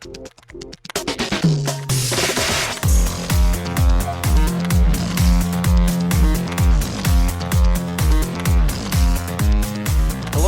Hello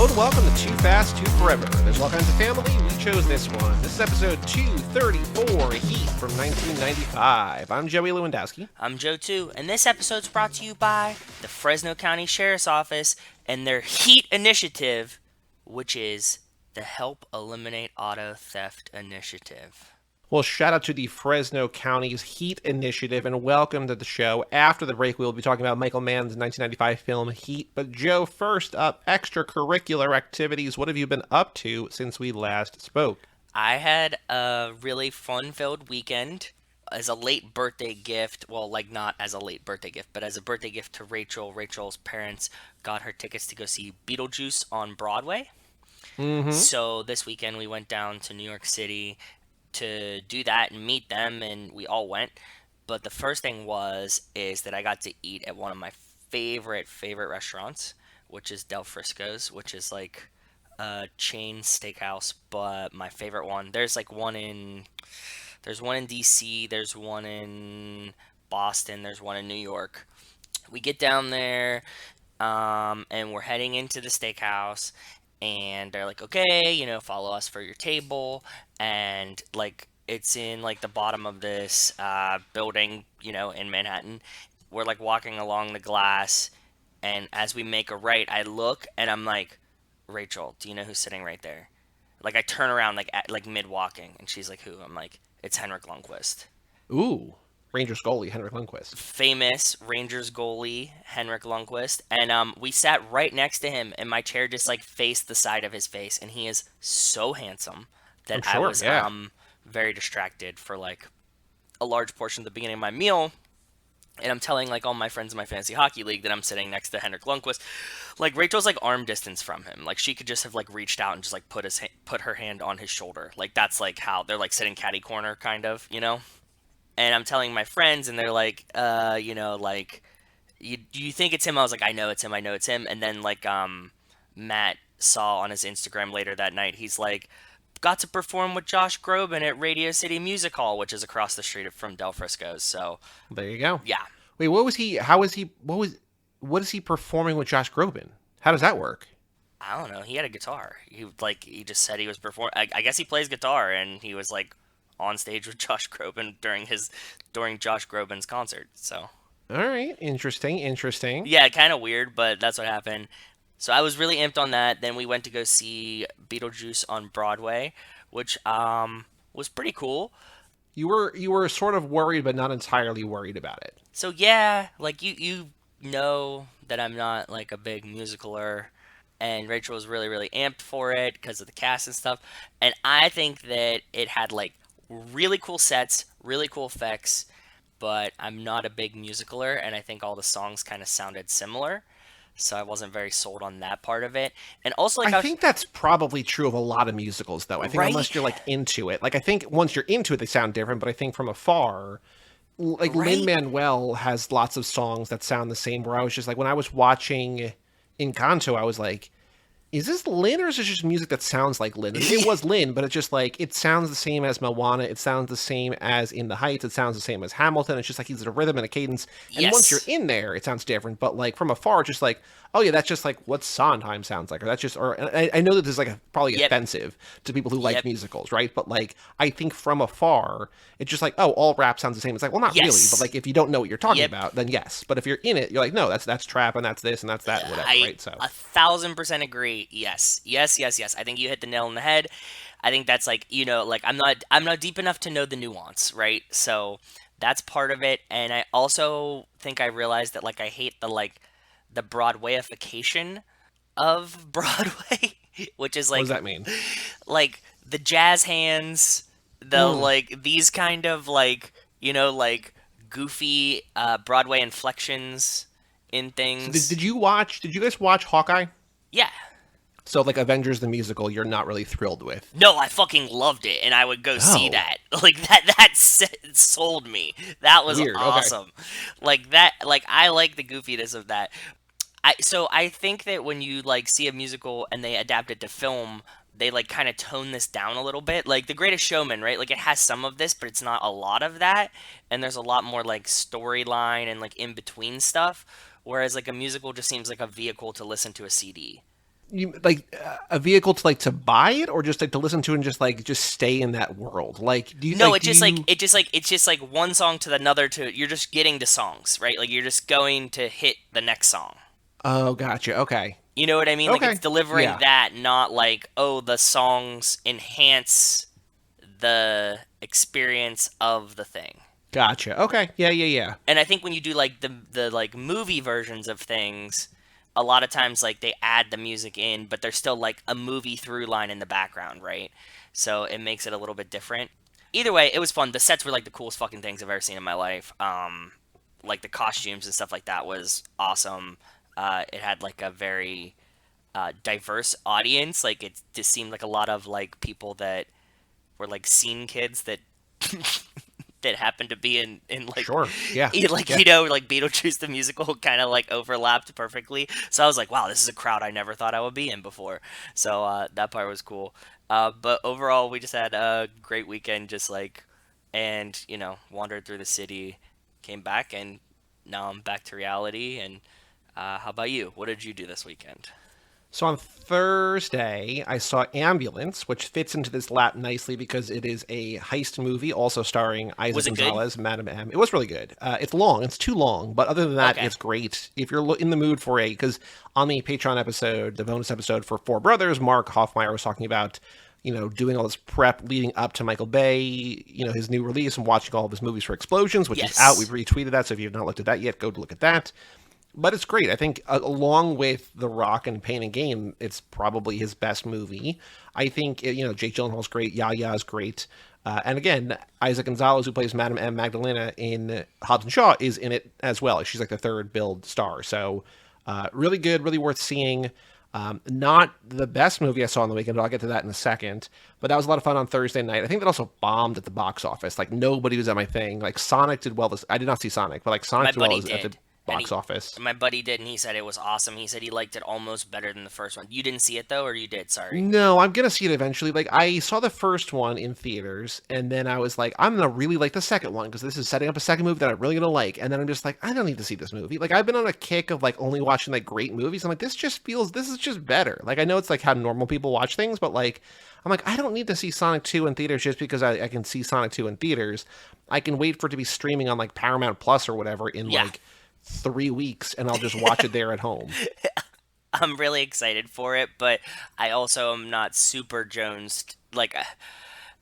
and welcome to Too Fast, Too Forever. There's all kinds of family. We chose this one. This is episode 234, Heat from 1995. I'm Joey Lewandowski. I'm Joe too, and this episode's brought to you by the Fresno County Sheriff's Office and their Heat initiative, which is the Help Eliminate Auto Theft Initiative. Well, shout out to the Fresno County's Heat initiative and welcome to the show. After the break, we'll be talking about Michael Mann's 1995 film Heat. But Joe, first up, extracurricular activities. What have you been up to since we last spoke? I had a really fun-filled weekend as a late birthday gift. Well, like not as a late birthday gift, but as a birthday gift to Rachel. Rachel's parents got her tickets to go see Beetlejuice on Broadway. Mm-hmm. So this weekend we went down to New York City to do that and meet them, and we all went. But the first thing is that I got to eat at one of my favorite restaurants, which is Del Frisco's, which is like a chain steakhouse, but my favorite one. There's one in DC, there's one in Boston, there's one in New York. We get down there, and we're heading into the steakhouse, and they're like, okay, follow us for your table. And it's in the bottom of this building, in Manhattan. We're walking along the glass, and as we make a right, I look and I'm like, Rachel, do you know who's sitting right there? I turn around mid walking, and she's like, who? I'm like, it's Henrik Lundqvist. Ooh, Rangers goalie Henrik Lundqvist. Famous Rangers goalie Henrik Lundqvist. And we sat right next to him, and my chair just faced the side of his face, and he is so handsome that I was very distracted for a large portion of the beginning of my meal. And I'm telling all my friends in my fantasy hockey league that I'm sitting next to Henrik Lundqvist. Rachel's arm distance from him. She could just have reached out and just put her hand on his shoulder. That's how they're sitting catty corner kind of, And I'm telling my friends, and they're like, do you think it's him? I was like, I know it's him. And then Matt saw on his Instagram later that night, he's like, got to perform with Josh Groban at Radio City Music Hall, which is across the street from Del Frisco's. So there you go. Yeah. Wait, what is he performing with Josh Groban? How does that work? I don't know. He had a guitar. He just said he was performing. I guess he plays guitar, and he was on stage with Josh Groban during Josh Groban's concert. So. All right. Interesting. Yeah, kind of weird, but that's what happened. So I was really amped on that. Then we went to go see Beetlejuice on Broadway, which was pretty cool. You were sort of worried, but not entirely worried about it. So yeah, you know that I'm not a big musicaler, and Rachel was really, really amped for it because of the cast and stuff. And I think that it had really cool sets, really cool effects, but I'm not a big musicaler, and I think all the songs kind of sounded similar. So I wasn't very sold on that part of it. And also, I think that's probably true of a lot of musicals, though. I think unless you're into it, I think once you're into it, they sound different. But I think from afar, Lin-Manuel has lots of songs that sound the same. Where I was just when I was watching Encanto, I was like, is this Lin or is this just music that sounds like Lin? It was Lin, but it's just it sounds the same as Moana. It sounds the same as In the Heights. It sounds the same as Hamilton. It's just he's a rhythm and a cadence. And once you're in there, it sounds different. But from afar, it's just oh yeah, that's just what Sondheim sounds like. Or that's just, I know that this is probably offensive to people who like musicals, right? But I think from afar, it's just oh, all rap sounds the same. It's well, not really. But if you don't know what you're talking about, then yes. But if you're in it, you're no, that's trap and that's this and that's that, whatever, right? So 1,000% agree. Yes. I think you hit the nail on the head. I think that's I'm not deep enough to know the nuance, right? So that's part of it. And I also think I realized that I hate the Broadwayification of Broadway, which is what does that mean? The jazz hands, the these kind of goofy Broadway inflections in things. So did you guys watch Hawkeye? Yeah. So Avengers the musical, you're not really thrilled with? No, I fucking loved it, and I would go see that. That sold me. That was weird. Awesome. Okay. I like the goofiness of that. I think that when you see a musical and they adapt it to film, they like kind of tone this down a little bit. Like The Greatest Showman, right? Like it has some of this, but it's not a lot of that. And there's a lot more like storyline and like in between stuff. Whereas like a musical just seems like a vehicle to listen to a CD. You like a vehicle to like to buy it, or just like to listen to it and just stay in that world? Like, do you No, like it do just like you? it's just like one song to another to you're just getting to songs, right? Like you're just going to hit the next song. Oh, gotcha. Okay, You know what I mean? Like it's okay, delivering yeah, that, not like, oh, the songs enhance the experience of the thing. gotcha. Okay, yeah, yeah, yeah. And I think when you do like the like movie versions of things, a lot of times like they add the music in, but there's still like a movie through line in the background, right? So it makes it a little bit different. Either way, it was fun. The sets were like the coolest fucking things I've ever seen in my life. Like the costumes and stuff like that was awesome. It had like a very diverse audience. Like it just seemed like a lot of like people that were like scene kids that that happened to be in like Sure, yeah, like yeah. like Beetlejuice the musical kind of like overlapped perfectly. So I was like, wow, this is a crowd I never thought I would be in before. So that part was cool. But overall, we just had a great weekend, just like, and wandered through the city, came back, and now I'm back to reality. And how about you? What did you do this weekend? So on Thursday, I saw Ambulance, which fits into this lap nicely because it is a heist movie, also starring Isaac Was it good? Gonzalez, Madam M. It was really good. It's long; it's too long, but other than that, Okay. it's great. If you're in the mood for because on the Patreon episode, the bonus episode for Four Brothers, Mark Hoffmeyer was talking about doing all this prep leading up to Michael Bay, his new release, and watching all of his movies for Explosions, which is out. We've Yes. retweeted that, so if you have not looked at that yet, go look at that. But it's great. I think along with The Rock and Pain and Gain, it's probably his best movie. I think Jake Gyllenhaal's great, Yahya is great, and again Isaac Gonzalez, who plays Madame M. Magdalena in Hobbs and Shaw, is in it as well. She's like the third build star. So really good, really worth seeing. Not the best movie I saw on the weekend, but I'll get to that in a second. But that was a lot of fun on Thursday night. I think that also bombed at the box office. Like nobody was at my thing. Like Sonic did well. I did not see Sonic, but like My Sonic did well buddy at the did. And box office. my buddy did, and he said it was awesome. He said he liked it almost better than the first one. You didn't see it though, or you did? Sorry. No, I'm gonna see it eventually. Like I saw the first one in theaters, and then I was like, I'm gonna really like the second one because this is setting up a second movie that I'm really gonna like. And then I'm just like, I don't need to see this movie. Like I've been on a kick of like only watching like great movies. I'm like, this is just better. Like I know it's like how normal people watch things, but like I'm like, I don't need to see Sonic 2 in theaters just because I can see Sonic 2 in theaters. I can wait for it to be streaming on like Paramount Plus or whatever in Yeah. like 3 weeks, and I'll just watch it there at home. I'm really excited for it, but I also am not super jonesed. Like,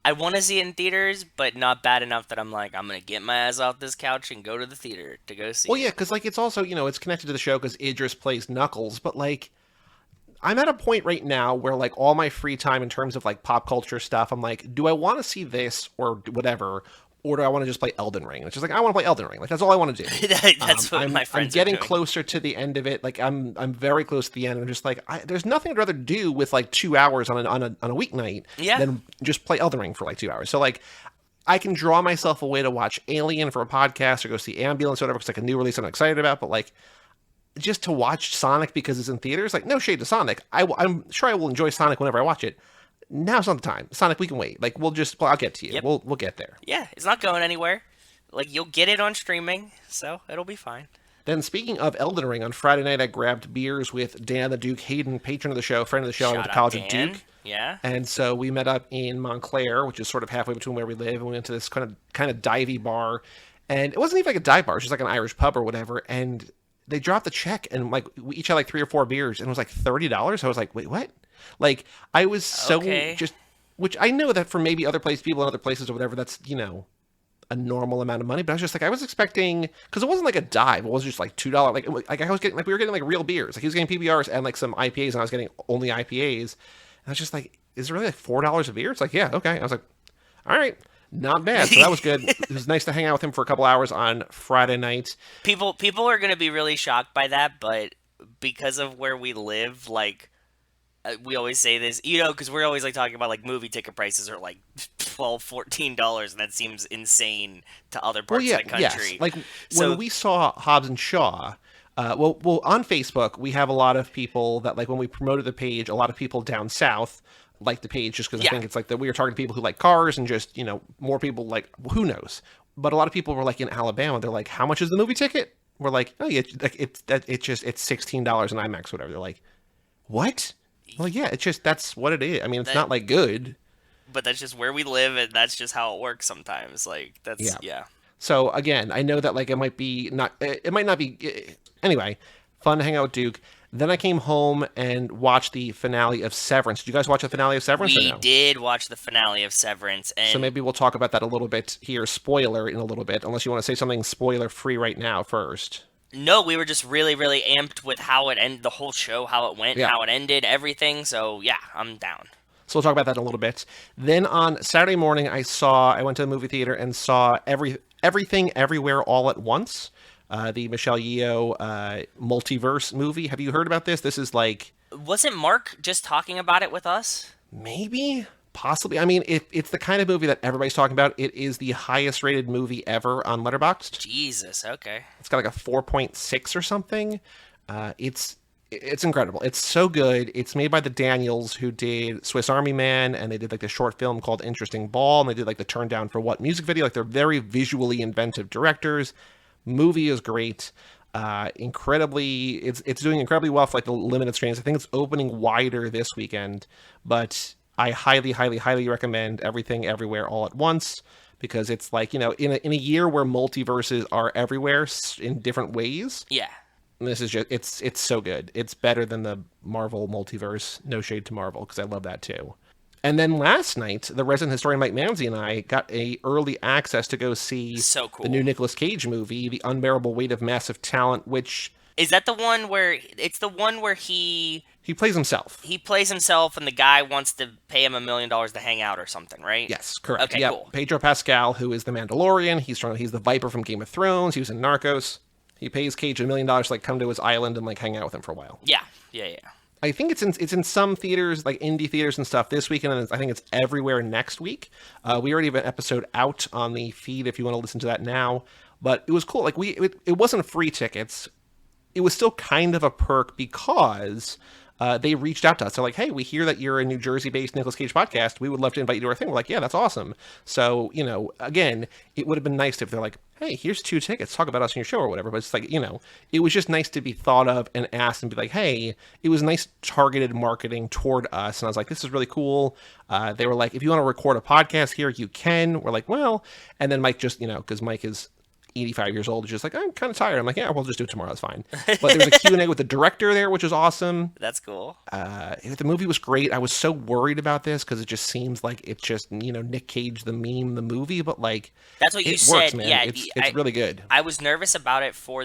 I want to see it in theaters, but not bad enough that I'm like, I'm gonna get my ass off this couch and go to the theater to go see Well, yeah, it. because like it's also it's connected to the show because Idris plays Knuckles, but like I'm at a point right now where like all my free time in terms of like pop culture stuff, I'm like, do I want to see this or whatever, or do I want to just play Elden Ring? And it's just like I want to play Elden Ring. Like that's all I want to do. That's what my I'm friends are getting doing. closer to the end of it. Like I'm very close to the end. I'm just like there's nothing I'd rather do with like 2 hours on a weeknight Yeah. than just play Elden Ring for like 2 hours. So like I can draw myself away to watch Alien for a podcast or go see Ambulance or whatever because like a new release I'm excited about. But like just to watch Sonic because it's in theaters, like no shade to Sonic. I'm sure I will enjoy Sonic whenever I watch it. Now's not the time. Sonic, we can wait. Like I'll get to you. Yep. We'll get there. Yeah, it's not going anywhere. Like you'll get it on streaming, so it'll be fine. Then speaking of Elden Ring, on Friday night I grabbed beers with Dan the Duke Hayden, patron of the show, friend of the show. I went Shout to out college at Dan. Duke. Yeah. And so we met up in Montclair, which is sort of halfway between where we live, and we went to this kind of divey bar. And it wasn't even like a dive bar, it was just like an Irish pub or whatever. And they dropped the check and like we each had like 3 or 4 beers and it was like $30. I was like, wait, what? Like I was so Okay. just which I know that for maybe other people in other places or whatever, that's, a normal amount of money. But I was just like, I was expecting, because it wasn't like a dive. It was just like $2. Like I was getting, like we were getting like real beers. Like he was getting PBRs and like some IPAs, and I was getting only IPAs. And I was just like, is it really like $4 a beer? It's like, yeah, okay. I was like, all right, not bad. So that was good. It was nice to hang out with him for a couple hours on Friday night. People are gonna be really shocked by that, but because of where we live, like we always say this, because we're always like talking about like movie ticket prices are like 12, $14, and that seems insane to other Well, parts of yeah, the yes. country. Like when So we saw Hobbs and Shaw, well, on Facebook we have a lot of people that like when we promoted the page, a lot of people down south like the page just because Yeah. I think it's like that we were talking to people who like cars and just, more people like, who knows? But a lot of people were like in Alabama, they're like, how much is the movie ticket? We're like, oh yeah, like it's $16 in IMAX, whatever. They're like, what? Well, yeah, it's just, that's what it is. I mean, it's That, not like good. but that's just where we live, and that's just how it works sometimes. Like, that's, Yeah. yeah. So again, I know that like it might not be anyway, fun to hang out with Duke. Then I came home and watched the finale of Severance. Did you guys watch the finale of Severance or We no? did watch the finale of Severance, So and maybe we'll talk about that a little bit here, spoiler in a little bit, unless you want to say something spoiler free right now first. no, we were just really, really amped with how it ended, the whole show, how it went, Yeah. how it ended, everything. So yeah, I'm down. So we'll talk about that in a little bit. Then on Saturday morning, I went to the movie theater and saw Everything Everywhere All at Once, the Michelle Yeoh multiverse movie. Have you heard about this? This is like Wasn't Mark just talking about it with us? maybe, possibly. I mean, it's the kind of movie that everybody's talking about. It is the highest rated movie ever on Letterboxd. Jesus, okay. It's got like a 4.6 or something. It's incredible. It's so good. It's made by the Daniels who did Swiss Army Man, and they did like the short film called Interesting Ball, and they did like the Turn Down for What music video. Like they're very visually inventive directors. Movie is great. It's doing incredibly well for like the limited screens. I think it's opening wider this weekend, but I highly, highly, highly recommend Everything Everywhere All at Once because it's like, in a year where multiverses are everywhere in different ways. Yeah. This is just it's so good. It's better than the Marvel multiverse. No shade to Marvel because I love that too. And then last night, the resident historian Mike Manzi and I got a early access to go see So cool. the new Nicolas Cage movie, The Unbearable Weight of Massive Talent, which Is that the one where it's the one where he plays himself. plays himself and the guy wants to pay him $1 million to hang out or something, right? Yes, correct. Okay, Yep. cool. Pedro Pascal, who is the Mandalorian, he's the Viper from Game of Thrones. He was in Narcos. He pays Cage $1 million to like come to his island and like hang out with him for a while. Yeah. Yeah, yeah. I think it's in some theaters, like indie theaters and stuff this weekend, and I think it's everywhere next week. We already have an episode out on the feed if you want to listen to that now. But it was cool. Like it wasn't free tickets. It was still kind of a perk because they reached out to us. They're like, hey, we hear that you're a New Jersey-based Nicolas Cage podcast. We would love to invite you to our thing. We're like, yeah, that's awesome. So, again, it would have been nice if they're like, hey, here's 2 tickets. Talk about us in your show or whatever. But it's like, it was just nice to be thought of and asked and be like, hey, it was nice targeted marketing toward us. And I was like, this is really cool. They were like, if you want to record a podcast here, you can. We're like, well, and then Mike just, because Mike is 85 years old, is just like, I'm kind of tired. I'm like, yeah, we'll just do it tomorrow. It's fine. But there was a Q&A with the director there, which was awesome. That's cool. The movie was great. I was so worried about this because it just seems like it's just, Nick Cage, the meme, the movie, but like, That's what you it said. works, man. Yeah, It's really good. I was nervous about it for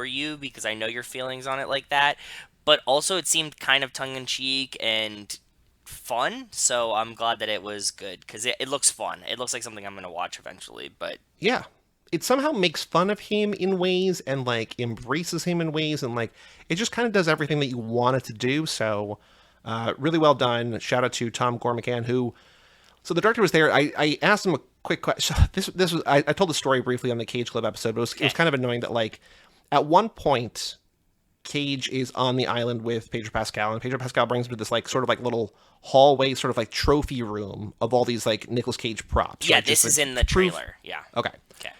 you because I know your feelings on it like that, but also it seemed kind of tongue in cheek and fun. So I'm glad that it was good because it looks fun. It looks like something I'm gonna watch eventually. But Yeah. It somehow makes fun of him in ways and like embraces him in ways and like it just kind of does everything that you want it to do. So really well done. Shout out to Tom Gormican so the director was there. I asked him a quick question. This was I told the story briefly on the Cage Club episode, but it was kind of annoying that like at one point Cage is on the island with Pedro Pascal, and Pedro Pascal brings him to this like sort of like little hallway, sort of like trophy room of all these like Nicolas Cage props. yeah, right? this Just, is like, in the proof. trailer. Yeah. Okay. Okay.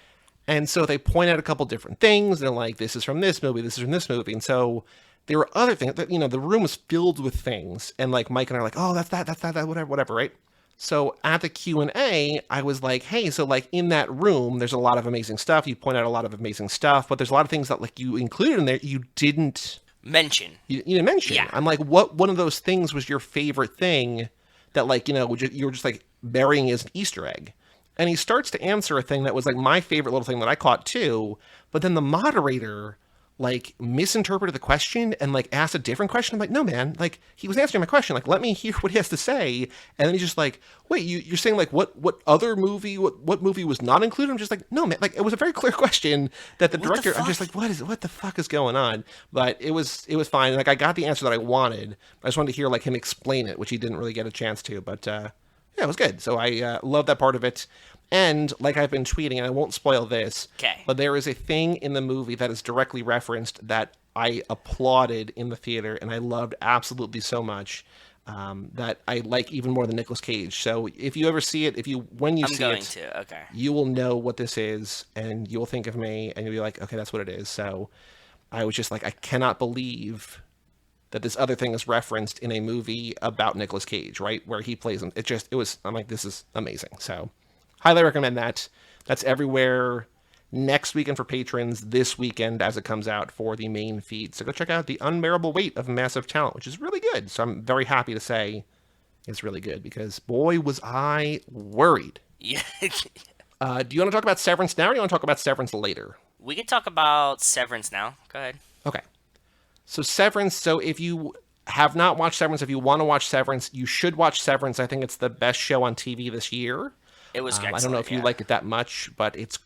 And so they point out a couple different things. They're like, this is from this movie, this is from this movie. And so there were other things that, the room was filled with things. And like Mike and I are like, oh, that's that, whatever, right? So at the Q&A, I was like, hey, so like in that room, there's a lot of amazing stuff. You point out a lot of amazing stuff, but there's a lot of things that like you included in there you didn't mention. You didn't mention. Yeah. I'm like, what one of those things was your favorite thing that like, you were just like burying as an Easter egg? And he starts to answer a thing that was like my favorite little thing that I caught too. But then the moderator like misinterpreted the question and like asked a different question. I'm like, no, man, like he was answering my question. Like, let me hear what he has to say. And then he's just like, wait, you're saying like what other movie, what movie was not included? I'm just like, no, man, like it was a very clear question that the director, I'm just like, what the fuck is going on? But it was fine. Like I got the answer that I wanted. I just wanted to hear like him explain it, which he didn't really get a chance to, but, yeah, it was good. So I love that part of it. And like I've been tweeting, and I won't spoil this, but there is a thing in the movie that is directly referenced that I applauded in the theater and I loved absolutely so much. that I like even more than Nicolas Cage. So if you ever see it, when you I'm see going it, to. Okay. you will know what this is, and you will think of me, and you'll be like, okay, that's what it is. So I was just like, I cannot believe that this other thing is referenced in a movie about Nicolas Cage, right? Where he plays him. I'm like, this is amazing. So highly recommend that. That's everywhere next weekend for patrons, this weekend as it comes out for the main feed. So go check out The Unbearable Weight of Massive Talent, which is really good. So I'm very happy to say it's really good because boy, was I worried. Yeah. Do you want to talk about Severance now or do you want to talk about Severance later? We can talk about Severance now. Go ahead. Okay. So Severance, so if you have not watched Severance, if you want to watch Severance, you should watch Severance. I think it's the best show on TV this year. It was I don't know excellent, if you yeah. like it that much, but it's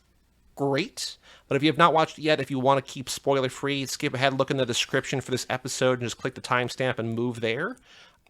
great. But if you have not watched it yet, if you want to keep spoiler free, skip ahead, look in the description for this episode, and just click the timestamp and move there.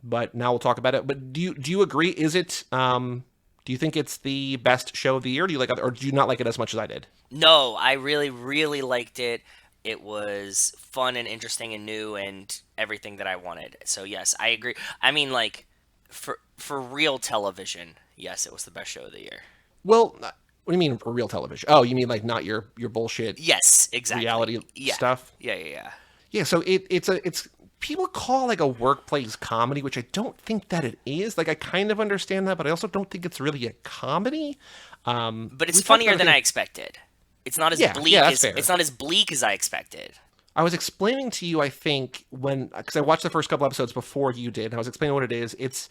But now we'll talk about it. But do you agree? Is it? Do you think it's the best show of the year? Do you like it, or do you not like it as much as I did? No, I really, really liked it. It was fun and interesting and new and everything that I wanted. So yes, I agree. I mean, like, for real television, yes, it was the best show of the year. Well, what do you mean for real television? Oh, you mean like not your bullshit Yes, exactly. reality Yeah, stuff? yeah. Yeah. So it's people call like a workplace comedy, which I don't think that it is. Like I kind of understand that, but I also don't think it's really a comedy. But it's We talked funnier about, I than I think, expected. It's not as yeah, bleak that's as fair. it's not as bleak as I expected. I was explaining to you, I think, because I watched the first couple episodes before you did, and I was explaining what it is. It's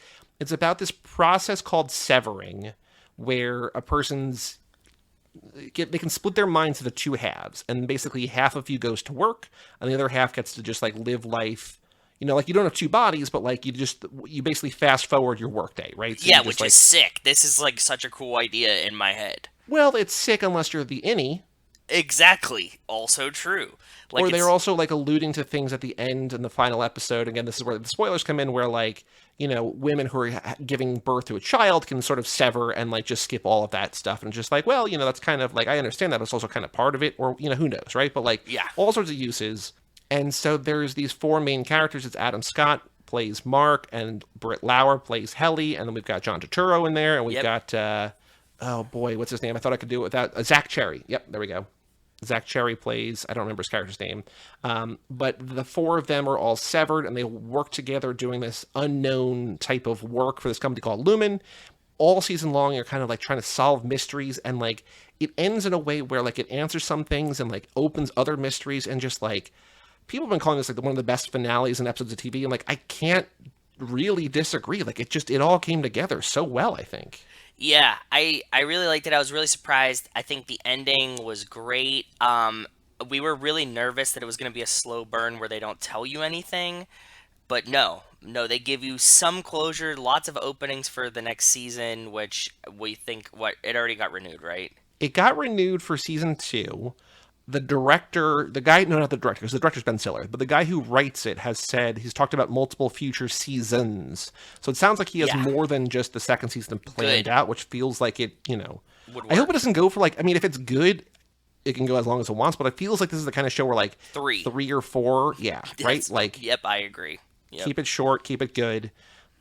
about this process called severing, where a person's they can split their minds into two halves, and basically half of you goes to work, and the other half gets to just like live life. You know, like you don't have two bodies, but like you basically fast forward your workday, right? So Yeah, you just which is like, sick. This is like such a cool idea in my head. well, it's sick unless you're the innie. Exactly. Also true. Like Or they're it's also like alluding to things at the end in the final episode. Again, this is where the spoilers come in, where like women who are giving birth to a child can sort of sever and like just skip all of that stuff and just like, well, that's kind of like I understand that it's also kind of part of it, or who knows, right? But like yeah. all sorts of uses. And so there's these four main characters. It's Adam Scott plays Mark, and Britt Lauer plays Helly, and then we've got John Turturro in there, and we've Yep. got oh boy, what's his name? I thought I could do it without Zach Cherry. Yep, there we go. Zach Cherry plays, I don't remember his character's name, but the four of them are all severed and they work together doing this unknown type of work for this company called Lumen. All season long, you're kind of like trying to solve mysteries, and like it ends in a way where like it answers some things and like opens other mysteries, and just like people have been calling this like one of the best finales in episodes of TV, and like I can't really disagree. Like it all came together so well, I think. Yeah, I really liked it. I was really surprised. I think the ending was great. We were really nervous that it was going to be a slow burn where they don't tell you anything, but no, they give you some closure, lots of openings for the next season, which we think it already got renewed, right? It got renewed for season 2. The director, the guy, no, not the director, because the director's Ben Stiller, but the guy who writes it has said he's talked about multiple future seasons. So it sounds like he has Yeah, more than just the second season planned good. out, which feels like it. Would I hope it work. doesn't go for like, I mean, if it's good, it can go as long as it wants, but it feels like this is the kind of show where like 3. 3 or 4, yeah, right? Like Yep, I agree. Yep. keep it short, keep it good.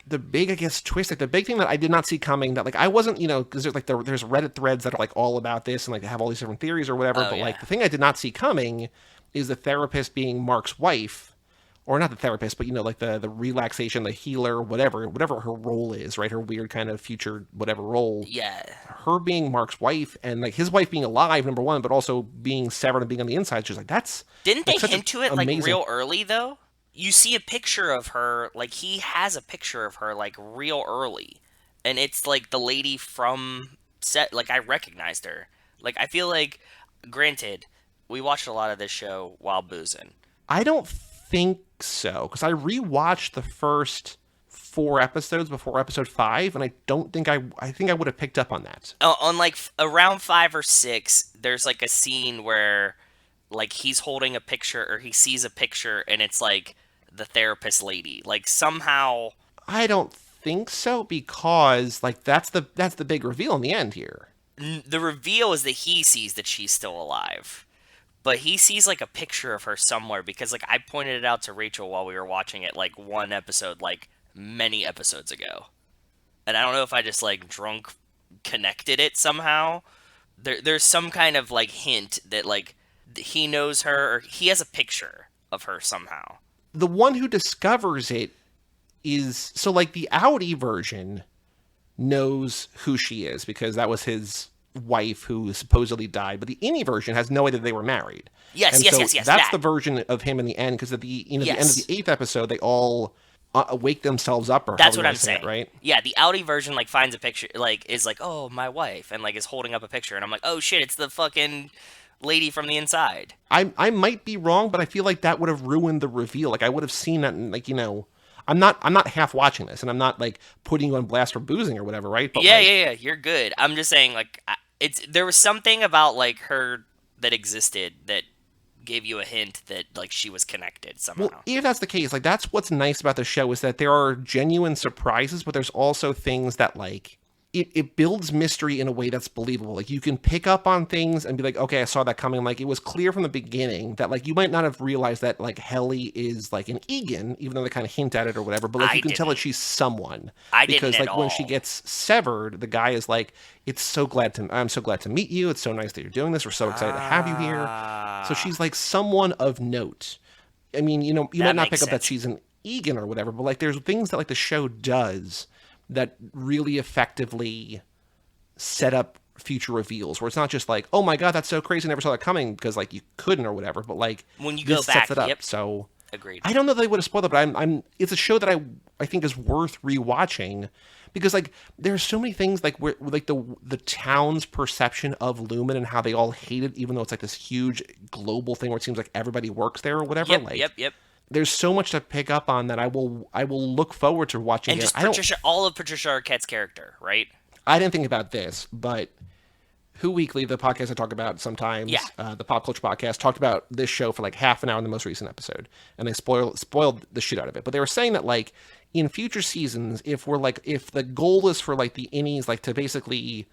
The big, I guess, twist, like the big thing that I did not see coming, that like I wasn't, because there's like there's Reddit threads that are like all about this and like they have all these different theories or whatever. Oh But yeah. like the thing I did not see coming is the therapist being Mark's wife, or not the therapist, but like the relaxation, the healer, whatever her role is, right? Her weird kind of future whatever role, Yeah. her being Mark's wife, and like his wife being alive, number one, but also being severed and being on the inside. She's like, that's Didn't they like such an hint to it like amazing. real early though? You see a picture of her, like he has a picture of her like real early. And it's like the lady from set like I recognized her. Like I feel like granted, we watched a lot of this show while boozing. I don't think so, because I rewatched the first 4 episodes before episode 5, and I don't think I think I would have picked up on that. On like around 5 or 6, there's like a scene where like he's holding a picture or he sees a picture and it's like the therapist lady. Like somehow I don't think so, because like that's the big reveal in the end here. the reveal is that he sees that she's still alive. But he sees like a picture of her somewhere because like I pointed it out to Rachel while we were watching it like one episode like many episodes ago. And I don't know if I just like drunk connected it somehow. There's some kind of like hint that like he knows her or he has a picture of her somehow. The one who discovers it is so like the Audi version knows who she is because that was his wife who supposedly died, but the Innie version has no idea they were married. Yes, And yes, so yes, yes. that's That. the version of him in the end because at the the end of Yes. the 8th episode they all wake themselves up or That's however you what want I'm to say it, saying. right? Yeah, the Audi version like finds a picture like is like, "Oh, my wife," and like is holding up a picture and I'm like, "Oh shit, it's the fucking lady from the inside." I might be wrong, but I feel like that would have ruined the reveal. Like I would have seen that, and like I'm not half watching this, and I'm not like putting you on blast for boozing or whatever, right? But Yeah, like yeah, yeah, you're good. I'm just saying like it's there was something about like her that existed that gave you a hint that like she was connected well, somehow. if that's the case, like that's what's nice about the show is that there are genuine surprises, but there's also things that like it builds mystery in a way that's believable. Like you can pick up on things and be like, okay, I saw that coming. Like it was clear from the beginning that like you might not have realized that like Helly is like an Egan, even though they kind of hint at it or whatever. But like I you can tell that didn't. she's someone I didn't because at like when she all. gets severed, the guy is like, I'm so glad to meet you. It's so nice that you're doing this. We're so excited to have you here. So Ah, she's like someone of note. I mean, you might that not makes pick up that sense. she's an Egan or whatever, but like there's things that like the show does that really effectively set up future reveals where it's not just like, oh my god, that's so crazy, I never saw that coming because like you couldn't or whatever, but like When you go this sets back, it up. yep, So agreed. I don't know that they would have spoiled it, but I'm it's a show that I think is worth rewatching because like there's so many things like where like the town's perception of Lumen and how they all hate it, even though it's like this huge global thing where it seems like everybody works there or whatever. Yep, Like yep, yep. there's so much to pick up on that I will look forward to watching And again. just Patricia, all of Patricia Arquette's character, right? I didn't think about this, but Who Weekly, the podcast I talk about Yeah. sometimes, the pop culture podcast, talked about this show for like half an hour in the most recent episode, and they spoiled the shit out of it. But they were saying that like in future seasons, if the goal is for like the innies like to basically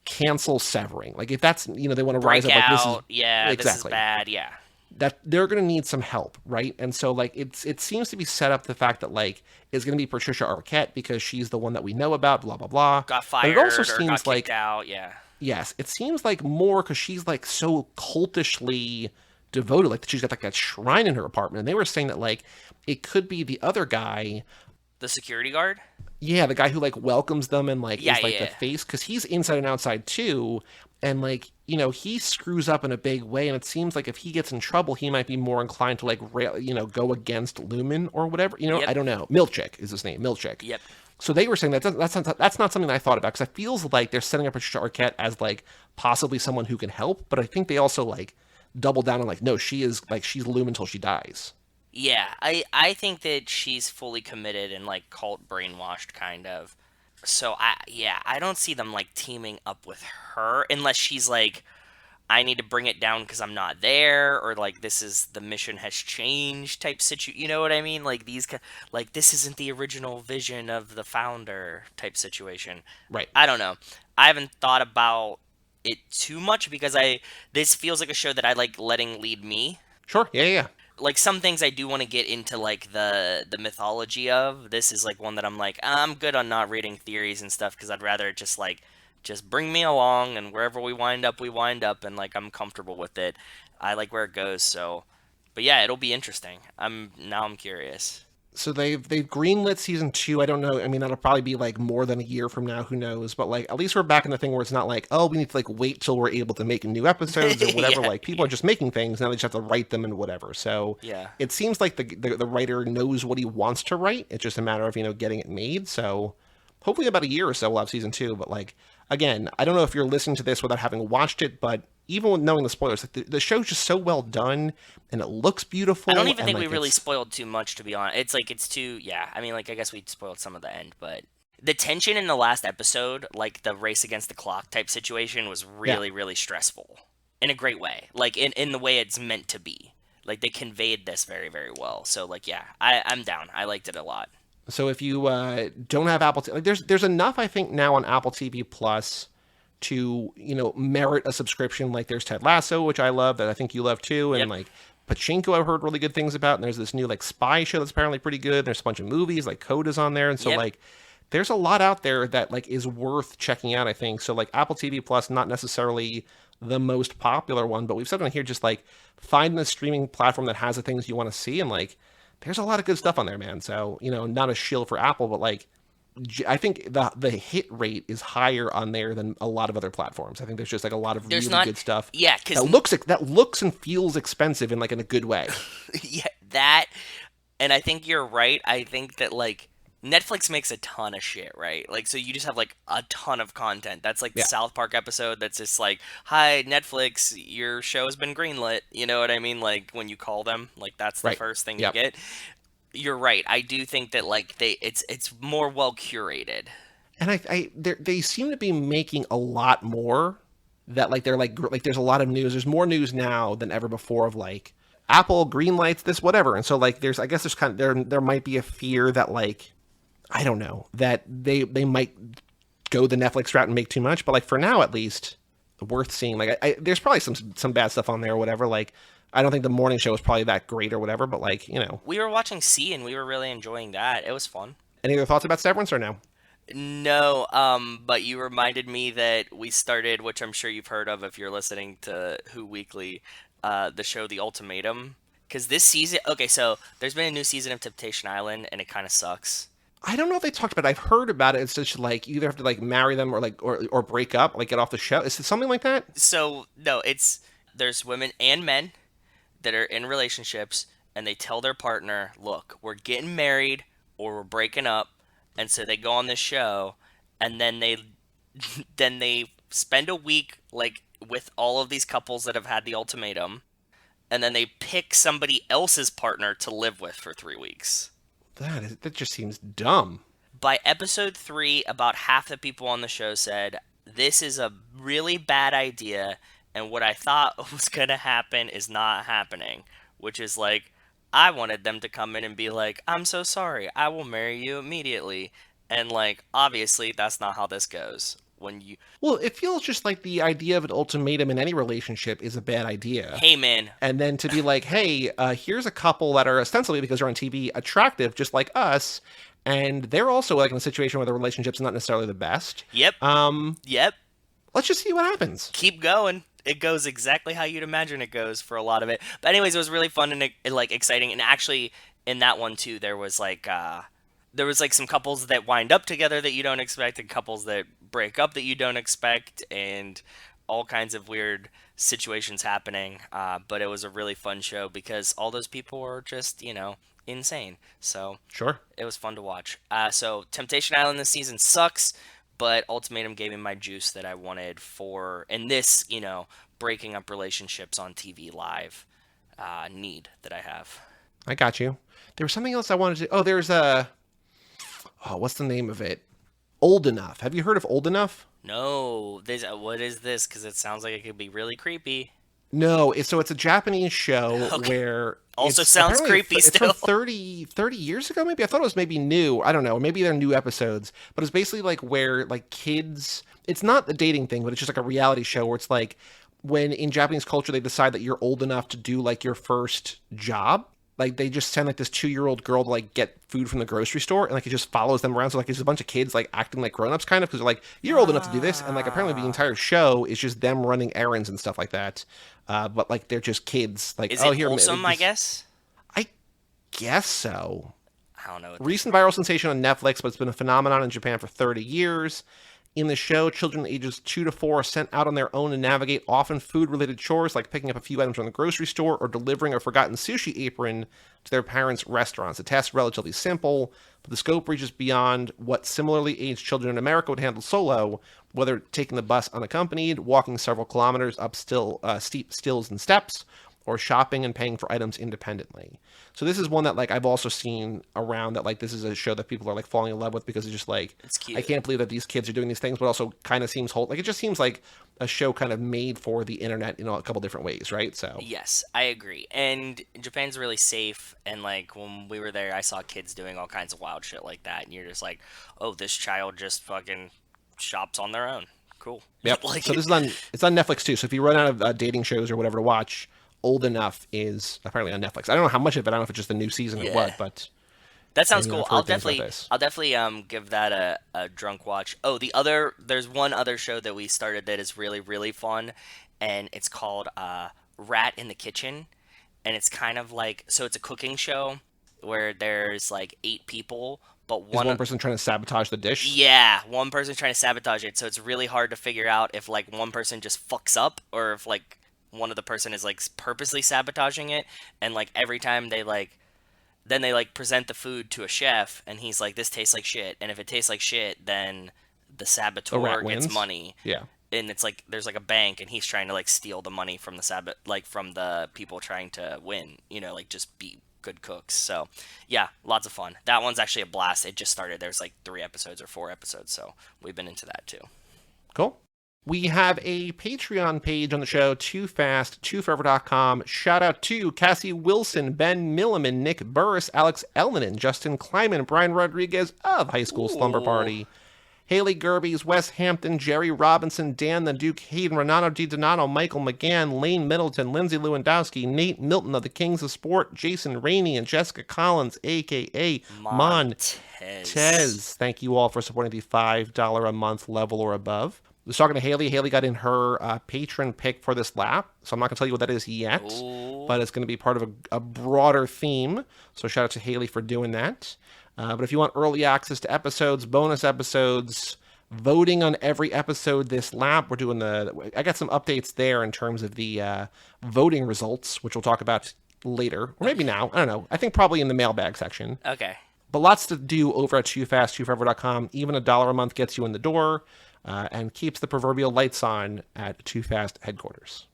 cancel severing, like if that's they want to rise up like this is Breakout. Yeah, this is exactly bad. Yeah. that they're going to need some help, right? And so like it seems to be set up the fact that like it's going to be Patricia Arquette because she's the one that we know about, blah blah blah. Got But it also fired or got seems kicked like out. Yeah. yes, it seems like more because she's like so cultishly devoted, like she's got like that shrine in her apartment. And they were saying that like it could be the other guy, The security guard. yeah, the guy who like welcomes them and like Yeah, is like the yeah. face because he's inside and outside too. And like he screws up in a big way, and it seems like if he gets in trouble, he might be more inclined to like go against Lumen or whatever. Yep. I don't know. Milchick is his name, Milchick. Yep. So they were saying that's not something that I thought about because it feels like they're setting up Patricia Arquette as like possibly someone who can help, but I think they also like double down on like no, she's Lumen until she dies. Yeah, I think that she's fully committed and like cult brainwashed kind of. So I don't see them like teaming up with her unless she's like I need to bring it down because I'm not there or like this is the mission has changed type you know what I mean? Like like this isn't the original vision of the founder type situation. Right. I don't know. I haven't thought about it too much because I this feels like a show that I like letting lead me. Sure. Yeah. Yeah. Like some things I do want to get into like the mythology of. This is like one that I'm like I'm good on not reading theories and stuff because I'd rather just like just bring me along and wherever we wind up and like I'm comfortable with it. I like where it goes. So but yeah, it'll be interesting. I'm curious. So they've greenlit season 2. I don't know. I mean, that'll probably be like more than a year from now. Who knows? But like, at least we're back in the thing where it's not like, oh, we need to like wait till we're able to make new episodes or whatever. Yeah, Like, people are just making things now. They just have to write them and whatever. So yeah, it seems like the writer knows what he wants to write. It's just a matter of getting it made. So hopefully, about a year or so, we'll have season 2. But like, again, I don't know if you're listening to this without having watched it, but even with knowing the spoilers, like the show's just so well done and it looks beautiful. I don't even And think we like really it's spoiled too much, to be honest. It's like it's too, yeah. I mean, like I guess we spoiled some of the end, but the tension in the last episode, like the race against the clock type situation, was yeah. really, really stressful in a great way. Like in the way it's meant to be. Like they conveyed this very, very well. So like, yeah, I'm down. I liked it a lot. So if you don't have Apple, like there's enough I think now on Apple TV Plus to merit a subscription. Like there's Ted Lasso, which I love, that I think you love too, and Yep. like Pachinko I've heard really good things about, and there's this new like spy show that's apparently pretty good. There's a bunch of movies, like Coda's on there, and so Yep. like there's a lot out there that like is worth checking out, I think. So like Apple TV Plus, not necessarily the most popular one, but we've said on here just like find a streaming platform that has the things you want to see, and like there's a lot of good stuff on there, man. So, not a shill for Apple, but like I think the hit rate is higher on there than a lot of other platforms. I think there's just like a lot of There's really not, good stuff yeah, because that looks and feels expensive in like in a good way. yeah, that, and I think you're right. I think that like Netflix makes a ton of shit, right? Like, so you just have like a ton of content. That's like the Yeah, South Park episode that's just like, "Hi, Netflix, your show has been greenlit." You know what I mean? Like when you call them, like that's the right. first thing you Yep. get. You're right. I do think that like it's more well curated. And they seem to be making a lot more that like they're like there's a lot of news. There's more news now than ever before of like Apple green lights this whatever. And so like I guess there's kind of there might be a fear that like I don't know that they might go the Netflix route and make too much, but like for now at least worth seeing. Like there's probably some bad stuff on there or whatever. Like I don't think the morning show is probably that great or whatever, but like, We were watching C and we were really enjoying that. It was fun. any other thoughts about Severance or no? No, but you reminded me that we started, which I'm sure you've heard of if you're listening to Who Weekly, the show The Ultimatum. Because this season, okay, so there's been a new season of Temptation Island, and it kind of sucks. I don't know if they talked about it. I've heard about it. It's just like you either have to like marry them or like or break up, like get off the show. Is it something like that? So no, there's women and men that are in relationships, and they tell their partner, "Look, we're getting married or we're breaking up," and so they go on this show, and then they then they spend a week like with all of these couples that have had the ultimatum, and then they pick somebody else's partner to live with for 3 weeks. That just seems dumb. By episode 3, about half the people on the show said, "This is a really bad idea, and what I thought was going to happen is not happening." Which is like, I wanted them to come in and be like, "I'm so sorry, I will marry you immediately." And like, obviously, that's not how this goes. When you, Well, it feels just like the idea of an ultimatum in any relationship is a bad idea. hey man, And then to be like, hey, here's a couple that are ostensibly because they're on TV attractive, just like us, and they're also like in a situation where the relationship's not necessarily the best. yep, yep, Let's just see what happens. keep going. It goes exactly how you'd imagine it goes for a lot of it. But anyways, it was really fun and like exciting. And actually, in that one too, there was like some couples that wind up together that you don't expect, and couples that break up that you don't expect, and all kinds of weird situations happening. But it was a really fun show because all those people were just insane. So Sure. it was fun to watch. So Temptation Island this season sucks, but Ultimatum gave me my juice that I wanted for in this, breaking up relationships on TV live need that I have. I got you. There was something else I wanted to. Oh, there's what's the name of it? Old Enough. Have you heard of Old Enough? No, what is this? Because it sounds like it could be really creepy. No, it's a Japanese show Okay. where Also it's sounds apparently creepy it's still. from 30 years ago maybe. I thought it was maybe new. I don't know. Maybe they're new episodes, but it's basically like where like kids, it's not the dating thing, but it's just like a reality show where it's like when in Japanese culture they decide that you're old enough to do like your first job. Like they just send like this 2-year-old girl to like get food from the grocery store, and like it just follows them around. So like there's a bunch of kids like acting like grown-ups kind of because they're like you're old enough to do this, and like apparently the entire show is just them running errands and stuff like that. But like they're just kids. Like Is oh it here, wholesome, I guess? I guess so. I don't know. Recent viral sensation on Netflix, but it's been a phenomenon in Japan for 30 years. In the show, children ages 2 to 4 are sent out on their own to navigate often food-related chores like picking up a few items from the grocery store or delivering a forgotten sushi apron to their parents' restaurants. The task is relatively simple, but the scope reaches beyond what similarly aged children in America would handle solo, whether taking the bus unaccompanied, walking several kilometers up steep stills and steps, or shopping and paying for items independently. So this is one that like I've also seen around that like this is a show that people are like falling in love with because it's just like It's I cute. can't believe that these kids are doing these things, but also kind of seems whole like it just seems like a show kind of made for the internet in a couple different ways, right? So Yes, I agree. And Japan's really safe. And like when we were there, I saw kids doing all kinds of wild shit like that. And you're just like, oh, this child just fucking shops on their own. Cool. yep. Like, So this is on it's on Netflix too. So if you run out of dating shows or whatever to watch, Old Enough is apparently on Netflix. I don't know how much of it. I don't know if it's just the new season or Yeah. what, but That sounds and cool. I've heard things about this. I'll definitely give that a drunk watch. Oh, there's one other show that we started that is really really fun, and it's called Rat in the Kitchen, and it's kind of like, so it's a cooking show where there's like 8 people, but Is one, one person trying to sabotage the dish? yeah, one person's trying to sabotage it. So it's really hard to figure out if like one person just fucks up or if like one of the person is like purposely sabotaging it, and like every time they like then they like present the food to a chef and he's like, this tastes like shit, and if it tastes like shit then the The rat saboteur gets wins. money, Yeah. and it's like there's like a bank and he's trying to like steal the money from the like from the people trying to win, like just be good cooks. So yeah, lots of fun. That one's actually a blast. It just started. There's like 3 episodes or 4 episodes, so we've been into that too. Cool. We have a Patreon page on the show, toofast2forever.com. Shout out to Cassie Wilson, Ben Milliman, Nick Burris, Alex Elnanen, Justin Kleiman, Brian Rodriguez of High School Slumber Ooh. Party, Haley Gerbies, Wes Hampton, Jerry Robinson, Dan the Duke, Hayden, Renato DiDonato, Michael McGann, Lane Middleton, Lindsay Lewandowski, Nate Milton of the Kings of Sport, Jason Rainey, and Jessica Collins, a.k.a. Montez. Thank you all for supporting the $5 a month level or above. I was talking to Haley. Haley got in her patron pick for this lap, so I'm not going to tell you what that is yet, Ooh. but it's going to be part of a broader theme. So shout out to Haley for doing that. But if you want early access to episodes, bonus episodes, voting on every episode this lap, we're doing I got some updates there in terms of the voting results, which we'll talk about later, or maybe now. I don't know. I think probably in the mailbag section. Okay. But lots to do over at toofast2forever.com. Even $1 a month gets you in the door and keeps the proverbial lights on at Too Fast headquarters.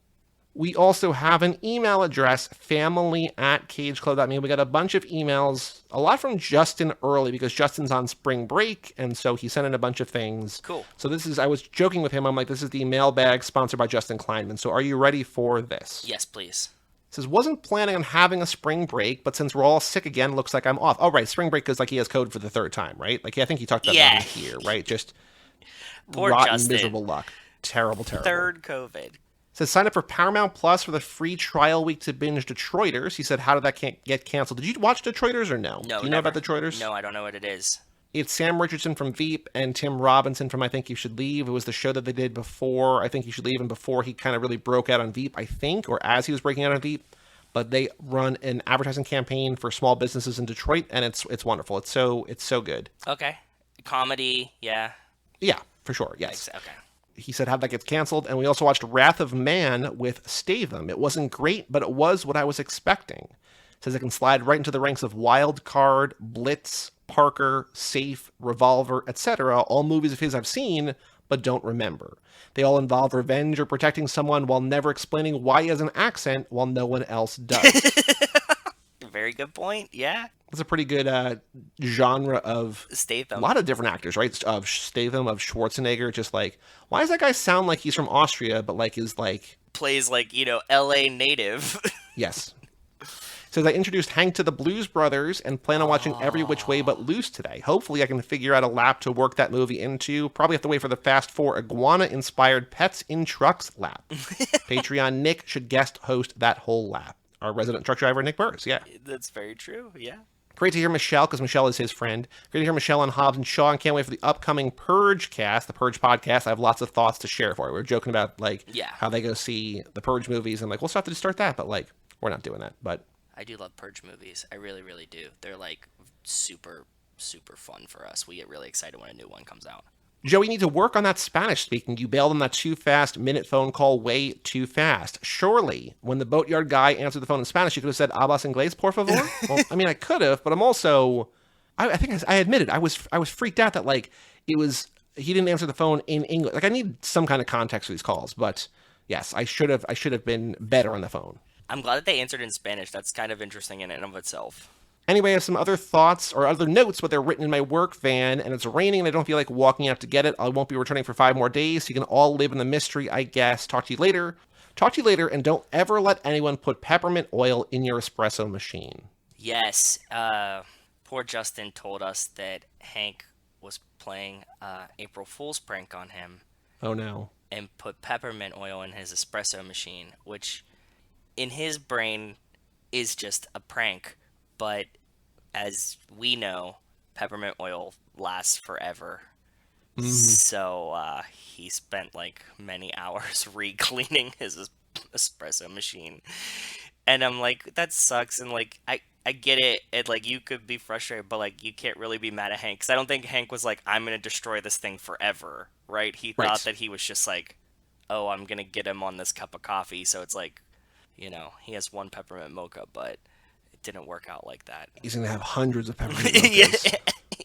We also have an email address, family@cageclub.me. We got a bunch of emails, a lot from Justin early because Justin's on spring break, and so he sent in a bunch of things. Cool. So I was joking with him. I'm like, this is the mailbag sponsored by Justin Kleinman. So are you ready for this? Yes, please. It says, wasn't planning on having a spring break, but since we're all sick again, looks like I'm off. Oh, right, spring break is like he has code for the third time, right? Like, I think he talked about that here, right? Just poor rotten, Justin. Miserable luck. Terrible. Third COVID. Says, sign up for Paramount Plus for the free trial week to binge Detroiters. He said, how did that get canceled? Did you watch Detroiters or no? No, Do you know about Detroiters? No, I don't know what it is. It's Sam Richardson from Veep and Tim Robinson from I Think You Should Leave. It was the show that they did before I Think You Should Leave and before he kind of really broke out on Veep, I think, or as he was breaking out on Veep. But they run an advertising campaign for small businesses in Detroit, and it's wonderful. It's so good. Okay. Comedy, yeah. Yeah, for sure, yes. Okay. He said how that gets canceled. And we also watched Wrath of Man with Statham. It wasn't great, but it was what I was expecting. Says it can slide right into the ranks of Wild Card, Blitz, Parker, Safe, Revolver, etc. All movies of his I've seen, but don't remember. They all involve revenge or protecting someone while never explaining why he has an accent while no one else does. Very good point, yeah. It's a pretty good genre of Statham. A lot of different actors, right? Of Statham, of Schwarzenegger, just like, why does that guy sound like he's from Austria, but like is like... Plays like, LA native. Yes. Says, I introduced Hank to the Blues Brothers and plan on watching Every Which Way But Loose today. Hopefully I can figure out a lap to work that movie into. Probably have to wait for the Fast Four iguana-inspired Pets in Trucks lap. Patreon Nick should guest host that whole lap. Our resident truck driver, Nick Burrs, yeah. That's very true, yeah. Great to hear Michelle, because Michelle is his friend. Great to hear Michelle on Hobbs and Shaw, and can't wait for the upcoming Purge cast, the Purge podcast. I have lots of thoughts to share for you. We were joking about, how they go see the Purge movies, and, we'll start to start that, but, we're not doing that, but... I do love Purge movies. I really, really do. They're, super, super fun for us. We get really excited when a new one comes out. Joe, we need to work on that Spanish speaking. You bailed on that too fast minute phone call way too fast. Surely, when the boatyard guy answered the phone in Spanish, you could have said, "Hablas inglés, por favor?" Well, I mean, I could have, but I'm also... I think I admitted, I was freaked out that, it was... He didn't answer the phone in English. I need some kind of context for these calls, but yes, I should have been better on the phone. I'm glad that they answered in Spanish. That's kind of interesting in and of itself. Anyway, I have some other thoughts or other notes, but they're written in my work van, and it's raining, and I don't feel like walking out to get it. I won't be returning for 5 more days, so you can all live in the mystery, I guess. Talk to you later. And don't ever let anyone put peppermint oil in your espresso machine. Yes. Poor Justin told us that Hank was playing April Fool's prank on him. Oh, no. And put peppermint oil in his espresso machine, which... in his brain is just a prank, but as we know, peppermint oil lasts forever. Mm-hmm. So he spent like many hours re-cleaning his espresso machine, and I'm like, that sucks. And like, I get it. And like, you could be frustrated, but like, you can't really be mad at Hank because I don't think Hank was like, I'm gonna destroy this thing forever, right? He thought Right. that he was just like, oh, I'm gonna get him on this cup of coffee. So it's like, he has one peppermint mocha, but it didn't work out like that. He's going to have hundreds of peppermint Yeah, mochas.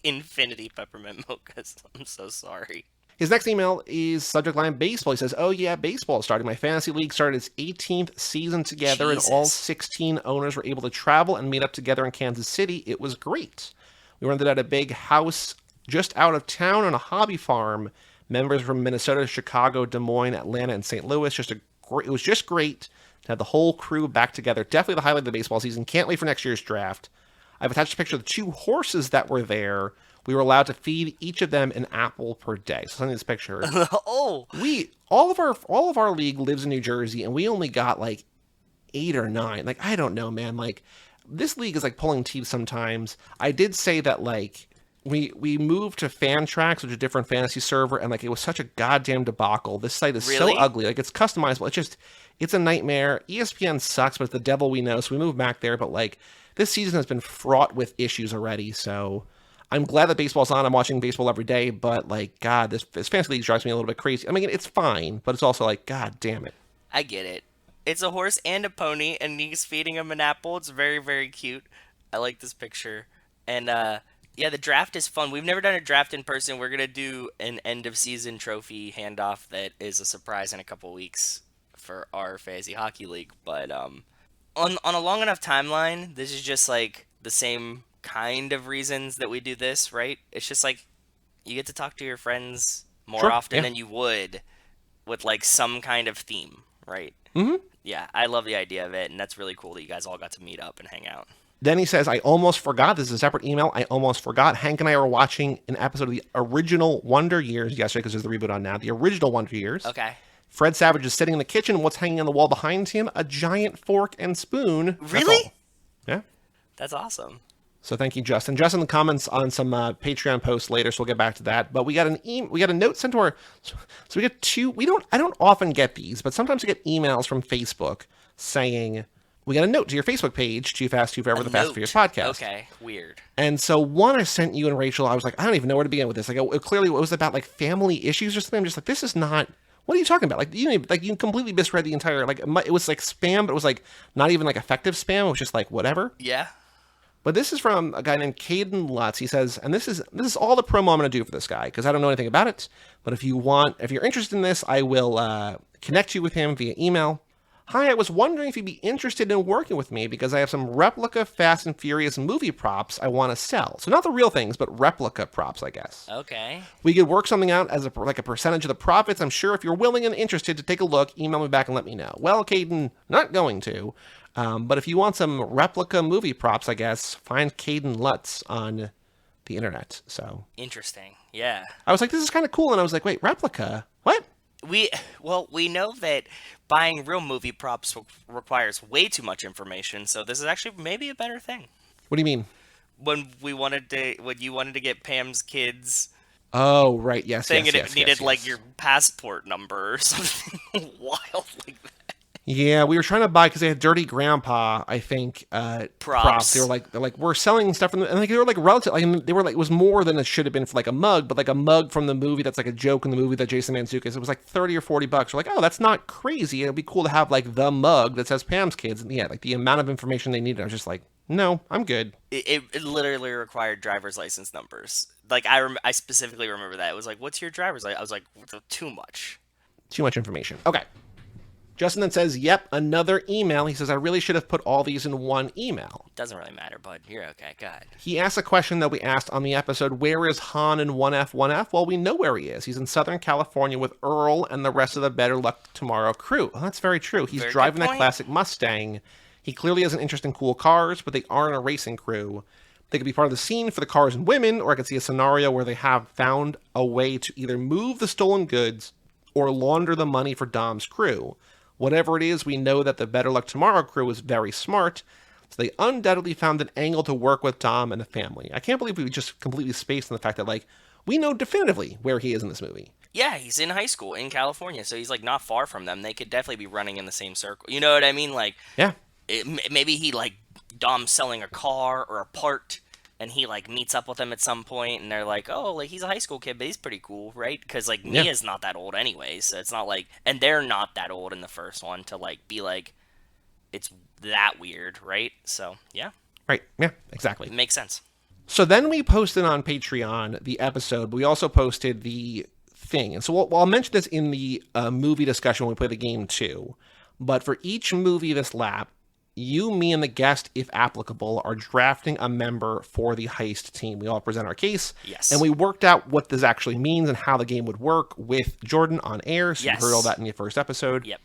infinity peppermint mochas. I'm so sorry. His next email is subject line baseball. He says, "Oh yeah, baseball is starting. My fantasy league started its 18th season together, and all Jesus. 16 owners were able to travel and meet up together in Kansas City. It was great. We rented out a big house just out of town on a hobby farm. Members from Minnesota, Chicago, Des Moines, Atlanta, and St. Louis. It was just great to have the whole crew back together. Definitely the highlight of the baseball season. Can't wait for next year's draft. I've attached a picture of the 2 horses that were there. We were allowed to feed each of them an apple per day." So sending this picture. Oh, We all of our league lives in New Jersey, and we only got like 8 or 9. Like, I don't know, man. Like, this league is like pulling teeth sometimes. I did say that like we moved to Fantrax, which is a different fantasy server, and like it was such a goddamn debacle. This site is so really? ugly. Like, it's customizable. It's a nightmare. ESPN sucks, but it's the devil we know. So we moved back there. But like, this season has been fraught with issues already. So I'm glad that baseball's on. I'm watching baseball every day. But like, God, this fantasy league drives me a little bit crazy. I mean, it's fine, but it's also like, God damn it. I get it. It's a horse and a pony, and he's feeding him an apple. It's very, very cute. I like this picture. And yeah, the draft is fun. We've never done a draft in person. We're gonna do an end of season trophy handoff that is a surprise in a couple weeks for our fantasy hockey league. But on a long enough timeline, this is just like the same kind of reasons that we do this, right? It's just like you get to talk to your friends more Sure. often Yeah. than you would with like some kind of theme, right? Mm-hmm. Yeah, I love the idea of it, and that's really cool that you guys all got to meet up and hang out. Then he says, "I almost forgot. This is a separate email. I almost forgot. Hank and I were watching an episode of the original Wonder Years yesterday because there's the reboot on now. The original Wonder Years. Okay. Fred Savage is sitting in the kitchen. What's hanging on the wall behind him? A giant fork and spoon. That's Really? all. Yeah. That's awesome. So thank you, Justin. Justin comments on some Patreon posts later, so we'll get back to that. But we got we got a note sent to our. So we get 2. I don't often get these, but sometimes we get emails from Facebook saying we got a note to your Facebook page, Too Fast, Too Forever, A the Fast and Furious note. podcast. Okay, weird. And so one I sent you and Rachel, I was like, I don't even know where to begin with this. Like, clearly it was about like family issues or something. I'm just like, this is not. What are you talking about? Like, you completely misread the entire. Like, it was like spam, but it was like not even like effective spam. It was just like whatever. Yeah. But this is from a guy named Caden Lutz. He says, and this is all the promo I'm going to do for this guy because I don't know anything about it. But if you're interested in this, I will connect you with him via email. Hi, I was wondering if you'd be interested in working with me because I have some replica Fast and Furious movie props I want to sell. So not the real things, but replica props, I guess. Okay. We could work something out as a percentage of the profits. I'm sure if you're willing and interested to take a look, email me back and let me know. Well, Caden, not going to. But if you want some replica movie props, I guess, find Caden Lutz on the internet. So Interesting. Yeah. I was like, this is kind of cool. And I was like, wait, replica? What? We know that buying real movie props requires way too much information, so this is actually maybe a better thing. What do you mean? When you wanted to get Pam's kids Oh, right. Yes, thing, yes, and yes, it needed yes, like yes. your passport number or something wild like that. Yeah, we were trying to buy because they had Dirty Grandpa, I think, props. Props. They're like we're selling stuff from, and like they were like relative. Like, they were like, it was more than it should have been for like a mug, but like a mug from the movie that's like a joke in the movie that Jason Mantzoukas. It was like $30 or $40. We're like, oh, that's not crazy. It'd be cool to have like the mug that says Pam's Kids. And yeah, like the amount of information they needed, I was just like, no, I'm good. It literally required driver's license numbers. Like I specifically remember that. It was like, "What's your driver's license?" I was like, "Too much." Too much information. Okay. Justin then says, yep, another email. He says, I really should have put all these in one email. Doesn't really matter, bud. You're okay. Go ahead. He asks a question that we asked on the episode, where is Han in 1F, 1F? Well, we know where he is. He's in Southern California with Earl and the rest of the Better Luck Tomorrow crew. Well, that's very true. He's Very good driving that point. classic Mustang. He clearly has an interest in cool cars, but they aren't a racing crew. They could be part of the scene for the cars and women, or I could see a scenario where they have found a way to either move the stolen goods or launder the money for Dom's crew. Whatever it is, we know that the Better Luck Tomorrow crew is very smart, so they undoubtedly found an angle to work with Dom and the family. I can't believe we just completely spaced on the fact that, like, we know definitively where he is in this movie. Yeah, he's in high school in California, so he's like not far from them. They could definitely be running in the same circle. You know what I mean? Like, Yeah. maybe he like Dom's selling a car or a part, and he like meets up with them at some point, and they're like, oh, like he's a high school kid, but he's pretty cool, right? Because like Yeah. Mia's not that old anyways, so it's not like, and they're not that old in the first one to like be like, it's that weird, right? So yeah, Right. Yeah, exactly. it makes sense. So then we posted on Patreon the episode, but we also posted the thing. And so I'll mention this in the movie discussion when we play the game too. But for each movie this lap, you, me, and the guest, if applicable, are drafting a member for the heist team. We all present our case. Yes. And we worked out what this actually means and how the game would work with Jordan on air. So Yes. you heard all that in your first episode. Yep.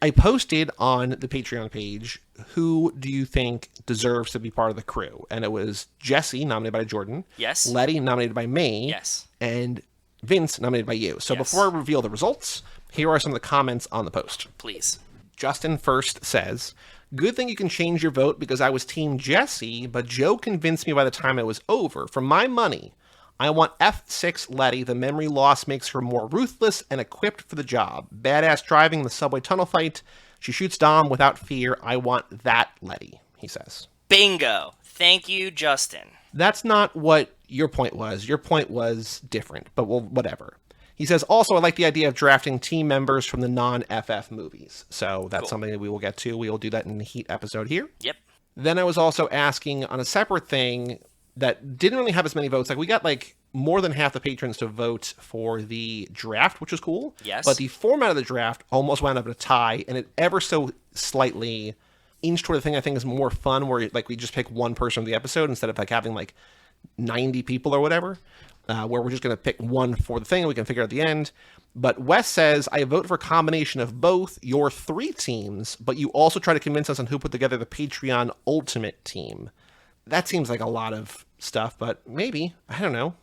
I posted on the Patreon page, who do you think deserves to be part of the crew? And it was Jesse, nominated by Jordan. Yes. Letty, nominated by me. Yes. And Vince, nominated by you. So Yes. before I reveal the results, here are some of the comments on the post. Please. Justin first says, good thing you can change your vote because I was team Jesse, but Joe convinced me by the time it was over. For my money, I want F6 Letty. The memory loss makes her more ruthless and equipped for the job. Badass driving in the subway tunnel fight. She shoots Dom without fear. I want that Letty, he says. Bingo. Thank you, Justin. That's not what your point was. Your point was different, but well, whatever. He says, also, I like the idea of drafting team members from the non-FF movies. So that's Cool. something that we will get to. We will do that in the Heat episode here. Yep. Then I was also asking on a separate thing that didn't really have as many votes. Like, we got like more than half the patrons to vote for the draft, which was cool. Yes. But the format of the draft almost wound up in a tie, and it ever so slightly inched toward the thing I think is more fun, where like we just pick one person of the episode instead of like having like 90 people or whatever, where we're just going to pick one for the thing and we can figure out at the end. But Wes says, I vote for a combination of both your 3 teams, but you also try to convince us on who put together the Patreon Ultimate team. That seems like a lot of stuff, but maybe. I don't know.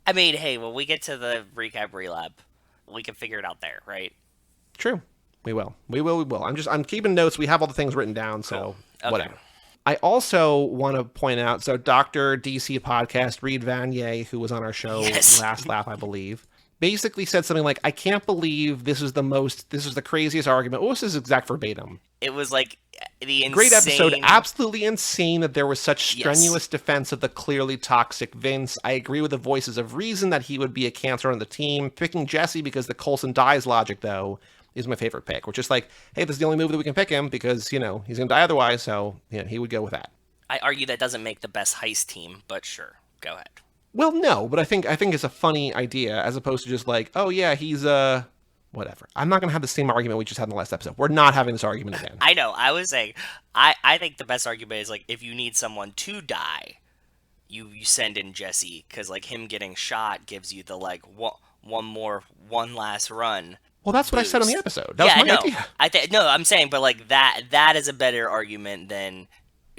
I mean, hey, when we get to the recap relab, we can figure it out there, right? True. We will. I'm keeping notes. We have all the things written down, so Cool. Okay. whatever. I also want to point out, so Dr. DC podcast, Reed Vanier, who was on our show Yes. last lap, I believe, basically said something like, I can't believe this is the craziest argument. What was his exact verbatim? It was like the insane... Great episode. Absolutely insane that there was such Yes. strenuous defense of the clearly toxic Vince. I agree with the voices of reason that he would be a cancer on the team. Picking Jesse because the Coulson dies logic, though, is my favorite pick. Which is like, hey, this is the only movie that we can pick him because, he's going to die otherwise. So, he would go with that. I argue that doesn't make the best heist team, but sure. Go ahead. Well, no, but I think it's a funny idea as opposed to just like, oh, yeah, he's whatever. I'm not going to have the same argument we just had in the last episode. We're not having this argument again. I know. I was saying, I think the best argument is like if you need someone to die, you send in Jesse because like him getting shot gives you the like one last run. Well, that's what I said on the boost. episode. That was my idea. No, I'm saying, but like that is a better argument than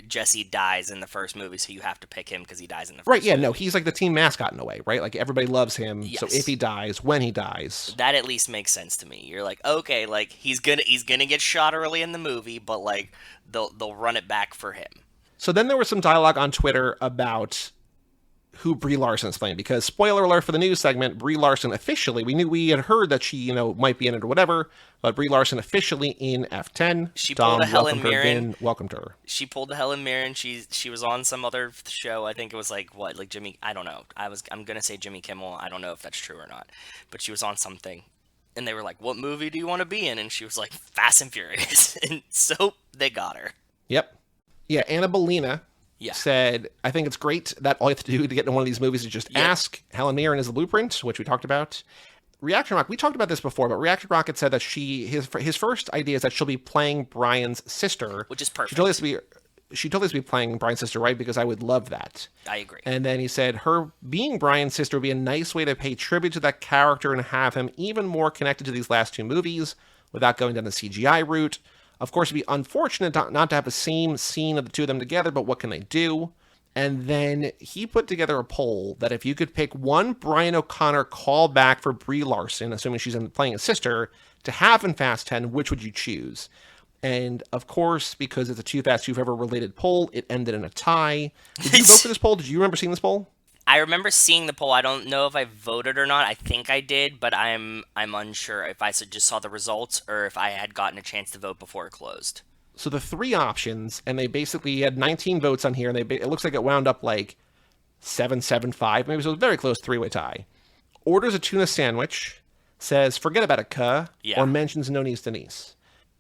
Jesse dies in the first movie, so you have to pick him because he dies in the first Right, yeah, movie. no, he's like the team mascot in a way, right? Like everybody loves him. So Yes. if he dies, when he dies. That at least makes sense to me. You're like, okay, like he's gonna get shot early in the movie, but like they'll run it back for him. So then there was some dialogue on Twitter about who Brie Larson is playing, because spoiler alert for the news segment, Brie Larson officially, we had heard that she, might be in it or whatever, but Brie Larson officially in F10. She Dom pulled a Helen welcomed her Mirren. again, welcomed her. She pulled the Helen Mirren. She was on some other show. I think it was like Jimmy. I don't know. I'm gonna say Jimmy Kimmel. I don't know if that's true or not. But she was on something, and they were like, "What movie do you want to be in?" And she was like, "Fast and Furious." And so they got her. Yep. Yeah, Anna Bolina Yeah. said, I think it's great that all you have to do to get into one of these movies is just ask. Helen Mirren is the blueprint, which we talked about. Reaction Rock, we talked about this before, but Reaction Rocket said that his first idea is that she'll be playing Brian's sister. Which is perfect. She told us to be playing Brian's sister, right? Because I would love that. I agree. And then he said her being Brian's sister would be a nice way to pay tribute to that character and have him even more connected to these last 2 movies without going down the CGI route. Of course, it'd be unfortunate not to have the same scene of the 2 of them together, but what can they do? And then he put together a poll that if you could pick one Brian O'Connor callback for Brie Larson, assuming she's playing a sister, to have in Fast 10, which would you choose? And of course, because it's a Too Fast, Too Forever related poll, it ended in a tie. Did you vote for this poll? Did you remember seeing this poll? I remember seeing the poll. I don't know if I voted or not. I think I did, but I'm unsure if I just saw the results or if I had gotten a chance to vote before it closed. So the three options, and they basically had 19 votes on here, and it looks like it wound up like 7-7-5. Maybe so it was a very close three-way tie. Orders a tuna sandwich, says forget about it, or mentions No Knees Denise.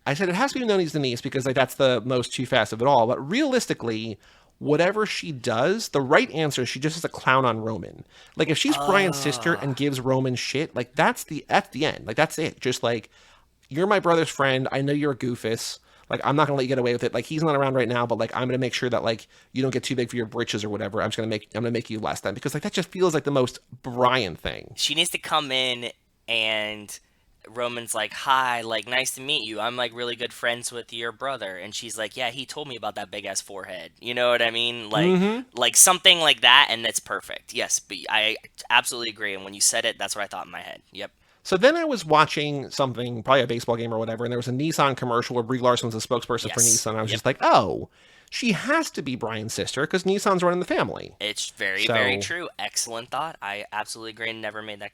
I said it has to be No Knees Denise because like that's the most Too Fast of it all. But realistically, whatever she does, the right answer is she just is a clown on Roman. Like if she's Brian's sister and gives Roman shit, like that's the end. Like that's it. Just like you're my brother's friend. I know you're a goofus. Like, I'm not going to let you get away with it. Like, he's not around right now, but, like, I'm going to make sure that, like, you don't get too big for your britches or whatever. I'm going to make you less than. Because, like, that just feels like the most Brian thing. She needs to come in and Roman's like, hi, like, nice to meet you. I'm, like, really good friends with your brother. And she's like, yeah, he told me about that big-ass forehead. You know what I mean? Like, like something like that, and that's perfect. Yes, but I absolutely agree. And when you said it, that's what I thought in my head. Yep. So then I was watching something, probably a baseball game or whatever, and there was a Nissan commercial where Brie Larson was a spokesperson for Nissan. I was just like, oh, she has to be Brian's sister because Nissan's running the family. It's very true. Excellent thought. I absolutely agree and never made that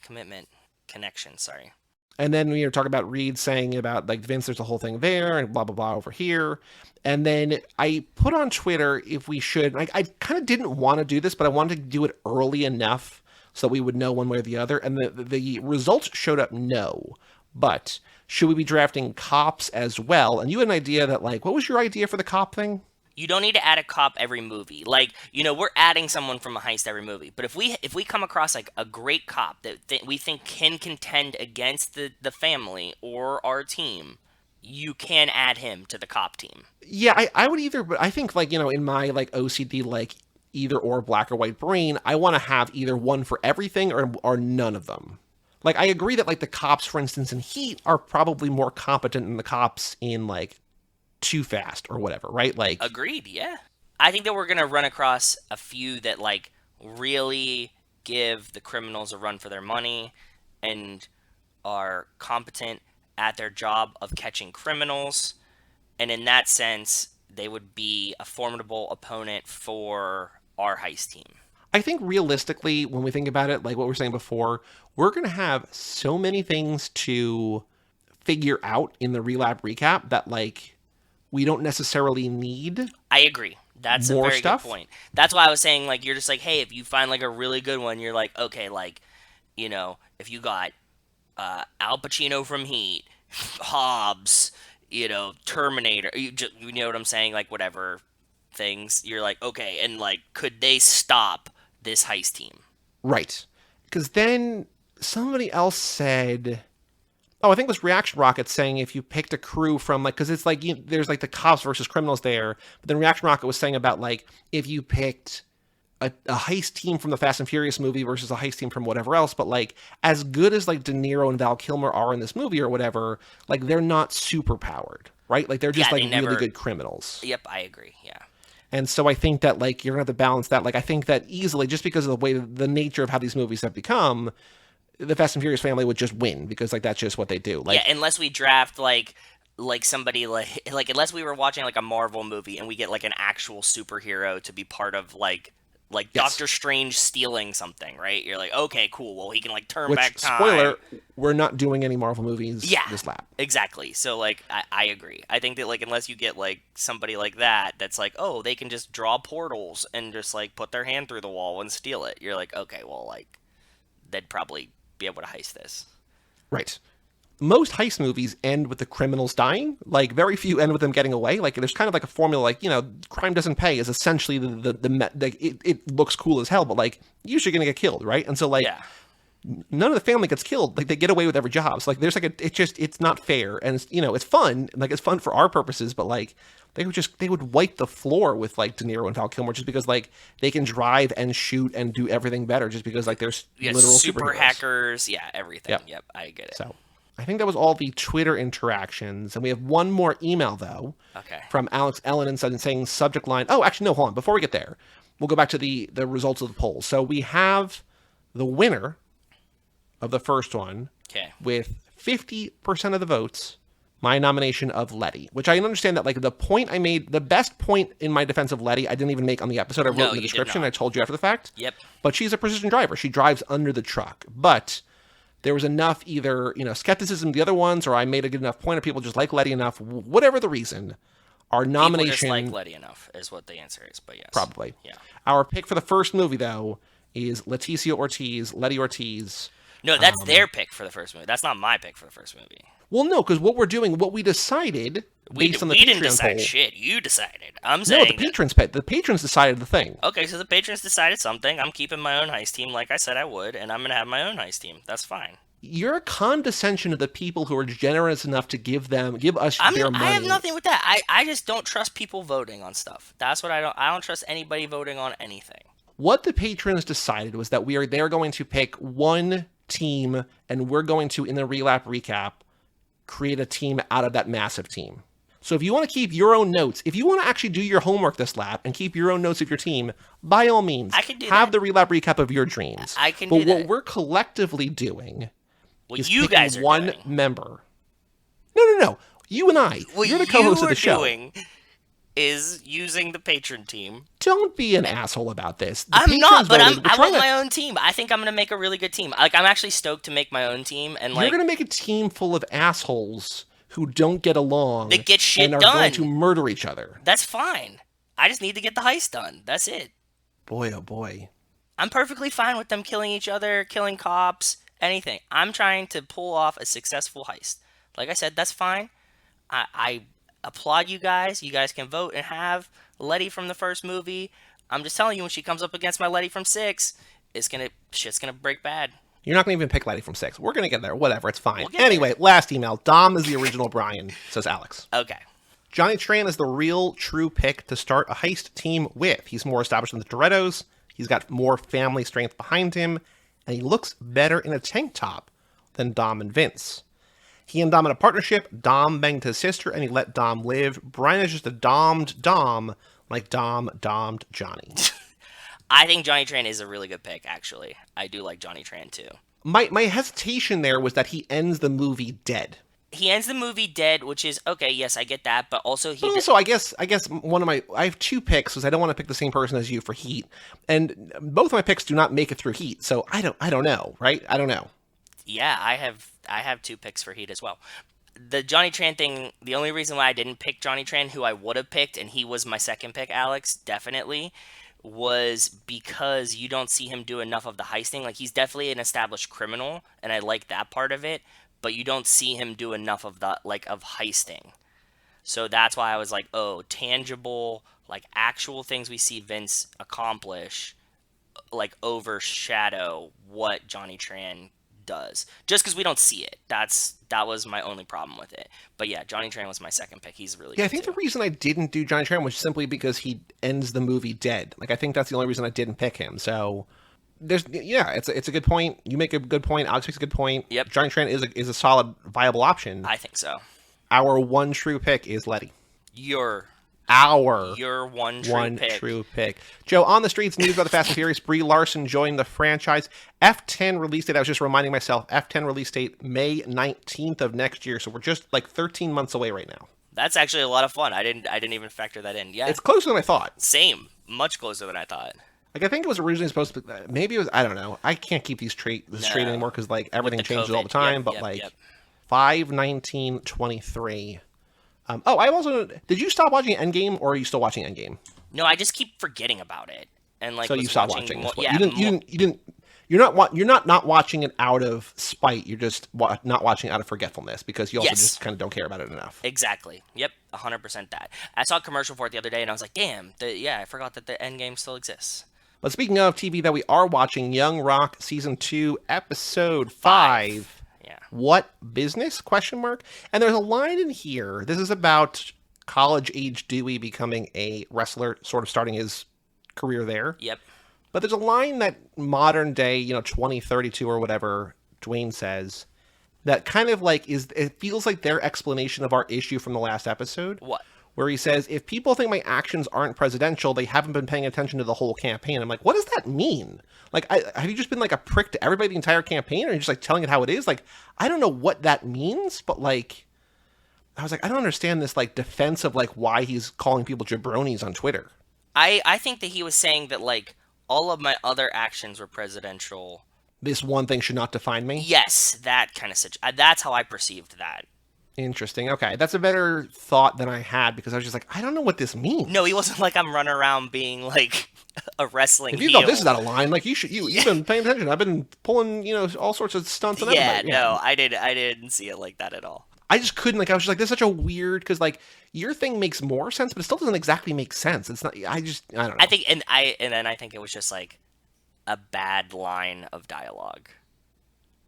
connection, sorry. And then we were talking about Reed saying about, like, Vince, there's a whole thing there and blah, blah, blah over here. And then I put on Twitter if we should, I kind of didn't want to do this, but I wanted to do it early enough so we would know one way or the other. And the results showed up no. But should we be drafting cops as well? And you had an idea that, like, what was your idea for the cop thing? You don't need to add a cop every movie. Like, you know, we're adding someone from a heist every movie. But if we come across, like, a great cop that we think can contend against the family or our team, you can add him to the cop team. Yeah, I would either, but I think, like, you know, in my, like, OCD, like, either or black or white brain, I want to have either one for everything or none of them. Like, I agree that, like, the cops, for instance, in Heat are probably more competent than the cops in, like, Too Fast or whatever, right? Like, agreed, yeah. I think that we're going to run across a few that, like, really give the criminals a run for their money and are competent at their job of catching criminals. And in that sense, they would be a formidable opponent for our heist team. I think realistically, when we think about it, like what we were saying before, we're going to have so many things to figure out in the relab recap that, like, we don't necessarily need. I agree. That's a very good point. That's why I was saying, like, you're just like, hey, if you find, like, a really good one, you're like, okay, like, you know, if you got Al Pacino from Heat, Hobbs, you know, Terminator, you know what I'm saying? Like, whatever things, you're like, okay, and, like, could they stop this heist team? Right. Because then somebody else said, oh, I think it was Reaction Rocket saying if you picked a crew from, like, because it's like, there's, like, the cops versus criminals there, but then Reaction Rocket was saying about, like, if you picked a heist team from the Fast and Furious movie versus a heist team from whatever else, but, like, as good as, like, De Niro and Val Kilmer are in this movie or whatever, like, they're not super powered, right? Like, they're just, like, really good criminals. Yep, I agree, yeah. And so I think that, like, you're going to have to balance that. Like, I think that easily, just because of the way, the nature of how these movies have become, the Fast and Furious family would just win because, like, that's just what they do. Like, yeah, unless we draft, like somebody, like, unless we were watching, like, a Marvel movie and we get, like, an actual superhero to be part of, like yes. Doctor Strange stealing something, right? You're like, okay, cool. Well, he can, like, turn back time. Spoiler, we're not doing any Marvel movies this lap. Exactly. So, like, I agree. I think that, like, unless you get, like, somebody like that's like, oh, they can just draw portals and just, like, put their hand through the wall and steal it. You're like, okay, well, like, they'd probably be able to heist this. Right. Most heist movies end with the criminals dying. Like, very few end with them getting away. Like, there's kind of like a formula, like, you know, crime doesn't pay is essentially it looks cool as hell, but, like, usually going to get killed, right? And so, like, none of the family gets killed. Like, they get away with every job. So, like, there's, like, it's not fair. And, it's, you know, it's fun. Like, it's fun for our purposes, but, like, they would wipe the floor with, like, De Niro and Val Kilmer just because, like, they can drive and shoot and do everything better just because, like, there's literal super superheroes. Hackers. Yeah, everything. Yep, I get it. So I think that was all the Twitter interactions. And we have one more email, though. Okay. From Alex Ellen saying subject line. Oh, actually, no, hold on. Before we get there, we'll go back to the results of the poll. So we have the winner of the first one with 50% of the votes, my nomination of Letty, which I understand that, like, the point I made, the best point in my defense of Letty, I didn't even make on the episode. I wrote in the description. I told you after the fact. Yep. But she's a precision driver. She drives under the truck. But there was enough either, skepticism of the other ones, or I made a good enough point, or people just like Letty enough, whatever the reason. Our nomination... People just like Letty enough is what the answer is, but yes. Probably. Yeah. Our pick for the first movie, though, is Leticia Ortiz, Letty Ortiz. No, that's their pick for the first movie. That's not my pick for the first movie. Well, no, because what we decided based on the Patreon we didn't decide poll, shit. You decided. I'm saying the patrons decided the thing. Okay, so the patrons decided something. I'm keeping my own heist team, like I said I would, and I'm gonna have my own heist team. That's fine. You're a condescension to the people who are generous enough to give us their money. I have nothing with that. I just don't trust people voting on stuff. That's what I don't trust anybody voting on anything. What the patrons decided was that they're going to pick one team, and we're going to, in the relap recap, create a team out of that massive team. So if you want to keep your own notes, if you want to actually do your homework this lap and keep your own notes of your team, by all means, I can do have that. the relap recap of your dreams. I can do that. But what we're collectively doing is you picking guys are one doing. member. No. You and I. What you're the co-host of the show. Doing is using the patron team. Don't be an asshole about this. I'm not, but I want my own team. I think I'm going to make a really good team. Like, I'm actually stoked to make my own team. And you're going to make a team full of assholes who don't get along. That get shit and are done. going to murder each other. That's fine. I just need to get the heist done. That's it. Boy, oh boy. I'm perfectly fine with them killing each other, killing cops, anything. I'm trying to pull off a successful heist. Like I said, that's fine. I applaud you guys. You guys can vote and have Letty from the first movie. I'm just telling you, when she comes up against my Letty from 6, shit's gonna break bad. You're not gonna even pick Letty from 6. We're gonna get there. Whatever, it's fine. Anyway, last email. Dom is the original Brian, says Alex. Okay. Johnny Tran is the real true pick to start a heist team with. He's more established than the Torettos. He's got more family strength behind him, and he looks better in a tank top than Dom and Vince. He and Dom had a partnership. Dom banged his sister, and he let Dom live. Brian is just a domed Dom, like Dom domed Johnny. I think Johnny Tran is a really good pick, actually. I do like Johnny Tran, too. My hesitation there was that he ends the movie dead. He ends the movie dead, which is, okay, yes, I get that, but also I guess I have two picks, because I don't want to pick the same person as you for Heat, and both of my picks do not make it through Heat, so I don't know, right? I don't know. Yeah, I have 2 picks for Heat as well. The Johnny Tran thing, the only reason why I didn't pick Johnny Tran, who I would have picked, and he was my second pick, Alex, definitely, was because you don't see him do enough of the heisting. Like, he's definitely an established criminal, and I like that part of it, but you don't see him do enough of the, like, of heisting. So that's why I was like, oh, tangible, like, actual things we see Vince accomplish, like, overshadow what Johnny Tran does, just because we don't see it. That was my only problem with it. But yeah, Johnny Tran was my second pick. He's really good, I think too. The reason I didn't do Johnny Tran was simply because he ends the movie dead. Like, I think that's the only reason I didn't pick him. So it's a good point. You make a good point. Alex makes a good point. Yep. Johnny Tran is a solid, viable option. I think so. Our one true pick is Letty. Your one true pick. Joe, on the streets, news about the Fast and Furious. Brie Larson joined the franchise. F10 release date, I was just reminding myself, F10 release date, May 19th of next year. So we're just like 13 months away right now. That's actually a lot of fun. I didn't even factor that in. Yeah. It's closer than I thought. Same. Much closer than I thought. Like, I think it was originally supposed to be, maybe it was, I don't know. I can't keep this straight anymore because, like, everything changes all the time. Yep. 5/19/23. I also, did you stop watching Endgame, or are you still watching Endgame? No, I just keep forgetting about it. And, like, so you stopped watching this one. Yeah, you're not watching it out of spite. You're just not watching it out of forgetfulness, because you also just kind of don't care about it enough. Exactly. Yep. 100% that. I saw a commercial for it the other day, and I was like, damn, I forgot that the Endgame still exists. But speaking of TV that we are watching, Young Rock Season 2, Episode 5. Yeah. What business? ? And there's a line in here. This is about college-age Dewey becoming a wrestler, sort of starting his career there. Yep. But there's a line that modern day, 2032 or whatever, Dwayne says, that kind of like it feels like their explanation of our issue from the last episode. What? where he says, if people think my actions aren't presidential, they haven't been paying attention to the whole campaign. I'm like, what does that mean? Like, have you just been like a prick to everybody the entire campaign, or are you just like telling it how it is? Like, I don't know what that means, but like, I was like, I don't understand this like defense of like why he's calling people jabronis on Twitter. I think that he was saying that like all of my other actions were presidential. This one thing should not define me. Yes, that kind of situation. That's how I perceived that. Interesting. Okay, that's a better thought than I had because I was just like, I don't know what this means. No, he wasn't like I'm running around being like a wrestling. If you heel. thought this is out of line, like you've been paying attention. I've been pulling, all sorts of stunts and everything. Yeah, no, I didn't see it like that at all. I just couldn't, like, I was just like, this is such a weird, because, like, your thing makes more sense, but it still doesn't exactly make sense. It's not, I don't know. I think, and then I think it was just, like, a bad line of dialogue.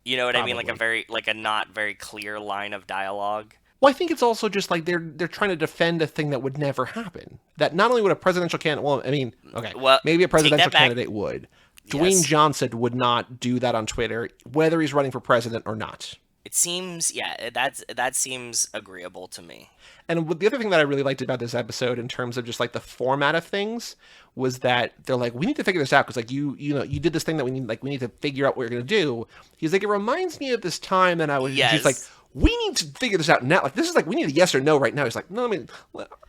You know what I mean? Like a not very clear line of dialogue. Well, I think it's also just, like, they're trying to defend a thing that would never happen. That not only would a presidential candidate, well, I mean, okay, well, maybe a presidential candidate would. Dwayne Johnson would not do that on Twitter, whether he's running for president or not. It seems, that seems agreeable to me. And the other thing that I really liked about this episode in terms of just like the format of things was that they're like, we need to figure this out because like you did this thing that we need to figure out what you're going to do. He's like, it reminds me of this time that I was just like, we need to figure this out now. Like, this is like, we need a yes or no right now. He's like, no, I mean,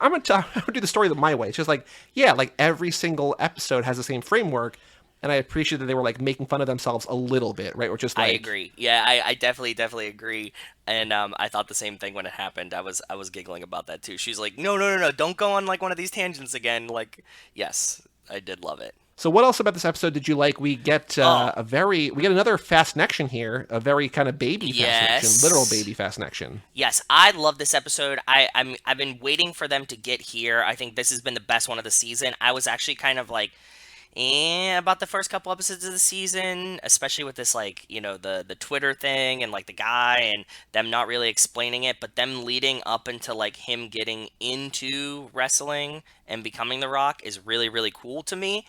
I'm going to do the story my way. It's just like, yeah, like every single episode has the same framework. And I appreciate that they were like making fun of themselves a little bit, right? We're just like, I agree. Yeah, I definitely agree. And I thought the same thing when it happened. I was giggling about that too. She's like, no, don't go on like one of these tangents again. Like, yes, I did love it. So what else about this episode did you like? We get we get another fast connection here, a very kind of baby fast connection, literal baby fast connection. Yes, I love this episode. I've been waiting for them to get here. I think this has been the best one of the season. I was actually kind of like, about the first couple episodes of the season, especially with this, like, the Twitter thing and, like, the guy and them not really explaining it, but them leading up into, like, him getting into wrestling and becoming The Rock is really, really cool to me.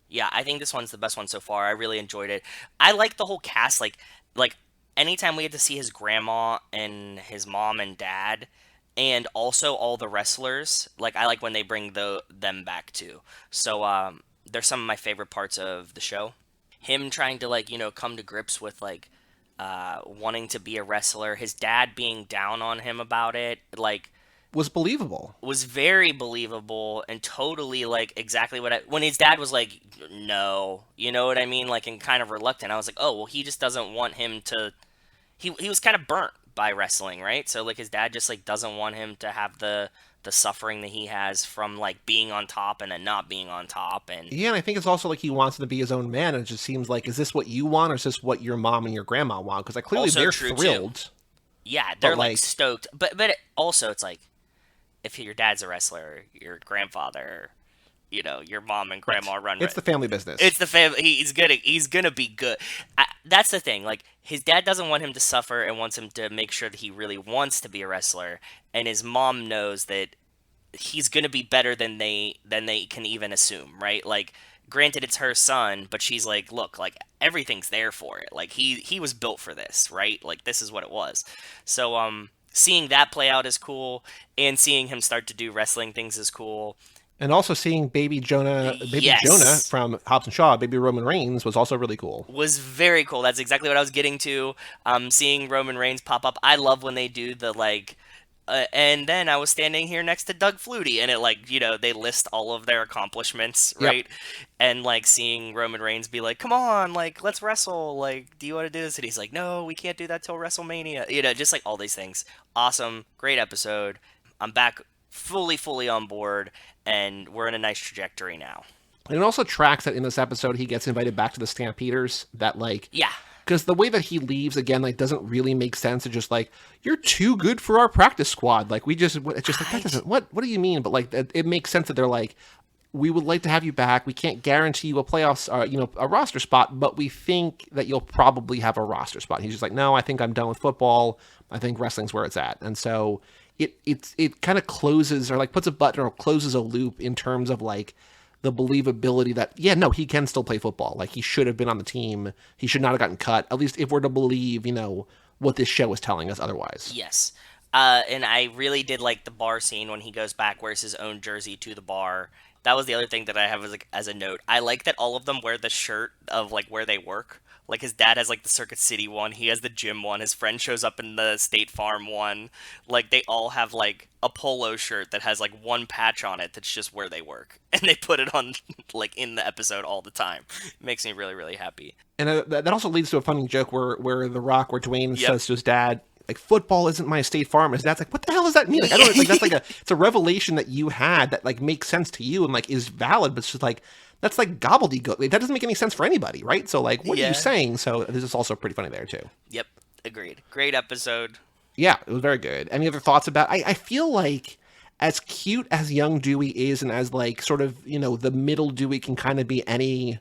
Yeah, I think this one's the best one so far. I really enjoyed it. I like the whole cast, like anytime we get to see his grandma and his mom and dad, and also all the wrestlers, like, I like when they bring them back, too. So, they're some of my favorite parts of the show. Him trying to, like, come to grips with, like, wanting to be a wrestler. His dad being down on him about it, like, was believable. Was very believable and totally, like, exactly when his dad was like, no, you know what I mean? Like, and kind of reluctant. I was like, oh, well, he just doesn't want him to, he was kind of burnt by wrestling, right? So, like, his dad just, like, doesn't want him to have the suffering that he has from, like, being on top and then not being on top. And yeah, and I think it's also like he wants to be his own man, and it just seems like, is this what you want or is this what your mom and your grandma want? Because, like, clearly they're thrilled. Too. Yeah, they're like stoked. But also it's like, if your dad's a wrestler, your grandfather, your mom and grandma run. It's the family business. It's the family. He's gonna be good. That's the thing. Like, his dad doesn't want him to suffer and wants him to make sure that he really wants to be a wrestler. And his mom knows that he's gonna be better than they can even assume, right? Like, granted, it's her son, but she's like, look, like, everything's there for it. Like, he was built for this, right? Like, this is what it was. So seeing that play out is cool, and seeing him start to do wrestling things is cool. And also seeing Baby Jonah from Hobbs and Shaw, Baby Roman Reigns, was also really cool. Was very cool. That's exactly what I was getting to. Seeing Roman Reigns pop up. I love when they do the, like, and then I was standing here next to Doug Flutie, and it, like, they list all of their accomplishments, right? Yep. And, like, seeing Roman Reigns be like, come on, like, let's wrestle. Like, do you want to do this? And he's like, no, we can't do that till WrestleMania. Just, like, all these things. Awesome. Great episode. I'm back fully on board, and we're in a nice trajectory now. And it also tracks that in this episode he gets invited back to the Stampeders. That, like, yeah, because the way that he leaves again, like, doesn't really make sense. It's just like, you're too good for our practice squad. Like, it's just like, that doesn't. What do you mean? But, like, it makes sense that they're like, we would like to have you back. We can't guarantee you a playoffs, a roster spot, but we think that you'll probably have a roster spot. He's just like, no, I think I'm done with football. I think wrestling's where it's at. And so it kind of closes, or like puts a button or closes a loop in terms of, like, the believability that, yeah, no, he can still play football. Like, he should have been on the team. He should not have gotten cut, at least if we're to believe, what this show is telling us otherwise. Yes. And I really did like the bar scene when he goes back, wears his own jersey to the bar. That was the other thing that I have as a note. I like that all of them wear the shirt of like where they work. Like his dad has like the Circuit City one, he has the gym one, his friend shows up in the State Farm one. Like they all have like a polo shirt that has like one patch on it that's just where they work. And they put it on like in the episode all the time. It makes me really, really happy. And that also leads to a funny joke where Dwayne Yep. says to his dad, like, football isn't my State Farm. His dad's like, what the hell does that mean? Like, I don't know. Like, that's like it's a revelation that you had that like makes sense to you and like is valid, but it's just like, that's like gobbledygook. Like, that doesn't make any sense for anybody, right? So like, what are Yeah. you saying? So this is also pretty funny there too. Yep. Agreed. Great episode. Yeah, it was very good. Any other thoughts about? I feel like as cute as young Dewey is, and as like sort of the middle Dewey can kind of be any.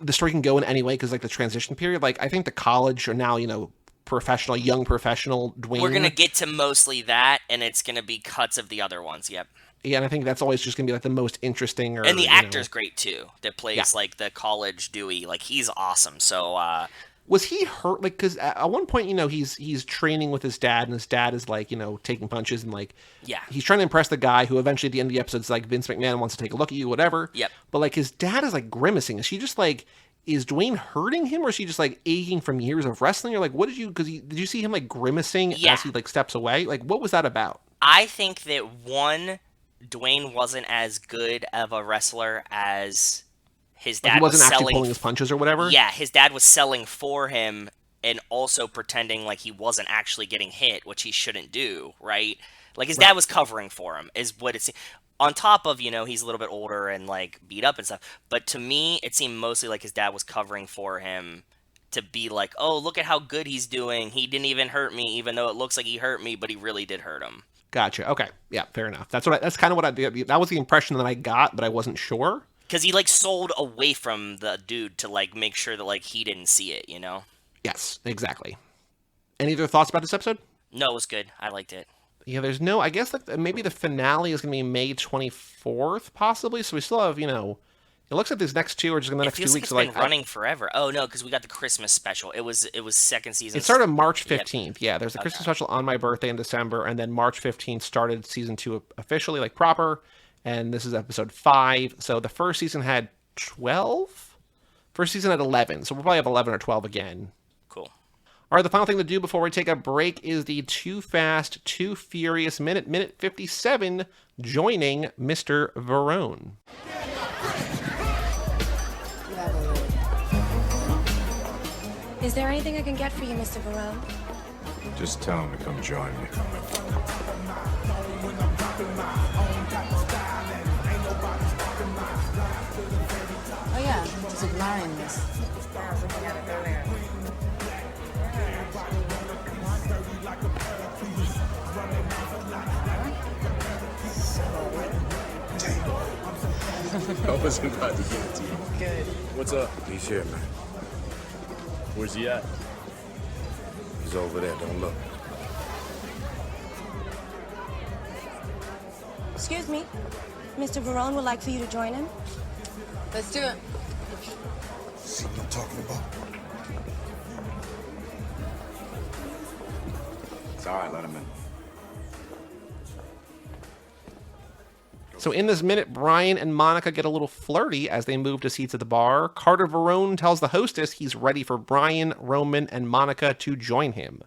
The story can go in any way because like the transition period. Like I think the college or now young professional Dwayne. We're gonna get to mostly that, and it's gonna be cuts of the other ones. Yep. Yeah, and I think that's always just gonna be like the most interesting. And the actor's great too. That plays Yeah. like the college Dewey. Like he's awesome. So Was he hurt? Like, because at one point, he's training with his dad, and his dad is like, taking punches, and like, yeah. he's trying to impress the guy who eventually at the end of the episode is like, Vince McMahon wants to take a look at you, whatever. Yep. But like, his dad is like grimacing. Is she just like, is Dwayne hurting him, or is she just like aching from years of wrestling, or like, what did you? Because did you see him like grimacing Yeah. as he like steps away? Like, what was that about? I think that Dwayne wasn't as good of a wrestler as his Like, dad he wasn't was actually selling. pulling his punches or whatever. Yeah, his dad was selling for him and also pretending like he wasn't actually getting hit, which he shouldn't do, right? Like his dad was covering for him, is what it's. On top of, he's a little bit older and like beat up and stuff. But to me, it seemed mostly like his dad was covering for him to be like, oh, look at how good he's doing. He didn't even hurt me, even though it looks like he hurt me, but he really did hurt him. Gotcha. Okay. Yeah. Fair enough. That's kind of what I did. That was the impression that I got, but I wasn't sure. Because he like sold away from the dude to like make sure that like he didn't see it, Yes. Exactly. Any other thoughts about this episode? No, it was good. I liked it. Yeah, there's no. I guess like maybe the finale is going to be May 24th, possibly. So we still have, it looks like these next two are just in the It next 2 feels like weeks. it's been running forever. Oh no, because we got the Christmas special. It was second season. It started March Yep. 15th. Yeah, there's a Christmas special on my birthday in December, and then March 15th started season 2 officially, like proper. And this is episode 5. So the first season had 12. First season had 11. So we'll probably have 11 or 12 again. Cool. All right, the final thing to do before we take a break is the Too Fast, Too Furious minute 57, joining Mr. Verone. Is there anything I can get for you, Mr. Verone? Just tell him to come join me. Oh yeah, just admiring this. I wasn't about to give it to you. Good. What's up? He's here, man. Where's he at? He's over there. Don't look. Excuse me. Mr. Verone would like for you to join him. Let's do it. See what I'm talking about? It's all right, let him in. So in this minute, Brian and Monica get a little flirty as they move to seats at the bar. Carter Verone tells the hostess he's ready for Brian, Roman, and Monica to join him.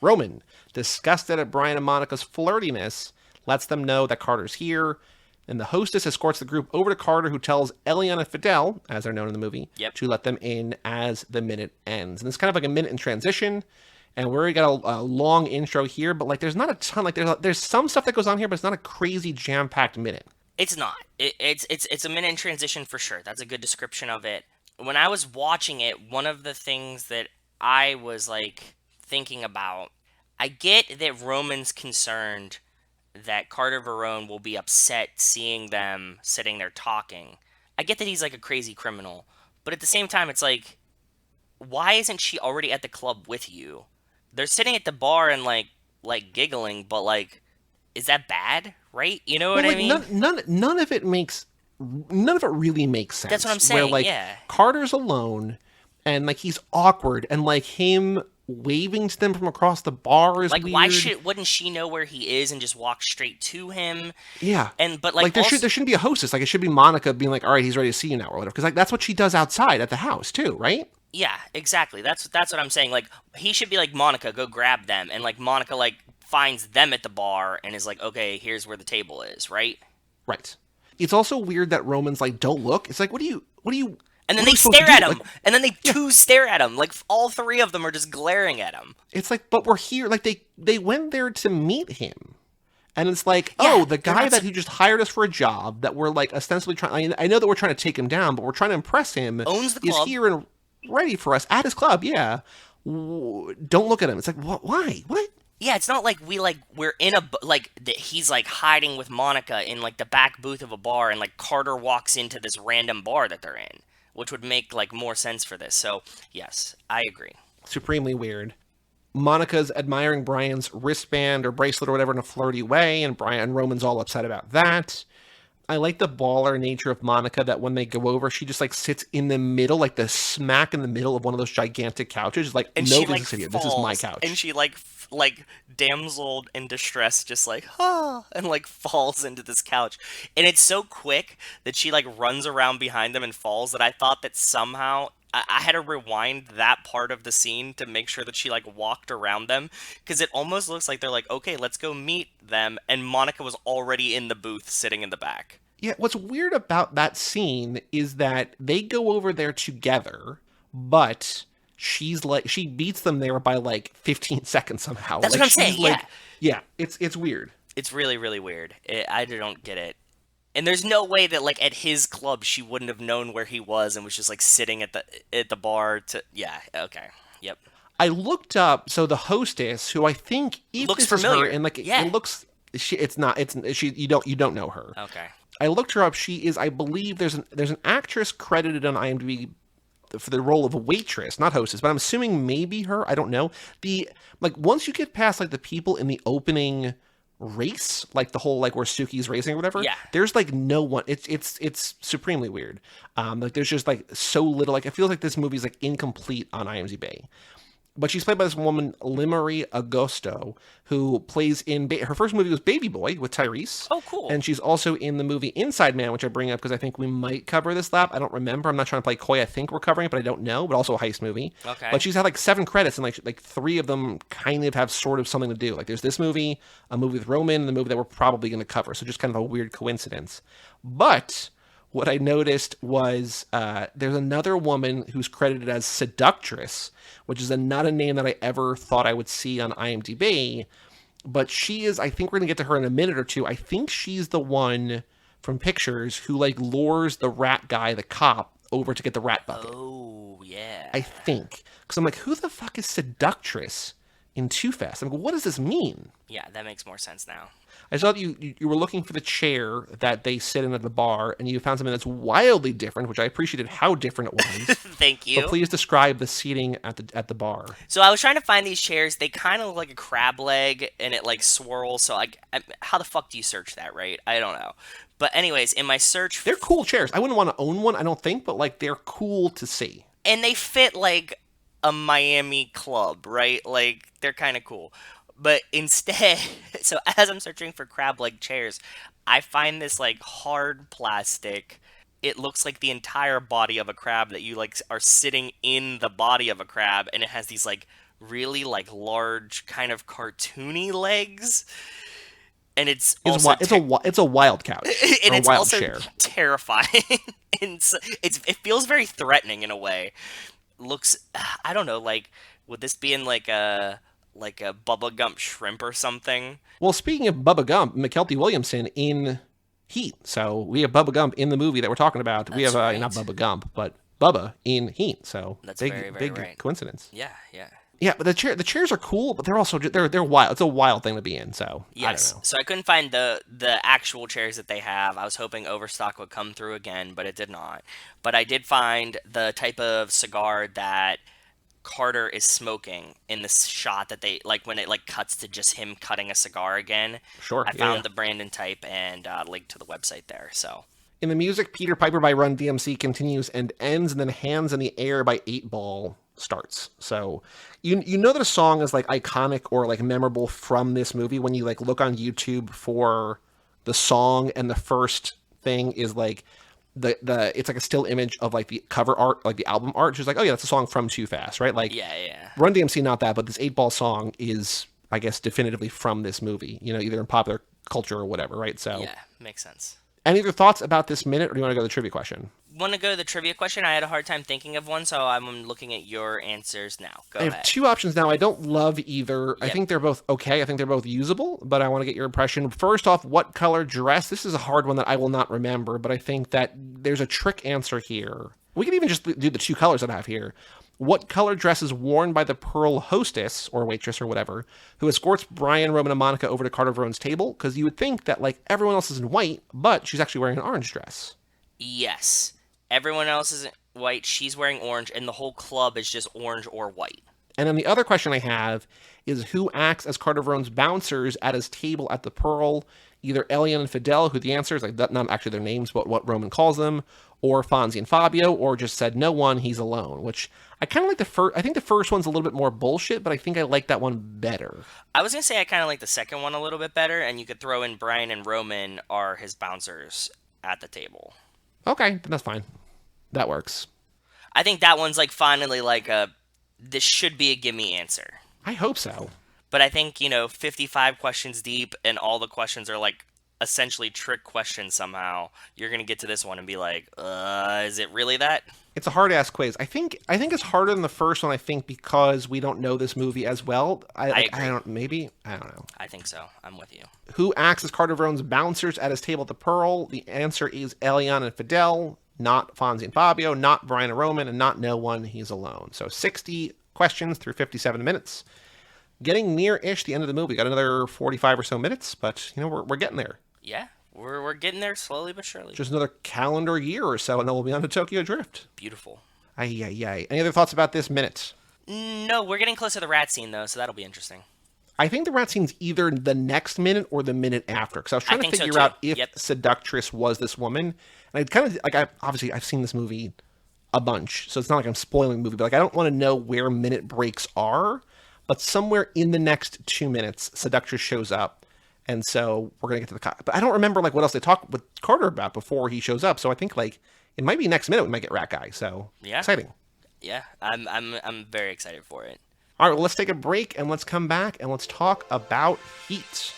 Roman, disgusted at Brian and Monica's flirtiness, lets them know that Carter's here, and the hostess escorts the group over to Carter, who tells Eliana and Fidel, as they're known in the movie, to let them in as the minute ends. And it's kind of like a minute in transition, and we already got a long intro here, but like there's not a ton. Like there's some stuff that goes on here, but it's not a crazy jam-packed minute. It's not. It's a minute in transition for sure. That's a good description of it. When I was watching it, one of the things that I was like thinking about, I get that Roman's concerned that Carter Verone will be upset seeing them sitting there talking. I get that he's like a crazy criminal, but at the same time, it's like, why isn't she already at the club with you? They're sitting at the bar and like giggling, but like, is that bad? Right? You know what I mean? None of it really makes sense. That's what I'm saying. Where like yeah. Carter's alone, and like he's awkward, and like him waving to them from across the bar is Like, weird. wouldn't she know where he is and just walk straight to him? Yeah. But there shouldn't be a hostess. Like, it should be Monica being like, all right, he's ready to see you now or whatever. Because, like, that's what she does outside at the house, too, right? Yeah, exactly. That's what I'm saying. Like, he should be like, Monica, go grab them. And, like, Monica, like, finds them at the bar and is like, okay, here's where the table is, right? Right. It's also weird that Roman's like, don't look. It's like, what do you And then what are they we supposed to stare at do? him. Like, And then they two stare at him. Like, all three of them are just glaring at him. it's like, but we're here. Like, they went there to meet him. And it's like, Yeah, oh, the guy who just hired us for a job that we're, like, ostensibly trying... I know that we're trying to take him down, but we're trying to impress him. Owns the Is club. here and ready for us at his club, yeah. Don't look at him. It's like, why? What? Yeah, it's not like we're in he's like hiding with Monica in like the back booth of a bar, and like Carter walks into this random bar that they're in, which would make like more sense for this. So yes, I agree. Supremely weird. Monica's admiring Brian's wristband or bracelet or whatever in a flirty way, and Roman's all upset about that. I like the baller nature of Monica, that when they go over, she just like sits in the middle, like the smack in the middle of one of those gigantic couches. Like, And no she like business here. falls, This is my couch. and she like damseled in distress, just like and like falls into this couch, and it's so quick that she like runs around behind them and falls, that I thought that somehow I had to rewind that part of the scene to make sure that she like walked around them, because it almost looks like they're like, okay, let's go meet them, and Monica was already in the booth sitting in the back. Yeah, what's weird about that scene is that they go over there together, but she beats them there by like 15 seconds somehow. That's like, what I'm saying. Like, yeah, it's weird. It's really, really weird. I don't get it. And there's no way that like at his club she wouldn't have known where he was and was just like sitting at the bar to okay. Yep. I looked up, so the hostess, who I think if Looks this familiar. is her, and like Yeah. it looks, you don't know her. Okay. I looked her up. She is, I believe, there's an actress credited on IMDb for the role of a waitress, not hostess, but I'm assuming maybe her. I don't know. Once you get past like the people in the opening race, like the whole like where Suki's racing or whatever, Yeah. there's like no one. It's supremely weird. Like there's just like so little. Like it feels like this movie's like incomplete on IMDb. But she's played by this woman, Limery Agosto, who plays in... her first movie was Baby Boy with Tyrese. Oh, cool. And she's also in the movie Inside Man, which I bring up because I think we might cover this lap. I don't remember. I'm not trying to play coy. I think we're covering it, but I don't know. But also a heist movie. Okay. But she's had like 7 credits, and like 3 of them kind of have sort of something to do. Like there's this movie, a movie with Roman, and the movie that we're probably going to cover. So just kind of a weird coincidence. But... what I noticed was there's another woman who's credited as Seductress, which is not a name that I ever thought I would see on IMDb. But she is, I think we're going to get to her in a minute or two. I think she's the one from Pictures who like lures the rat guy, the cop, over to get the rat bucket. Oh, yeah. I think. Because I'm like, who the fuck is Seductress in Too Fast? I'm like, what does this mean? Yeah, that makes more sense now. I saw that you were looking for the chair that they sit in at the bar, and you found something that's wildly different, which I appreciated how different it was. Thank you. But please describe the seating at the bar. So I was trying to find these chairs. They kind of look like a crab leg, and it like swirls. So how the fuck do you search that, right? I don't know. But anyways, in my search, They're cool chairs. I wouldn't want to own one, I don't think, but like they're cool to see. and they fit like a Miami club, right? Like they're kind of cool. But instead, so as I'm searching for crab leg chairs, I find this like hard plastic. It looks like the entire body of a crab that you like are sitting in the body of a crab, and it has these like really like large kind of cartoony legs. And it's also It's a wild couch. and or a it's wild also chair. terrifying. And so it feels very threatening in a way. Looks, I don't know, like would this be in like a Bubba Gump shrimp or something? Well, speaking of Bubba Gump, McKelty Williamson in Heat. So we have Bubba Gump in the movie that we're talking about. We have That's right. not Bubba Gump, but Bubba in Heat. So That's big, very, very big right. coincidence. Yeah. Yeah, but the chairs are cool, but they're also they're wild. It's a wild thing to be in. So Yes. I don't know. So I couldn't find the actual chairs that they have. I was hoping Overstock would come through again, but it did not. But I did find the type of cigar that Carter is smoking in this shot that they like when it like cuts to just him cutting a cigar again. Sure, I yeah, found yeah. the brand and type and link to the website there. So In the music, Peter Piper by Run DMC continues and ends, and then Hands in the Air by 8 Ball starts. So you know that a song is like iconic or like memorable from this movie when you like look on YouTube for the song and the first thing is like the it's like a still image of like the cover art, like the album art. Just like, oh yeah, that's a song from Too Fast, right? Like Yeah. Run DMC, not that, but this 8 Ball song is, I guess, definitively from this movie, you know, either in popular culture or whatever, right? So Yeah, makes sense. any other thoughts about this minute, or do you want to go to the trivia question? Want to go to the trivia question? I had a hard time thinking of one, so I'm looking at your answers now. Go I ahead. have 2 options now. I don't love either. I Yep. think they're both okay. I think they're both usable, but I want to get your impression. First off, what color dress? This is a hard one that I will not remember, but I think that there's a trick answer here. We could even just do the 2 colors that I have here. What color dress is worn by the Pearl hostess, or waitress, or whatever, who escorts Brian, Roman, and Monica over to Carter Verone's table? Because you would think that, like, everyone else is in white, but she's actually wearing an orange dress. Yes. Everyone else is white, she's wearing orange, and the whole club is just orange or white. And then the other question I have is who acts as Carter Verone's bouncers at his table at the Pearl? Either Elian and Fidel, who the answer is like not actually their names, but what Roman calls them, or Fonzie and Fabio, or just said no one, he's alone. Which I kind of like the first. I think the first one's a little bit more bullshit, but I think I like that one better. I was gonna say I kind of like the second one a little bit better, and you could throw in Brian and Roman are his bouncers at the table. Okay, then that's fine. That works. I think that one's like finally like this should be a gimme answer. I hope so. But I think, 55 questions deep and all the questions are like essentially trick questions somehow. You're going to get to this one and be like, is it really that? It's a hard-ass quiz. I think it's harder than the first one, I think, because we don't know this movie as well. I agree. I don't know. I think so. I'm with you. Who acts as Carter Verone's bouncers at his table at the Pearl? The answer is Elian and Fidel, not Fonzie and Fabio, not Brian and Roman, and not no one, he's alone. So 60 questions through 57 minutes. Getting near-ish the end of the movie. Got another 45 or so minutes, but, we're getting there. Yeah, we're getting there slowly but surely. Just another calendar year or so, and then we'll be on to Tokyo Drift. Beautiful. Ay. Any other thoughts about this minute? No, we're getting close to the rat scene, though, so that'll be interesting. I think the rat scene's either the next minute or the minute after, because I was trying to figure out if Seductress was this woman. And I kind of, like, I've seen this movie a bunch, so it's not like I'm spoiling the movie, but, like, I don't want to know where minute breaks are, but somewhere in the next 2 minutes, Seductress shows up, and so we're going to get to the cop. But I don't remember, like, what else they talk with Carter about before he shows up, so I think, like, it might be next minute we might get Rat Guy, so yeah. Exciting. Yeah, I'm very excited for it. All right, well, let's take a break, and let's come back, and let's talk about Heat.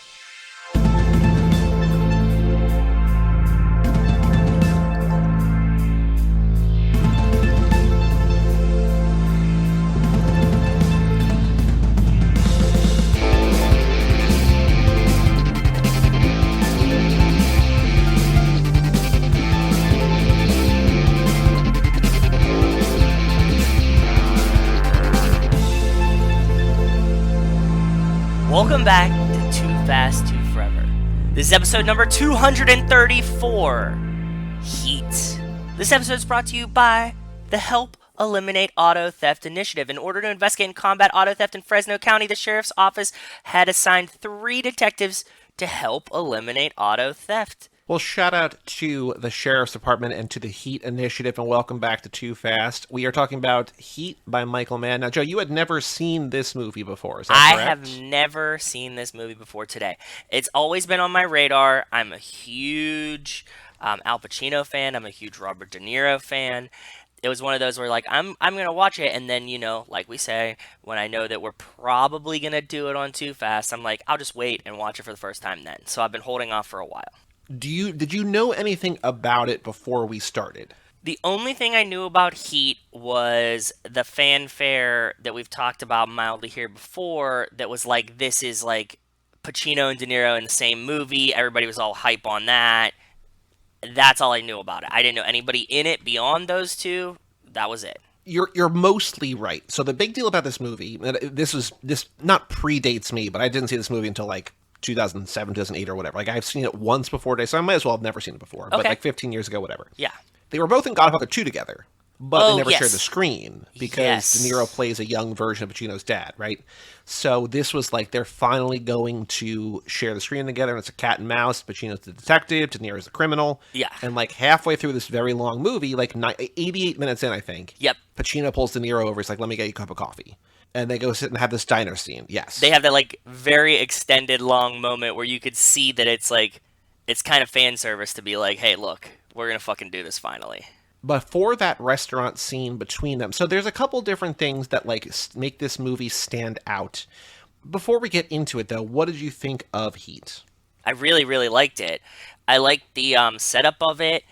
Welcome back to Too Fast, Too Forever. This is episode number 234, Heat. This episode is brought to you by the Help Eliminate Auto Theft Initiative. In order to investigate and combat auto theft in Fresno County, the Sheriff's Office had assigned 3 detectives to help eliminate auto theft. Well, shout out to the Sheriff's Department and to the Heat Initiative, and welcome back to Too Fast. We are talking about Heat by Michael Mann. Now, Joe, you had never seen this movie before, is that correct? I have never seen this movie before today. It's always been on my radar. I'm a huge Al Pacino fan. I'm a huge Robert De Niro fan. It was one of those where, like, I'm going to watch it, and then, like we say, when I know that we're probably going to do it on Too Fast, I'm like, I'll just wait and watch it for the first time then. So I've been holding off for a while. Did you know anything about it before we started? The only thing I knew about Heat was the fanfare that we've talked about mildly here before that was like, this is like Pacino and De Niro in the same movie. Everybody was all hype on that. That's all I knew about it. I didn't know anybody in it beyond those two. That was it. You're mostly right. So the big deal about this movie, this not predates me, but I didn't see this movie until like 2007, 2008 or whatever. Like, I've seen it once before today, so I might as well have never seen it before. But like 15 years ago, whatever. Yeah. They were both in Godfather 2 together. but they Oh, never share the yes. screen because De Niro Yes. plays a young version of Pacino's dad, right? So this was like they're finally going to share the screen together, and it's a cat and mouse. Pacino's the detective, De Niro's the criminal, Yeah. and like halfway through this very long movie, like 88 minutes in, I think. Yep. Pacino pulls De Niro over. He's like, "Let me get you a cup of coffee," and they go sit and have this diner scene. They Yes, have that like very extended long moment where you could see that it's like it's kind of fan service to be like, hey, look, we're gonna fucking do this finally. but for that restaurant scene between them, so there's a couple different things that like make this movie stand out. Before we get into it, though, what did you think of Heat? I really, really liked it. I liked the setup of it.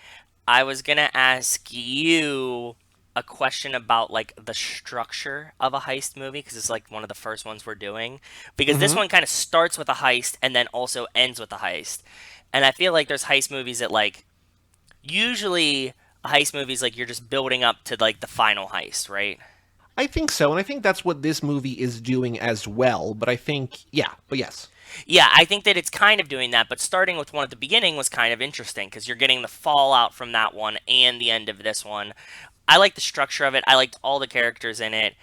I was gonna ask you a question about like the structure of a heist movie because it's like one of the first ones we're doing. Because this one kind of starts with a heist and then also ends with a heist. And I feel like there's heist movies that like usually a heist movie is like you're just building up to like the final heist, right? I think so, and I think that's what this movie is doing as well. But I think, yeah, but yes. Yeah, I think that it's kind of doing that, but starting with one at the beginning was kind of interesting because you're getting the fallout from that one and the end of this one. I like the structure of it. I liked all the characters in it.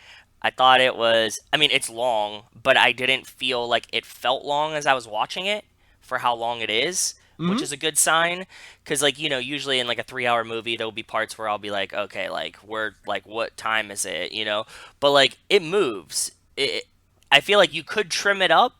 I thought it was, I mean, it's long, but I didn't feel like it felt long as I was watching it for how long it is, which is a good sign. Because, like, you know, usually in like a 3 hour movie, there'll be parts where I'll be like, okay, like, we're like, what time is it, you know? But, like, it moves. I feel like you could trim it up,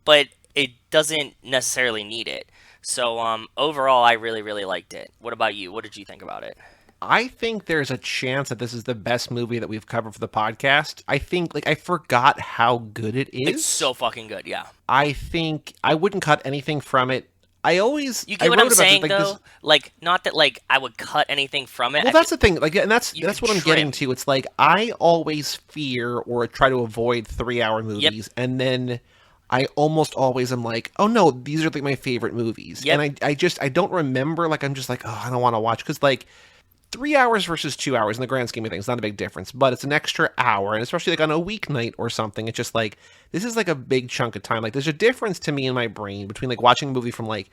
but it doesn't necessarily need it. So overall, I really, really liked it. What about you? What did you think about it? I think there's a chance that this is the best movie that we've covered for the podcast. I think, like, I forgot how good it is. It's so fucking good, yeah. I think I wouldn't cut anything from it. You get what I'm saying, though? Like, not that, like, I would cut anything from it. Well, that's the thing. Like, and that's You that's could what I'm trim. getting to. It's like I always fear or try to avoid 3 hour movies, and then I almost always am like, oh no, these are like my favorite movies, Yep. and I don't remember. Like, I'm just like, oh, I don't want to watch because like 3 hours versus 2 hours in the grand scheme of things, not a big difference, but it's an extra hour, and especially like on a weeknight or something, it's just like this is like a big chunk of time. Like, there's a difference to me in my brain between like watching a movie from like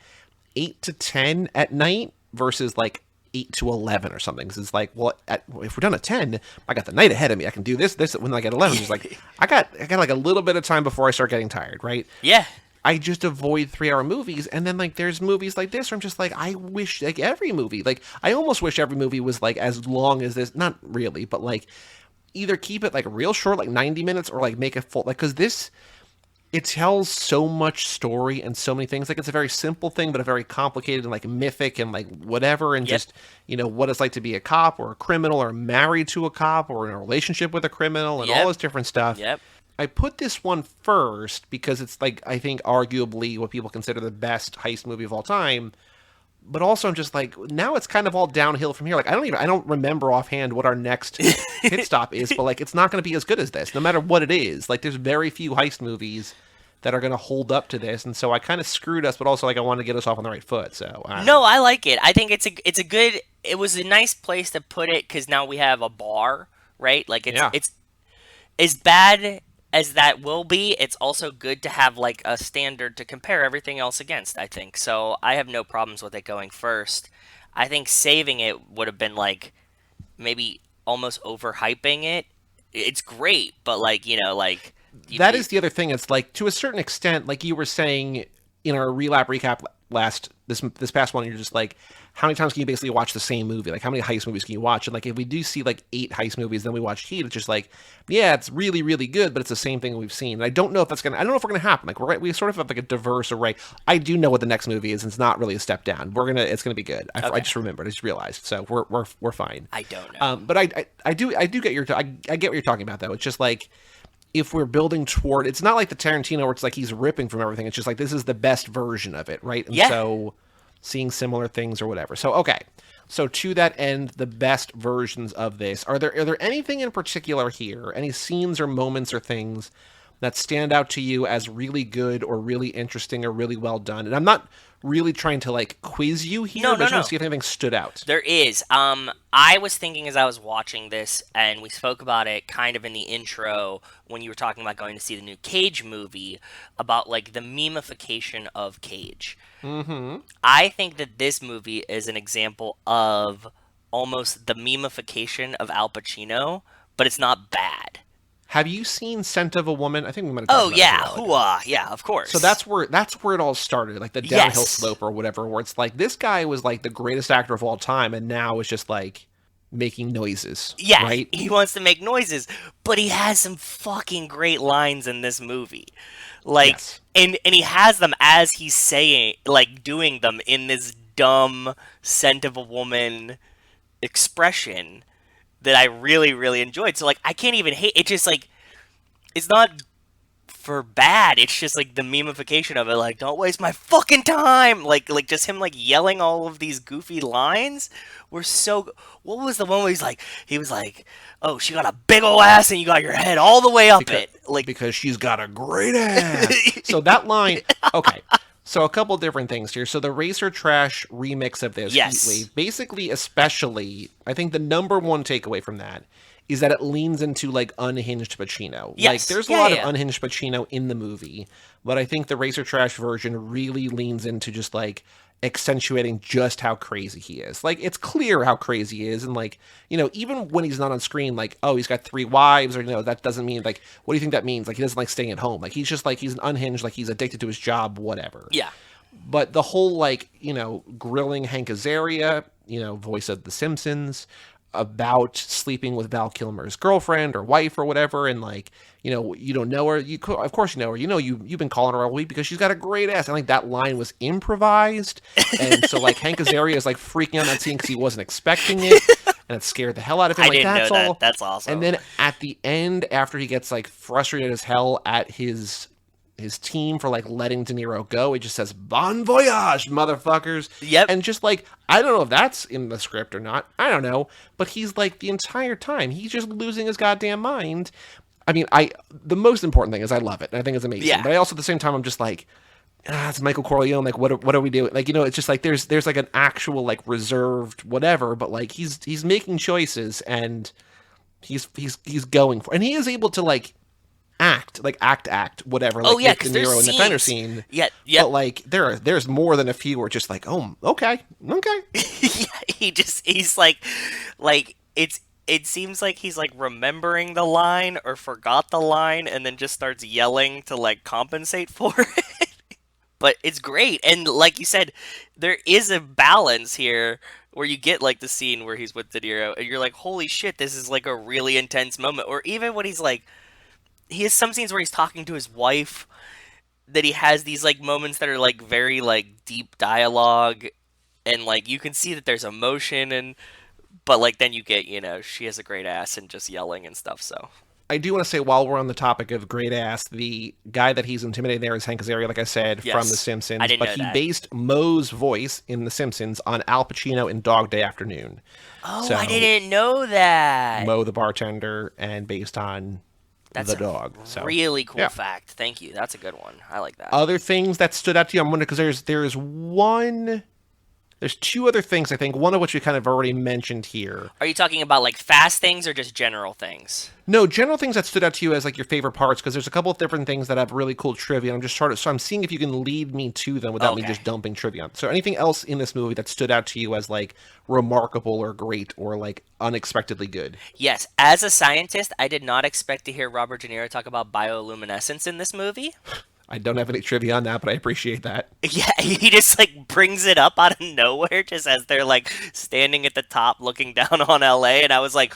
8 to 10 at night versus like 8 to 11 or something. Because it's like, well, if we're done at 10, I got the night ahead of me. I can do this. When I get 11, it's like I got like a little bit of time before I start getting tired, right? Yeah. I just avoid 3 hour movies, and then like there's movies like this where I'm just like, I wish like every movie, like I almost wish every movie was like as long as this. Not really, but like either keep it like real short, like 90 minutes, or like make it full. Like, because this, it tells so much story and so many things. Like, it's a very simple thing, but a very complicated and like mythic and like whatever, and Yep. just, you know, what it's like to be a cop or a criminal or married to a cop or in a relationship with a criminal and Yep. all this different stuff. Yep. I put this one first because it's like, I think arguably what people consider the best heist movie of all time. But also I'm just like, now it's kind of all downhill from here. Like, I don't remember offhand what our next hit stop is, but like it's not going to be as good as this, no matter what it is. Like, there's very few heist movies that are going to hold up to this, and so I kind of screwed us, but also like I want to get us off on the right foot. So No, I like it. I think it's a good. It was a nice place to put it because now we have a bar, right? Like Yeah. it's as bad as that will be. It's also good to have like a standard to compare everything else against. I think so. I have no problems with it going first. I think saving it would have been like maybe almost overhyping it. It's great, but like you know, like that is the other thing. It's like, to a certain extent, like you were saying in our relap recap this past one, you're just like, how many times can you basically watch the same movie? Like, how many heist movies can you watch? And like, if we do see like 8 heist movies, then we watch Heat, it's just like, yeah, it's really, really good, but it's the same thing we've seen. And I don't know if I don't know if we're gonna happen. Like, we sort of have like a diverse array. I do know what the next movie is, and it's not really a step down. It's gonna be good. I just remembered. I just realized. So we're fine. I don't know. But I do get I get what you're talking about, though. It's just like, if we're building toward, it's not like the Tarantino where it's like he's ripping from everything. It's just like, this is the best version of it, right? And Yeah. so seeing similar things or whatever. So, okay. So to that end, the best versions of this, are there anything in particular here, any scenes or moments or things that stand out to you as really good or really interesting or really well done? And I'm not really trying to like quiz you here, but I just want to see if anything stood out. There is. I was thinking as I was watching this, and we spoke about it kind of in the intro when you were talking about going to see the new Cage movie, about like the memification of Cage. Mm-hmm. I think that this movie is an example of almost the memification of Al Pacino, but it's not bad. Have you seen Scent of a Woman? I think we might have talked Oh about yeah, this a while ago. yeah, of course. So that's where it all started, like the downhill Yes. slope or whatever, where it's like this guy was like the greatest actor of all time, and now is just like making noises. Yeah, right. he wants to make noises, but he has some fucking great lines in this movie. Like, Yes. and he has them as he's saying, like, doing them in this dumb Scent of a Woman expression that I really, really enjoyed. So, like, I can't even hate it. Just like, it's not for bad. It's just like the memification of it. Like, don't waste my fucking time. Like just him like yelling all of these goofy lines were so. What was the one where he was like, oh, she got a big ol' ass and you got your head all the way up it. Like, because she's got a great ass. So that line, okay. So a couple different things here. So the Racer Trash remix of this Yes. Heatwave, basically, especially, I think the number one takeaway from that is that it leans into like unhinged Pacino. Yes. Like there's a Yeah, lot yeah. of unhinged Pacino in the movie, but I think the Racer Trash version really leans into just like accentuating just how crazy he is. Like it's clear how crazy he is, and like, you know, even when he's not on screen, like, oh, he's got 3 wives, or you know, that doesn't mean like, what do you think that means? Like he doesn't like staying at home. Like he's just like he's an unhinged, like he's addicted to his job, whatever. yeah. But the whole like, you know, grilling Hank Azaria, you know, voice of The Simpsons, about sleeping with Val Kilmer's girlfriend or wife or whatever, and like, you know, you don't know her, of course you know her, you know, you've been calling her all week because she's got a great ass, and like that line was improvised, and so like Hank Azaria is like freaking out on that scene because he wasn't expecting it, and it scared the hell out of him. I Like didn't that's know that. all. That's awesome. And then at the end, after he gets like frustrated as hell at his team for like letting De Niro go, it just says "Bon voyage, motherfuckers." Yep. And just like, I don't know if that's in the script or not, I don't know, but he's like the entire time he's just losing his goddamn mind. I mean, the most important thing is I love it and I think it's amazing, Yeah. but I also at the same time I'm just like, it's Michael Corleone, like what are we doing? Like, you know, it's just like there's like an actual like reserved whatever, but like he's making choices, and he's going for, and he is able to like act whatever, like Oh, yeah, with 'cause De Niro there's in the Fender scenes. scene. Yeah. But like there's more than a few where it's just like, oh, okay. Yeah, he's like it seems like he's like remembering the line or forgot the line and then just starts yelling to like compensate for it. But it's great, and like you said, there is a balance here where you get like the scene where he's with De Niro and you're like, holy shit, this is like a really intense moment. Or even when he's like, he has some scenes where he's talking to his wife, that he has these like moments that are like very like deep dialogue, and like you can see that there's emotion, and but like then you get, you know, she has a great ass and just yelling and stuff. So I do want to say, while we're on the topic of great ass, the guy that he's intimidating there is Hank Azaria, like I said, Yes. from The Simpsons. I didn't but know he that. based Moe's voice in The Simpsons on Al Pacino in Dog Day Afternoon. oh, So, I didn't know that. Moe the bartender, and based on That's the a dog. So really cool yeah. fact. Thank you. That's a good one. I like that. Other things that stood out to you, I'm wondering, because there's 2 other things, I think, one of which we kind of already mentioned here. Are you talking about like fast things or just general things? No, general things that stood out to you as like your favorite parts, because there's a couple of different things that have really cool trivia. And I'm seeing if you can lead me to them without me Okay. just dumping trivia. So anything else in this movie that stood out to you as like remarkable or great or like unexpectedly good? Yes. As a scientist, I did not expect to hear Robert De Niro talk about bioluminescence in this movie. I don't have any trivia on that, but I appreciate that. Yeah, he just like brings it up out of nowhere just as they're like standing at the top looking down on LA, and I was like,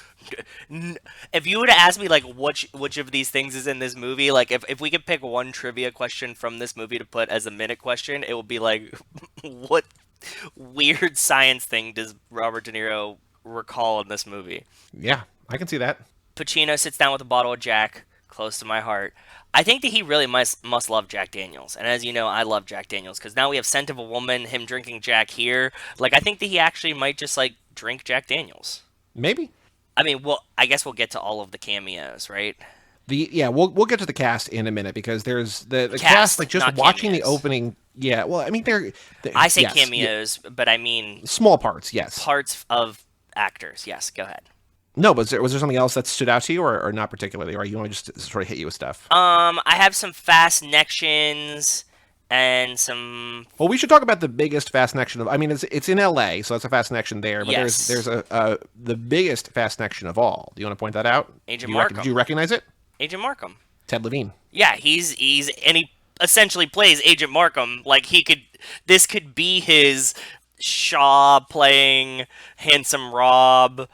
if you would have asked me like which of these things is in this movie, like if we could pick one trivia question from this movie to put as a minute question, it would be like, what weird science thing does Robert De Niro recall in this movie? Yeah, I can see that. Pacino sits down with a bottle of Jack, close to my heart. I think that he really must love Jack Daniels. And as you know, I love Jack Daniels, because now we have Scent of a Woman, him drinking Jack here. Like, I think that he actually might just, like, drink Jack Daniels. Maybe. I mean, well, I guess we'll get to all of the cameos, right? We'll get to the cast in a minute, because there's the Cast, cast, like just not watching cameos. the opening. Yeah, well, I mean, they're I say yes, yeah, cameos, but I mean small parts, yes. parts of actors. Yes, go ahead. No, but was there something else that stood out to you, or not particularly, or you want to just sort of hit you with stuff? I have some fast connections, and some. Well, we should talk about the biggest fast connection of. I mean, it's in L.A., so that's a fast connection there. But Yes. there's the biggest fast connection of all. Do you want to point that out? Agent Do you recognize it? Agent Markham. Ted Levine. Yeah, he's and he essentially plays Agent Markham. Like this could be his Shaw playing Handsome Rob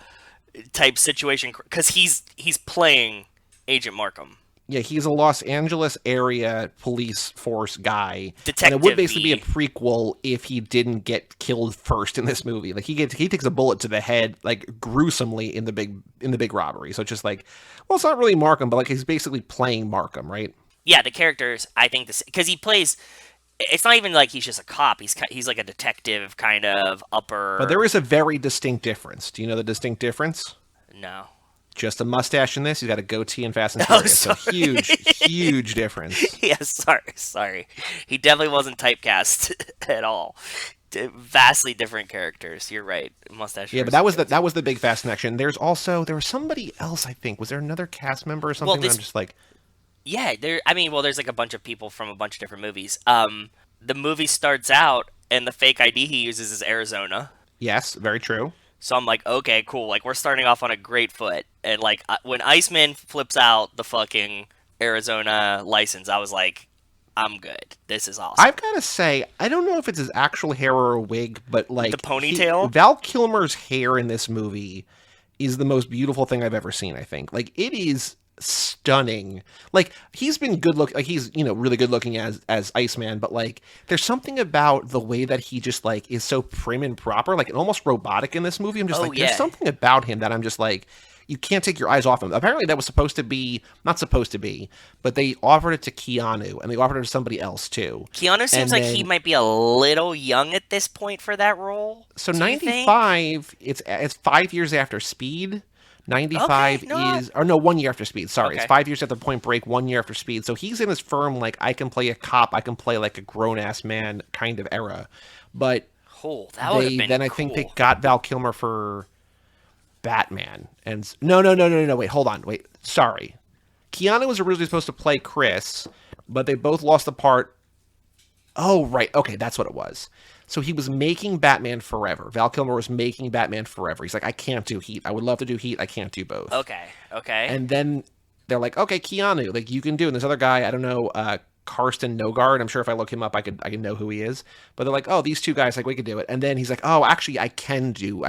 type situation because he's playing Agent Markham. Yeah, he's a Los Angeles area police force guy. Detective. And it would basically be a prequel if he didn't get killed first in this movie. Like he takes a bullet to the head, like gruesomely in the big robbery. So it's just like, well, it's not really Markham, but like he's basically playing Markham, right? Yeah, the characters. I think this because he plays. It's not even like he's just a cop. He's like a detective kind of upper. But there is a very distinct difference. Do you know the distinct difference? No. Just a mustache in this. He's got a goatee in Fast and Furious. So huge difference. Yeah, sorry. He definitely wasn't typecast at all. Vastly different characters. You're right. Mustache. Yeah, but that was the big Fast connection. There was somebody else. I think was there another cast member or something? Well, I'm just like, yeah. There's like a bunch of people from a bunch of different movies. The movie starts out and the fake ID he uses is Arizona. yes, very true. So I'm like, okay, cool. Like we're starting off on a great foot. And like when Iceman flips out the fucking Arizona license, I was like, I'm good. This is awesome. I've got to say, I don't know if it's his actual hair or a wig, but like The ponytail? Val Kilmer's hair in this movie is the most beautiful thing I've ever seen. I think like it is stunning. Like he's been good look, like he's really good looking as Iceman, but like there's something about the way that he just like is so prim and proper, like almost robotic in this movie. I'm just there's something about him that I'm just like. You can't take your eyes off him. Apparently that was not supposed to be, but they offered it to Keanu, and they offered it to somebody else too. Keanu seems like he might be a little young at this point for that role. So 95, it's 5 years after Speed. 95 is, or no, 1 year after Speed. Sorry, It's 5 years after Point Break, 1 year after Speed. So he's in his firm, like I can play a cop, I can play like a grown ass man kind of era. But that would have been I think they got Val Kilmer for Batman. And no, wait, sorry. Keanu was originally supposed to play Chris, but they both lost the part. Oh, right. Okay, that's what it was. So he was making Batman Forever. Val Kilmer was making Batman Forever. He's like, I can't do Heat. I would love to do Heat. I can't do both. Okay. And then they're like, okay, Keanu, like you can do. And this other guy, I don't know, Karsten Nogard. I'm sure if I look him up, I can know who he is. But they're like, oh, these two guys, like we could do it. And then he's like, oh, actually, I can do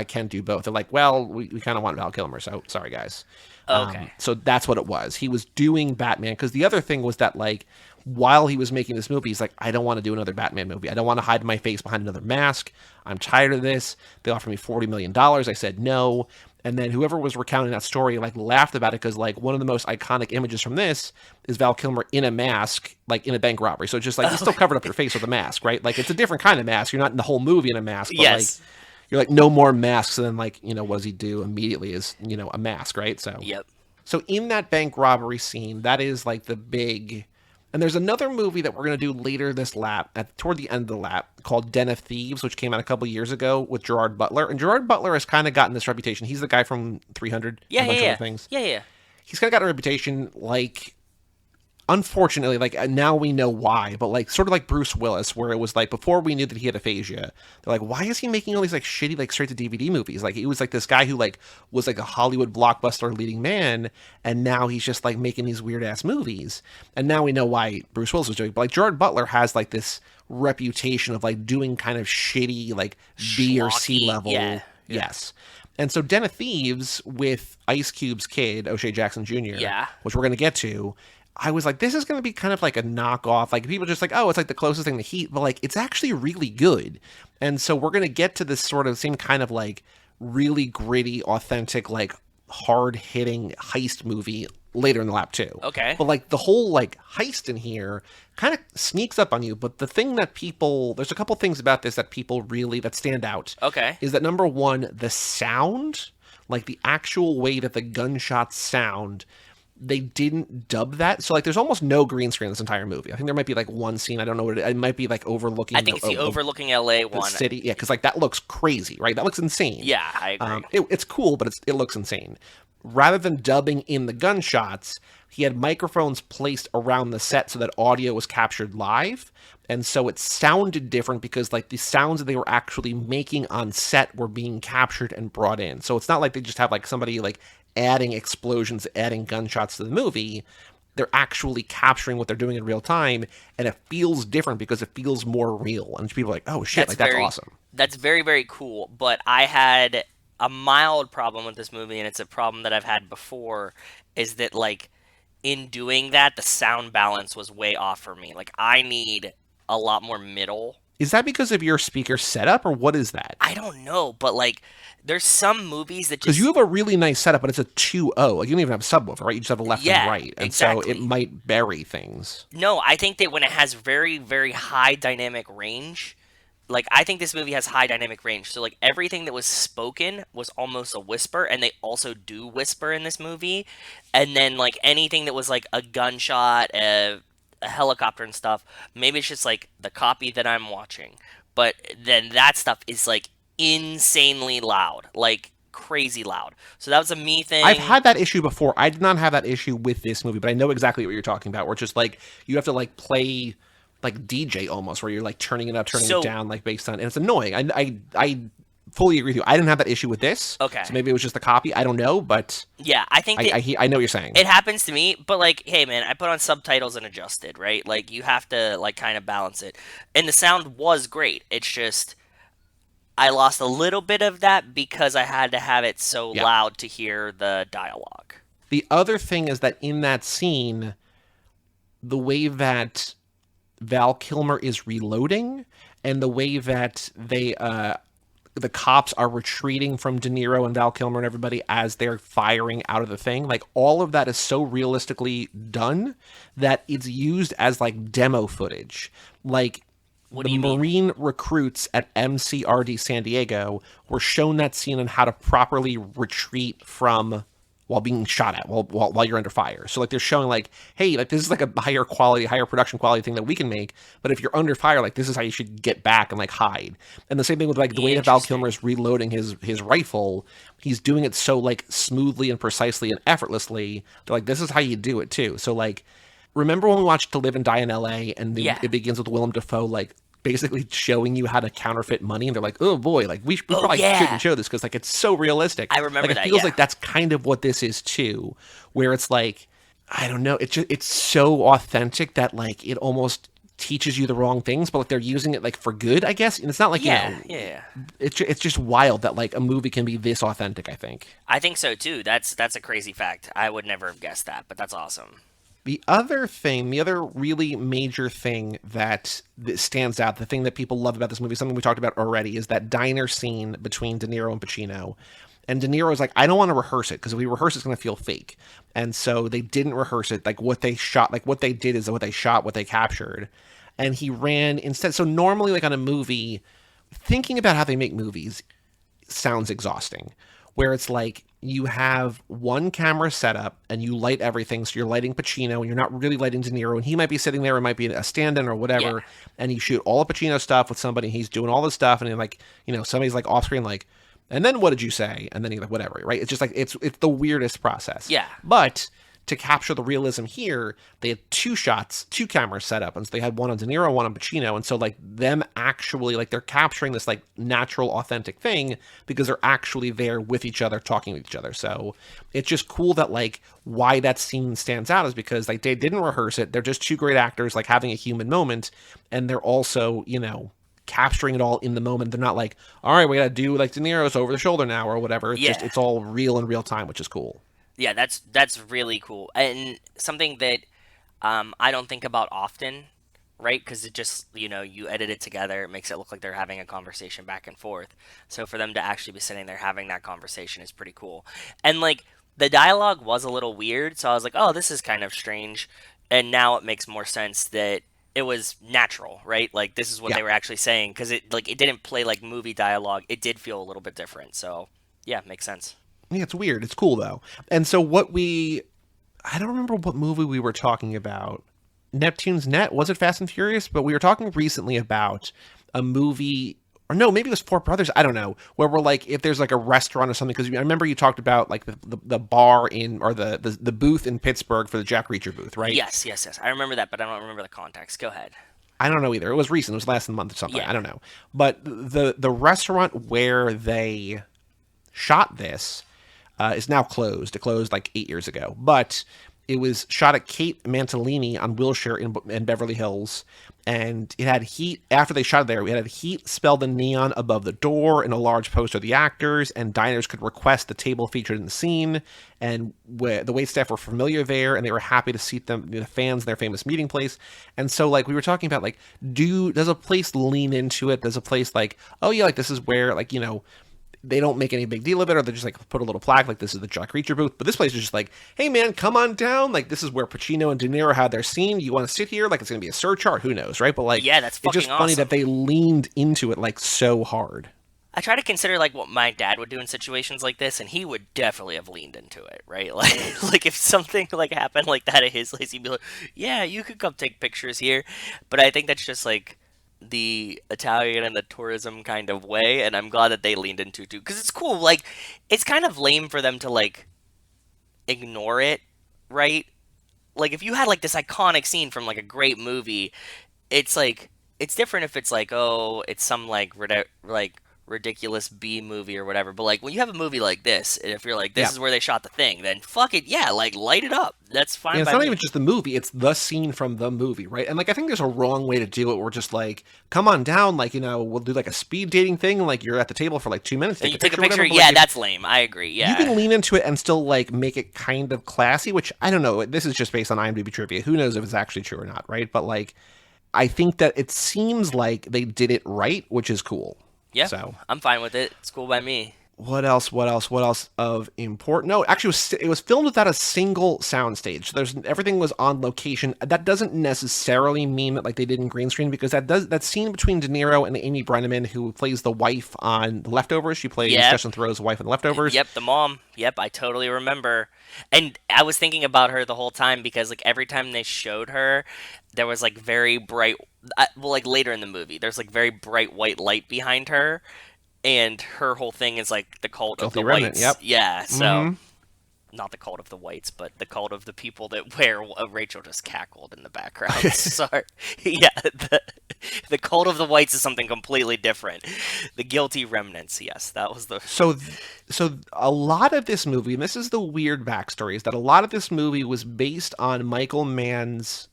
both. They're like, well, we kind of want Val Kilmer, so sorry, guys. Okay. So that's what it was. He was doing Batman because the other thing was that like while he was making this movie, he's like, I don't want to do another Batman movie. I don't want to hide my face behind another mask. I'm tired of this. They offered me $40 million. I said no. And then whoever was recounting that story like laughed about it because like one of the most iconic images from this is Val Kilmer in a mask, like in a bank robbery. So it's just like he's still covered up your face with a mask, right? Like it's a different kind of mask. You're not in the whole movie in a mask, but like you're like no more masks. And then like, what does he do immediately is, a mask, right? So Yep. So in that bank robbery scene, that is like the big. And there's another movie that we're going to do later this lap, toward the end of the lap, called Den of Thieves, which came out a couple years ago with Gerard Butler. And Gerard Butler has kind of gotten this reputation. He's the guy from 300 and a bunch of other things. Yeah. He's kind of got a reputation like, unfortunately, like now we know why, but like sort of like Bruce Willis, where it was like before we knew that he had aphasia, they're like, why is he making all these like shitty like straight to DVD movies? Like he was like this guy who like was like a Hollywood blockbuster leading man, and now he's just like making these weird ass movies. And now we know why Bruce Willis was doing it. But like Gerard Butler has like this reputation of like doing kind of shitty like B or C level. Yeah. Yes. And so Den of Thieves with Ice Cube's kid, O'Shea Jackson Jr., which we're going to get to, I was like, this is going to be kind of like a knockoff. Like people just like, oh, it's like the closest thing to Heat, but like it's actually really good. And so we're going to get to this sort of same kind of like really gritty, authentic, like hard hitting heist movie later in the lap too. Okay. But like the whole like heist in here kind of sneaks up on you. But the thing that there's a couple things about this that that stand out. Okay. Is that number one, the sound, like the actual way that the gunshots sound, they didn't dub that. So like there's almost no green screen in this entire movie. I think there might be like one scene. I don't know what it might be like overlooking. I think it's the overlooking LA one. The city. Yeah. Cause like that looks crazy, right? That looks insane. Yeah, I agree. It's cool, but it looks insane. rather than dubbing in the gunshots, he had microphones placed around the set so that audio was captured live. And so it sounded different because like the sounds that they were actually making on set were being captured and brought in. So it's not like they just have like somebody like adding explosions, adding gunshots to the movie. They're actually capturing what they're doing in real time, and it feels different because it feels more real. And people are like, oh shit, that's awesome. That's very, very cool. But I had a mild problem with this movie, and it's a problem that I've had before, is that like in doing that, the sound balance was way off for me. Like I need a lot more middle. Is that because of your speaker setup, or what is that? I don't know, but like there's some movies that just... Because you have a really nice setup, but it's a 2.0. Like you don't even have a subwoofer, right? You just have a left and right. And exactly. So it might bury things. No, I think that when it has very, very high dynamic range, like I think this movie has high dynamic range. So like everything that was spoken was almost a whisper, and they also do whisper in this movie. And then like anything that was like a gunshot, a helicopter and stuff, maybe it's just like the copy that I'm watching. But then that stuff is like insanely loud, like crazy loud. So that was a me thing. I've had that issue before. I did not have that issue with this movie, but I know exactly what you're talking about, where it's just like you have to like play like DJ almost, where you're like turning it up, turning it down, like based on, and it's annoying. I fully agree with you. I didn't have that issue with this. Okay. So maybe it was just the copy. I don't know, but yeah, I think I know what you're saying. It happens to me, but like, hey man, I put on subtitles and adjusted, right? Like you have to like kind of balance it. And the sound was great. It's just I lost a little bit of that because I had to have it so loud to hear the dialogue. The other thing is that in that scene, the way that Val Kilmer is reloading and the way that they the cops are retreating from De Niro and Val Kilmer and everybody as they're firing out of the thing, like all of that is so realistically done that it's used as like demo footage. Like the Marine recruits at MCRD San Diego were shown that scene on how to properly retreat from while being shot at, while you're under fire. So like they're showing like, hey, like this is like a higher quality, higher production quality thing that we can make. But if you're under fire, like this is how you should get back and like hide. And the same thing with like the way that Val Kilmer is reloading his rifle, he's doing it so like smoothly and precisely and effortlessly. They're like, this is how you do it too. So like, remember when we watched To Live and Die in LA and it begins with Willem Dafoe like basically showing you how to counterfeit money, and they're like, oh boy, like we probably shouldn't show this because like it's so realistic. I remember like, that. It feels like that's kind of what this is too, where it's like, I don't know, it's so authentic that like it almost teaches you the wrong things, but like they're using it like for good, I guess. And it's not like it's just wild that like a movie can be this authentic. I think so too. That's a crazy fact. I would never have guessed that, but that's awesome. The other really major thing that stands out, the thing that people love about this movie, something we talked about already, is that diner scene between De Niro and Pacino. And De Niro is like, I don't want to rehearse it, because if we rehearse, it's going to feel fake. And so they didn't rehearse it. Like what they shot, like what they did is what they shot, what they captured. And he ran instead. So normally, like on a movie, thinking about how they make movies sounds exhausting, where it's like, you have one camera set up and you light everything. So you're lighting Pacino and you're not really lighting De Niro. And he might be sitting there. It might be a stand-in or whatever. Yeah. And you shoot all of Pacino stuff with somebody. He's doing all this stuff. And then like, somebody's like off screen, like, and then what did you say? And then he's like, whatever, right? It's just like, it's the weirdest process. Yeah. But to capture the realism here, they had two cameras set up. And so they had one on De Niro, one on Pacino. And so like them actually, like they're capturing this like natural, authentic thing because they're actually there with each other, talking with each other. So it's just cool that like why that scene stands out is because like they didn't rehearse it. They're just two great actors, like having a human moment. And they're also, capturing it all in the moment. They're not like, all right, we got to do like De Niro's over the shoulder now or whatever. It's just, it's all real in real time, which is cool. Yeah, that's really cool, and something that I don't think about often, right? Because it just, you edit it together, it makes it look like they're having a conversation back and forth. So for them to actually be sitting there having that conversation is pretty cool. And like the dialogue was a little weird, so I was like, oh, this is kind of strange. And now it makes more sense that it was natural, right? Like this is what they were actually saying, because it didn't play like movie dialogue. It did feel a little bit different. So yeah, makes sense. Yeah, it's weird. It's cool, though. And so I don't remember what movie we were talking about. Neptune's Net? Was it Fast and Furious? But we were talking recently about a movie or no, maybe it was Four Brothers. I don't know. Where we're like, if there's like a restaurant or something, because I remember you talked about like the bar in or the booth in Pittsburgh for the Jack Reacher booth, right? Yes, yes, yes. I remember that, but I don't remember the context. Go ahead. I don't know either. It was recent. It was last month or something. Yeah. I don't know. But the restaurant where they shot this is now closed. It closed like 8 years ago. But it was shot at Kate Mantilini on Wilshire in Beverly Hills. And it had heat, after they shot it there, it had heat spelled in neon above the door and a large poster of the actors, and diners could request the table featured in the scene. And the waitstaff were familiar there, and they were happy to seat them, the fans in their famous meeting place. And so, like, we were talking about, like, does a place lean into it? Does a place, like, oh, yeah, like, this is where, like, you know, they don't make any big deal of it, or they just like put a little plaque like this is the Jack Reacher booth. But this place is just like, hey man, come on down. Like this is where Pacino and De Niro had their scene. You want to sit here? Like it's gonna be a surcharge. Who knows, right? But like, Yeah, that's it's just fucking funny awesome. that they leaned into it like so hard. I try to consider like what my dad would do in situations like this, and he would definitely have leaned into it, right? Like if something like happened like that at his place, he'd be like, "Yeah, you could come take pictures here." But I think that's just like the Italian and the tourism kind of way, and I'm glad that they leaned into too, because it's cool. Like it's kind of lame for them to like ignore it, right? Like if you had like this iconic scene from like a great movie, it's like it's different if it's like, oh, it's some like like ridiculous B movie or whatever. But like when you have a movie like this, and if you're like, this Yeah. is where they shot the thing, then fuck it, yeah, like light it up. That's fine And it's by not me. even just the movie; it's the scene from the movie, right? And like, I think there's a wrong way to do it. We're just like, come on down, like you know, we'll do like a speed dating thing. Like you're at the table for like 2 minutes, And you take take a or whatever, picture, but, yeah, like, that's lame. I agree. Yeah, you can lean into it and still like make it kind of classy, which I don't know. This is just based on IMDb trivia. Who knows if it's actually true or not, right? But like, I think that it seems like they did it right, which is cool. yeah, So I'm fine with it. It's cool by me. what else? What else? What else of important? No, actually, it was filmed without a single soundstage. Everything was on location. That doesn't necessarily mean that like they did in green screen, because that scene between De Niro and Amy Brenneman, who plays the wife on The Leftovers. She plays Yep. Justin Theroux's wife in The Leftovers. Yep, the mom. Yep, I totally remember. And I was thinking about her the whole time because like every time they showed her, there was like very bright. Well, like later in the movie, there's like very bright white light behind her, and her whole thing is like the cult of Guilty the Remnant, whites. yep. Yeah, so Mhm. not the cult of the whites, but the cult of the people that wear. Rachel just cackled in the background. Sorry. Yeah, the cult of the whites is something completely different. The guilty remnants. Yes, that was the. So a lot of this movie, and this is the weird backstory, is that a lot of this movie was based on Michael Mann's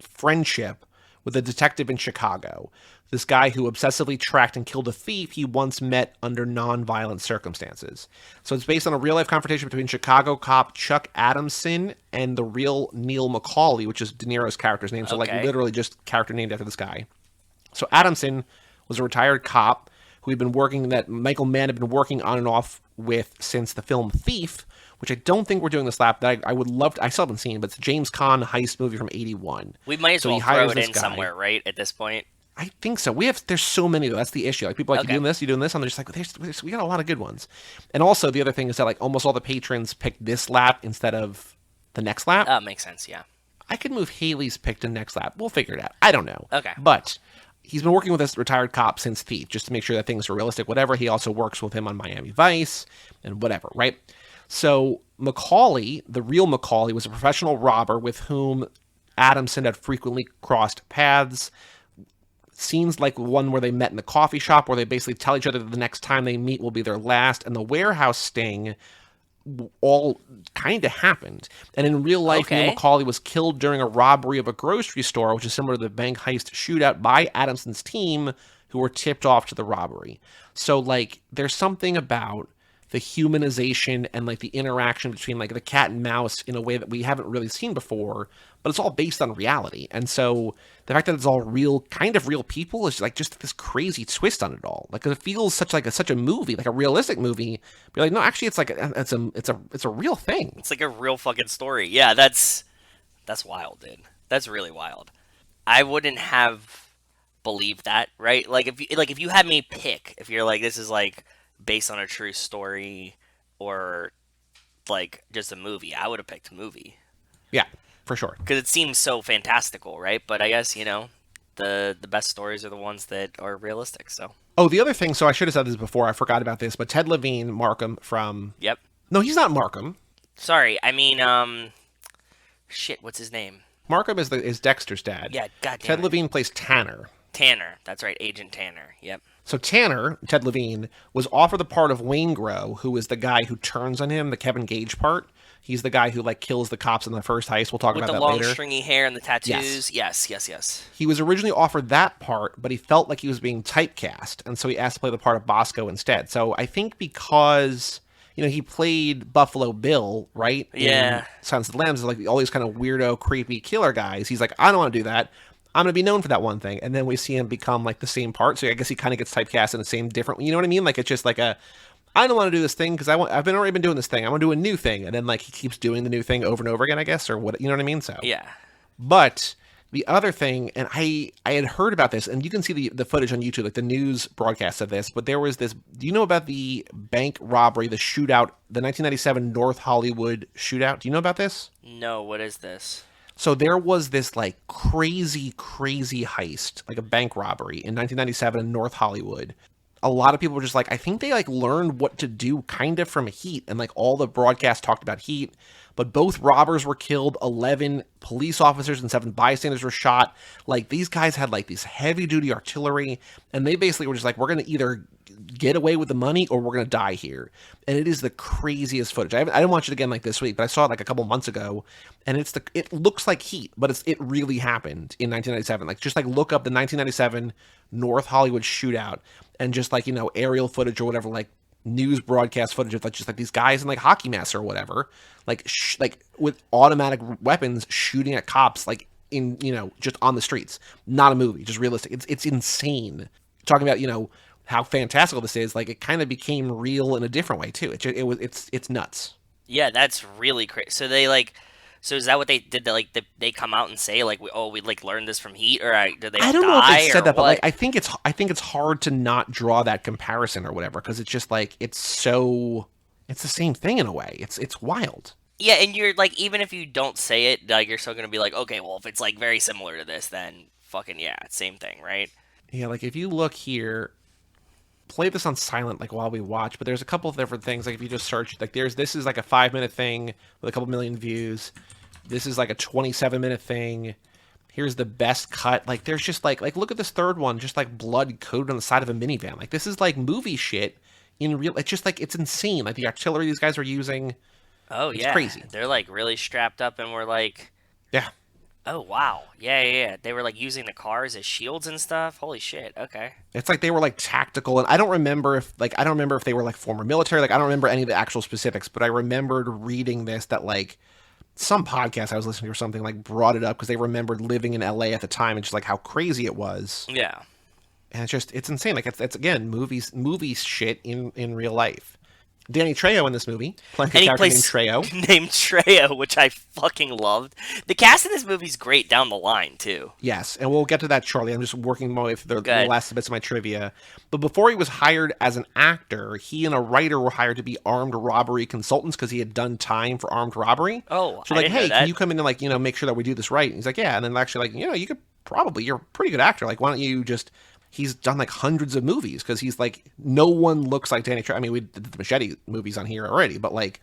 friendship with a detective in Chicago. This guy who obsessively tracked and killed a thief he once met under non-violent circumstances. So it's based on a real-life confrontation between Chicago cop Chuck Adamson and the real Neil McCauley, which is De Niro's character's name. So like Okay. literally just character named after this guy. So Adamson was a retired cop who had been working, that Michael Mann had been working on and off with since the film Thief, which I don't think we're doing this lap. That I would love to, I still haven't seen, but it's a James Caan heist movie from '81. We might as So he well throw hires it this in guy. somewhere, right? At this point. I think so. There's so many though. That's the issue. Like people are like, Okay. you doing this, and they're just like, we got a lot of good ones. And also the other thing is that like almost all the patrons picked this lap instead of the next lap. Makes sense. Yeah. I could move Haley's pick to next lap. We'll figure it out. I don't know. Okay. But he's been working with this retired cop since Thief, just to make sure that things are realistic, whatever. He also works with him on Miami Vice and whatever, right? So Macaulay, the real Macaulay, was a professional robber with whom Adamson had frequently crossed paths. Scenes like one where they met in the coffee shop, where they basically tell each other that the next time they meet will be their last, and the warehouse sting all kind of happened. And in real life, Okay. Neil Macaulay was killed during a robbery of a grocery store, which is similar to the bank heist shootout by Adamson's team, who were tipped off to the robbery. So, like, there's something about the humanization and, like, the interaction between, like, the cat and mouse in a way that we haven't really seen before, but it's all based on reality. And so the fact that it's all real, kind of real people, is, like, just this crazy twist on it all. Like, it feels such a movie, like a realistic movie. But you're like, no, actually, it's like, it's a real thing. It's like a real fucking story. Yeah, that's wild, dude. That's really wild. I wouldn't have believed that, right? Like if you had me pick, if you're like, this is like based on a true story or like just a movie, I would have picked a movie Yeah, for sure. because it seems so fantastical, right? But I guess the best stories are the ones that are realistic. So Oh, the other thing, so I should have said this before, I forgot about this, but Ted Levine, Markham from... Yep. No, he's not Markham. Sorry, I mean, shit, what's his name? Markham is Dexter's dad. Yeah, goddamn Ted it. Levine plays Tanner. Tanner, that's right, Agent Tanner, yep. So Tanner, Ted Levine, was offered the part of Waingro, who is the guy who turns on him, the Kevin Gage part. He's the guy who, like, kills the cops in the first heist. We'll talk about that later. With the long, stringy hair and the tattoos? Yes. He was originally offered that part, but he felt like he was being typecast, and so he asked to play the part of Bosco instead. So I think because, he played Buffalo Bill, right? Yeah. In Silence of the Lambs, like all these kind of weirdo, creepy killer guys. He's like, I don't want to do that. I'm going to be known for that one thing. And then we see him become, like, the same part. So I guess he kind of gets typecast in the same different... You know what I mean? Like, it's just like I don't want to do this thing because I've already been doing this thing. I want to do a new thing. And then, like, he keeps doing the new thing over and over again, I guess, or what, you know what I mean? So yeah. But the other thing, and I had heard about this, and you can see the footage on YouTube, like the news broadcast of this, but there was this, do you know about the bank robbery, the shootout, the 1997 North Hollywood shootout? Do you know about this? No, what is this? So there was this, like, crazy heist, like a bank robbery in 1997 in North Hollywood. A lot of people were just like, I think they, like, learned what to do kind of from Heat, and, like, all the broadcasts talked about Heat, but both robbers were killed, 11 police officers and 7 bystanders were shot. Like, these guys had, like, these heavy-duty artillery, and they basically were just like, we're going to either get away with the money or we're going to die here. And it is the craziest footage. I didn't watch it again, like, this week, but I saw it, like, a couple months ago, and it looks like Heat, but it really happened in 1997. Like, just, like, look up the 1997 North Hollywood shootout, and just, like, aerial footage or whatever, like, news broadcast footage of, like, just, like, these guys in, like, hockey masks or whatever, like, with automatic weapons shooting at cops, like, in, just on the streets. Not a movie, just realistic. It's insane. Talking about, how fantastical this is, like, it kind of became real in a different way, too. It's nuts. Yeah, that's really crazy. So they, like... So is that what they did? They come out and say, like, we like learned this from Heat, or did they? I don't know if they said that, but, what? like, I think it's hard to not draw that comparison or whatever, because it's just like it's the same thing in a way. It's wild. Yeah, and you're like, even if you don't say it, like, you're still gonna be like, okay, well, if it's like very similar to this, then fucking yeah, same thing, right? Yeah, like if you look here, play this on silent, like, while we watch, but there's a couple of different things. Like if you just search, like this is like a 5-minute thing with a couple million views. This is like a 27-minute thing. Here's the best cut. Like, there's just like look at this third one, just like blood coated on the side of a minivan. Like, this is like movie shit in real. It's just like, it's insane. Like the artillery these guys are using. Oh, it's yeah, crazy. They're like really strapped up, and we're like, yeah. Oh wow, yeah. They were like using the cars as shields and stuff. Holy shit. Okay. It's like they were like tactical, and I don't remember if they were like former military. Like, I don't remember any of the actual specifics, but I remembered reading this, that like some podcast I was listening to or something, like, brought it up because they remembered living in LA at the time and just like how crazy it was. Yeah. And it's insane. Like, it's again, movie shit in real life. Danny Trejo in this movie, playing a character named Trejo. Named Trejo, which I fucking loved. The cast in this movie's great down the line, too. Yes, and we'll get to that shortly. I'm just working my way through the last bits of my trivia. But before he was hired as an actor, he and a writer were hired to be armed robbery consultants because he had done time for armed robbery. Oh, so like, hey, can you come in and, like, make sure that we do this right? And he's like, yeah. And then actually, like, you could probably, you're a pretty good actor. Like, why don't you just... He's done like hundreds of movies because he's like, no one looks like Danny Trejo. I mean, we did the Machete movies on here already, but like,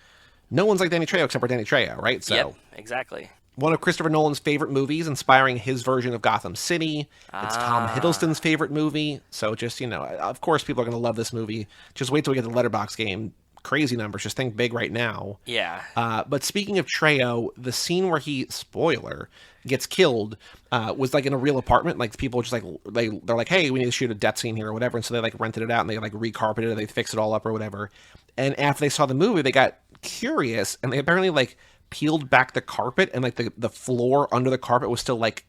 no one's like Danny Trejo except for Danny Trejo, right? So, yep, exactly. One of Christopher Nolan's favorite movies, inspiring his version of Gotham City. It's Tom Hiddleston's favorite movie. So just, of course, people are going to love this movie. Just wait till we get the Letterboxd game. Crazy numbers. Just think big right now. Yeah. But speaking of Trejo, the scene where he, spoiler, gets killed was like in a real apartment. Like, people just like, they're like, hey, we need to shoot a death scene here or whatever. And so they like rented it out and they like recarpeted it. They fixed it all up or whatever. And after they saw the movie, they got curious and they apparently like peeled back the carpet, and like the floor under the carpet was still like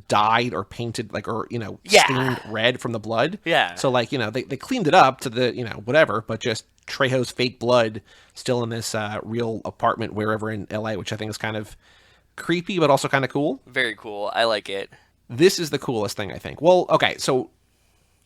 dyed or painted, like, or stained red from the blood. Yeah. So like, they cleaned it up to the whatever, but just Trejo's fake blood still in this real apartment wherever in LA, which I think is kind of creepy but also kind of cool. Very cool. I like it. This is the coolest thing, I think. Well, okay, so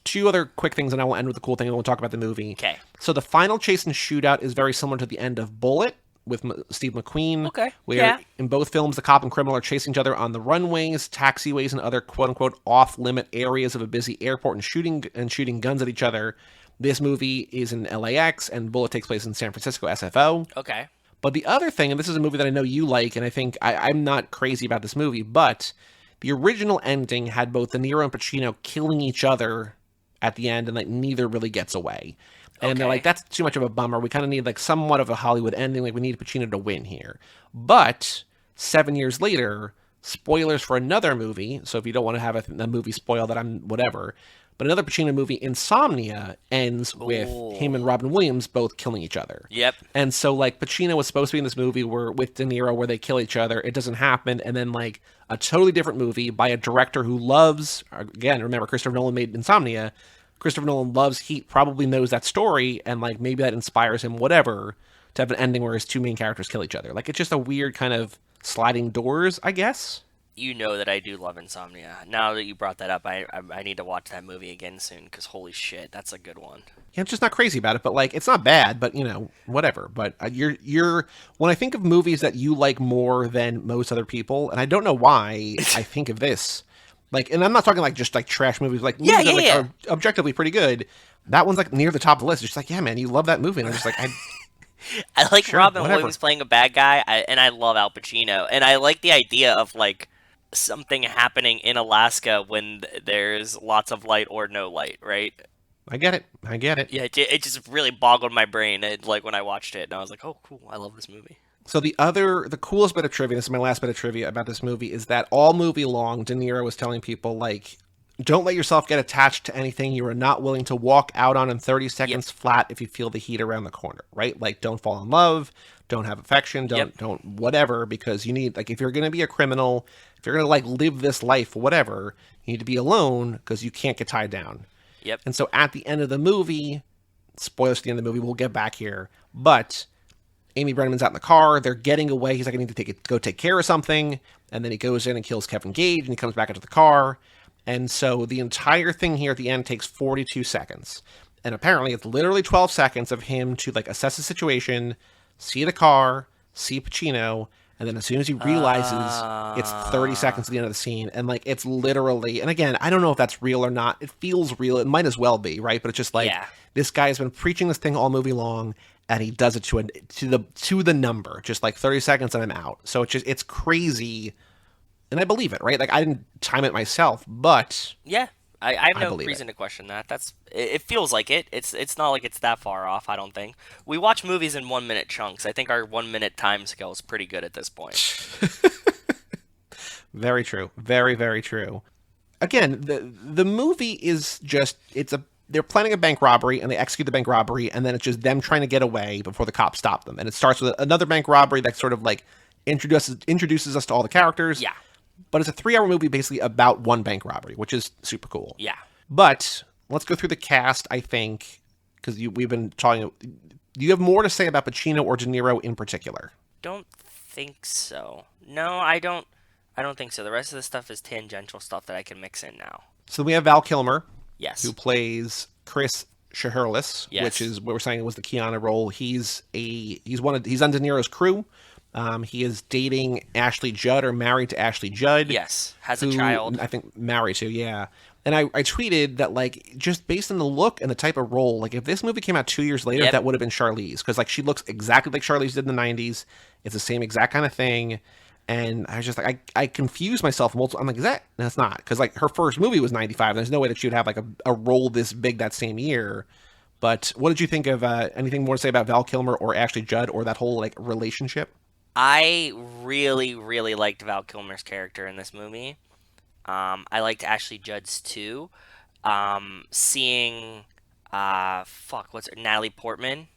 2 other quick things, and I will end with the cool thing, and we'll talk about the movie. Okay. So the final chase and shootout is very similar to the end of Bullet, with Steve McQueen. Okay, Where yeah. in both films, the cop and criminal are chasing each other on the runways, taxiways, and other quote unquote off limit areas of a busy airport and shooting guns at each other. This movie is in LAX, and Bullet takes place in San Francisco, SFO. Okay. But the other thing, and this is a movie that I know you like, and I think I'm not crazy about this movie, but the original ending had both De Niro and Pacino killing each other at the end, and like neither really gets away. And they're like, that's too much of a bummer. We kind of need like somewhat of a Hollywood ending. Like we need Pacino to win here. But 7 years later, spoilers for another movie. So if you don't want to have a movie spoil that, I'm whatever. But another Pacino movie, Insomnia, ends with him and Robin Williams both killing each other. Yep. And so, like, Pacino was supposed to be in this movie with De Niro where they kill each other. It doesn't happen. And then, like, a totally different movie by a director who loves, again, remember, Christopher Nolan made Insomnia. Christopher Nolan loves Heat, probably knows that story, and, like, maybe that inspires him, whatever, to have an ending where his two main characters kill each other. Like, it's just a weird kind of sliding doors, I guess. You know that I do love Insomnia. Now that you brought that up, I need to watch that movie again soon, because holy shit, that's a good one. Yeah, I'm just not crazy about it, but like it's not bad, but you know, whatever. But you're when I think of movies that you like more than most other people, and I don't know why I think of this. Like, and I'm not talking like just like trash movies, like movies that are objectively pretty good. That one's like near the top of the list. It's just like, yeah, man, you love that movie, and I'm just like, I like sure, Robin whatever. Williams playing a bad guy, and I love Al Pacino, and I like the idea of like something happening in Alaska when there's lots of light or no light, right? I get it. Yeah, it just really boggled my brain, like when I watched it, and I was like, oh, cool, I love this movie. So the coolest bit of trivia, this is my last bit of trivia about this movie, is that all movie long, De Niro was telling people, like, don't let yourself get attached to anything you are not willing to walk out on in 30 seconds flat if you feel the heat around the corner, right? Like, don't fall in love, don't have affection, don't whatever, because you need, like, if you're going to be a criminal, if you're going to, like, live this life, whatever, you need to be alone because you can't get tied down. Yep. And so at the end of the movie, spoilers to the end of the movie, we'll get back here, but Amy Brenneman's out in the car, they're getting away, he's like, I need to go take care of something, and then he goes in and kills Kevin Gage, and he comes back into the car. And so the entire thing here at the end takes 42 seconds. And apparently it's literally 12 seconds of him to like assess the situation, see the car, see Pacino, and then as soon as he realizes it's 30 seconds at the end of the scene. And like it's literally, and again, I don't know if that's real or not. It feels real. It might as well be, right? But it's just like this guy has been preaching this thing all movie long, and he does it to the number, just like 30 seconds and I'm out. So it's crazy. And I believe it, right? Like, I didn't time it myself, but yeah, I have no believe reason to question that. It feels like it. It's not like it's that far off, I don't think. We watch movies in 1 minute chunks. I think our 1 minute time scale is pretty good at this point. Very true. Very, very true. Again, the movie is just, they're planning a bank robbery and they execute the bank robbery, and then it's just them trying to get away before the cops stop them. And it starts with another bank robbery that sort of like introduces us to all the characters. Yeah. But it's a 3-hour movie basically about one bank robbery, which is super cool. Yeah. But let's go through the cast, I think, because we've been talking. Do you have more to say about Pacino or De Niro in particular? Don't think so. No, I don't think so. The rest of the stuff is tangential stuff that I can mix in now. So we have Val Kilmer, Yes. who plays Chris Shiherlis, Yes. which is what we're saying was the Keanu role. He's on De Niro's crew. He is dating Ashley Judd or married to Ashley Judd. Yes. Has a child. I think married to, yeah. And I tweeted that, like, just based on the look and the type of role, like, if this movie came out 2 years later, that would have been Charlize. Because, like, she looks exactly like Charlize did in the 90s. It's the same exact kind of thing. And I was just like, I confused myself multiple. I'm like, is that? No, it's not. Because, like, her first movie was 95. There's no way that she would have, like, a role this big that same year. But what did you think of anything more to say about Val Kilmer or Ashley Judd or that whole, like, relationship? I really, really liked Val Kilmer's character in this movie. I liked Ashley Judd's too. Seeing, what's her, Natalie Portman?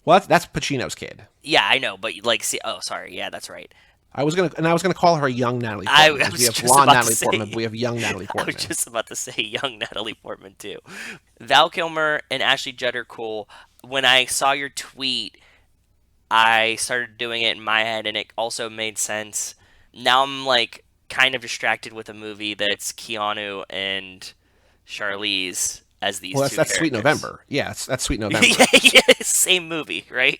Well, that's Pacino's kid. Yeah, I know, but like, sorry, yeah, that's right. I was gonna call her a young Natalie Portman. I was we have just blonde about Natalie to say, Portman, but we have young Natalie I Portman. was just about to say young Natalie Portman too. Val Kilmer and Ashley Judd are cool. When I saw your tweet, I started doing it in my head, and it also made sense. Now I'm like kind of distracted with a movie that's Keanu and Charlize as these two That's characters. Sweet November. Yeah, that's Sweet November. yeah, same movie, right?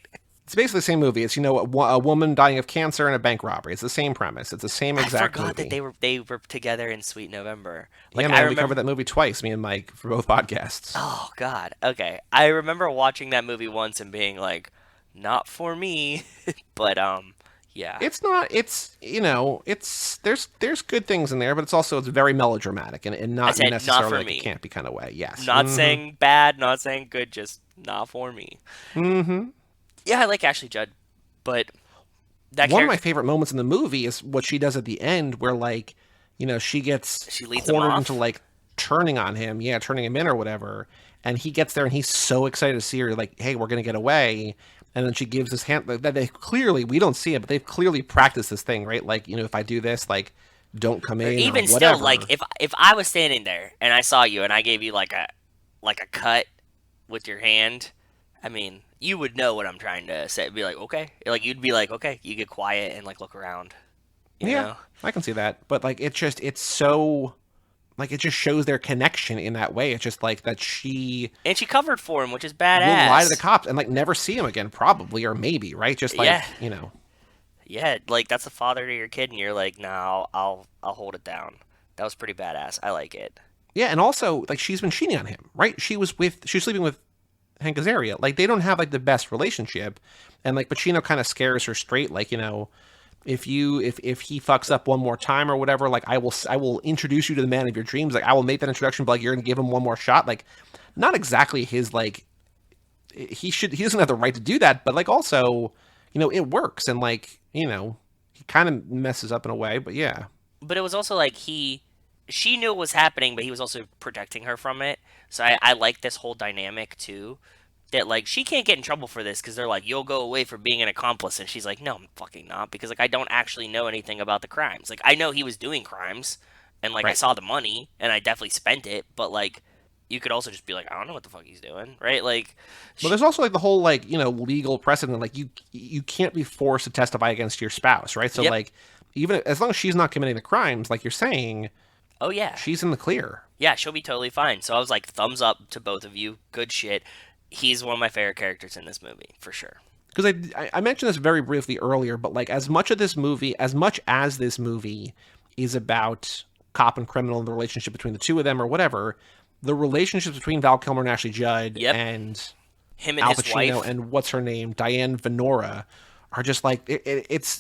It's basically the same movie. It's, a woman dying of cancer and a bank robbery. It's the same premise. It's the same exact I forgot movie. that they were together in Sweet November. Like, yeah, man, we covered that movie twice, me and Mike, for both podcasts. Oh God. Okay. I remember watching that movie once and being like, not for me. But yeah. It's not. It's there's good things in there, but it's very melodramatic and not said, necessarily not for like me. a campy kind of way. Yes. Not saying bad, not saying good, just not for me. Mm-hmm. Yeah, I like Ashley Judd, but one of my favorite moments in the movie is what she does at the end, where she gets she leads cornered him off. into like turning on him, turning him in or whatever, and he gets there and he's so excited to see her, like, hey, we're gonna get away, and then she gives his hand. That we don't see it, but they've clearly practiced this thing, right? Like, if I do this, like, don't come in, or even whatever. still, like if I was standing there and I saw you and I gave you like a cut with your hand, I mean, you would know what I'm trying to say. It'd be like, okay. Like, you'd be like, okay, you get quiet and, like, look around. You know? I can see that. But, like, it's so, like, it just shows their connection in that way. It's just, like, that she... And she covered for him, which is badass. Will lie to the cops and, like, never see him again, probably, or maybe, right? Just, like, Yeah, like, that's the father to your kid, and you're like, no, I'll hold it down. That was pretty badass. I like it. Yeah, and also, like, she's been cheating on him, right? She was sleeping with Hank Azaria. Like, they don't have, like, the best relationship, and, like, Pacino kind of scares her straight, like, if he fucks up one more time or whatever, like, I will introduce you to the man of your dreams, like, I will make that introduction, but, like, you're gonna give him one more shot. Like, not exactly his, like, he doesn't have the right to do that, but, like, also, it works, and, like, he kind of messes up in a way, but yeah. But it was also like she knew what was happening, but he was also protecting her from it. So I like this whole dynamic too, that like she can't get in trouble for this because they're like, you'll go away for being an accomplice, and she's like, no, I'm fucking not, because like I don't actually know anything about the crimes. Like, I know he was doing crimes, and like I saw the money, and I definitely spent it, but like you could also just be like, I don't know what the fuck he's doing, right? Like, well, there's also like the whole like legal precedent, like you can't be forced to testify against your spouse, right? So like, even as long as she's not committing the crimes, like you're saying, oh yeah, she's in the clear. Yeah, she'll be totally fine. So I was like, thumbs up to both of you. Good shit. He's one of my favorite characters in this movie, for sure. Because I mentioned this very briefly earlier, but like as much as this movie is about cop and criminal and the relationship between the two of them or whatever, the relationships between Val Kilmer and Ashley Judd and him and Al his Pacino wife and what's her name, Diane Venora, are just like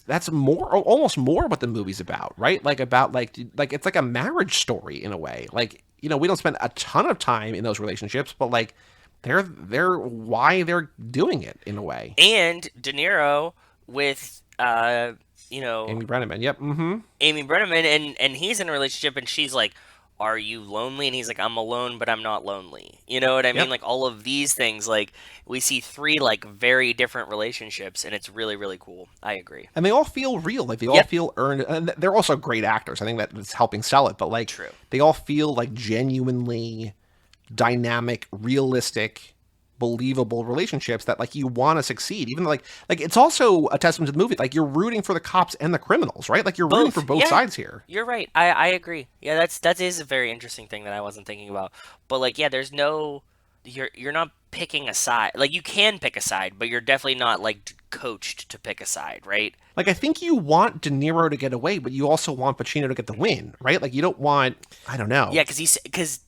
that's more, almost more what the movie's about, right? Like about like it's like a marriage story in a way. Like, we don't spend a ton of time in those relationships, but like they're why they're doing it in a way. And De Niro with Amy Brenneman. Yep. Mm-hmm. Amy Brenneman, and he's in a relationship, and she's like, are you lonely? And he's like, I'm alone, but I'm not lonely. You know what I mean? Like, all of these things, like, we see three, like, very different relationships, and it's really, really cool. I agree. And they all feel real. Like, they all feel earned. And they're also great actors. I think that's helping sell it. But, like, true, they all feel, like, genuinely dynamic, realistic, believable relationships that, like, you want to succeed. Even, like it's also a testament to the movie. Like, you're rooting for the cops and the criminals, right? Like, you're rooting for both sides here. You're right. I agree. Yeah, that is a very interesting thing that I wasn't thinking about. But, like, yeah, there's no... You're not picking a side. Like, you can pick a side, but you're definitely not, like, coached to pick a side, right? Like, I think you want De Niro to get away, but you also want Pacino to get the win, right? Like, you don't want... I don't know. Yeah, because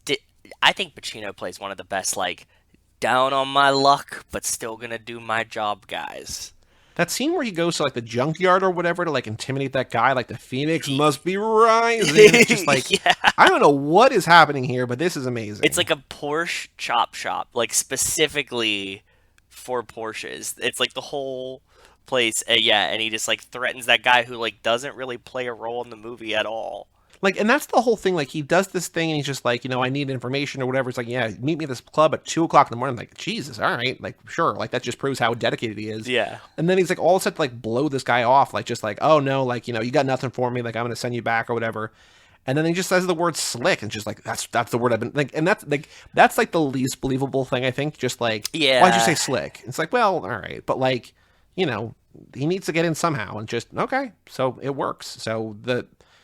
I think Pacino plays one of the best, like, down on my luck, but still gonna do my job, guys. That scene where he goes to, like, the junkyard or whatever to, like, intimidate that guy, like, the phoenix must be rising. It's just, like, I don't know what is happening here, but this is amazing. It's like a Porsche chop shop, like, specifically for Porsches. It's, like, the whole place, and he just, like, threatens that guy who, like, doesn't really play a role in the movie at all. Like, and that's the whole thing. Like, he does this thing, and he's just like, I need information or whatever. It's like, yeah, meet me at this club at 2 o'clock in the morning. I'm like, Jesus, all right. Like, sure. Like, that just proves how dedicated he is. Yeah. And then he's like, all set to, like, blow this guy off. Like, just like, oh, no, like, you got nothing for me. Like, I'm going to send you back or whatever. And then he just says the word slick, and just like, that's the word I've been, like, and that's like the least believable thing, I think. Just like, why'd you say slick? It's like, well, all right. But, like, he needs to get in somehow, and just, okay. So it works. So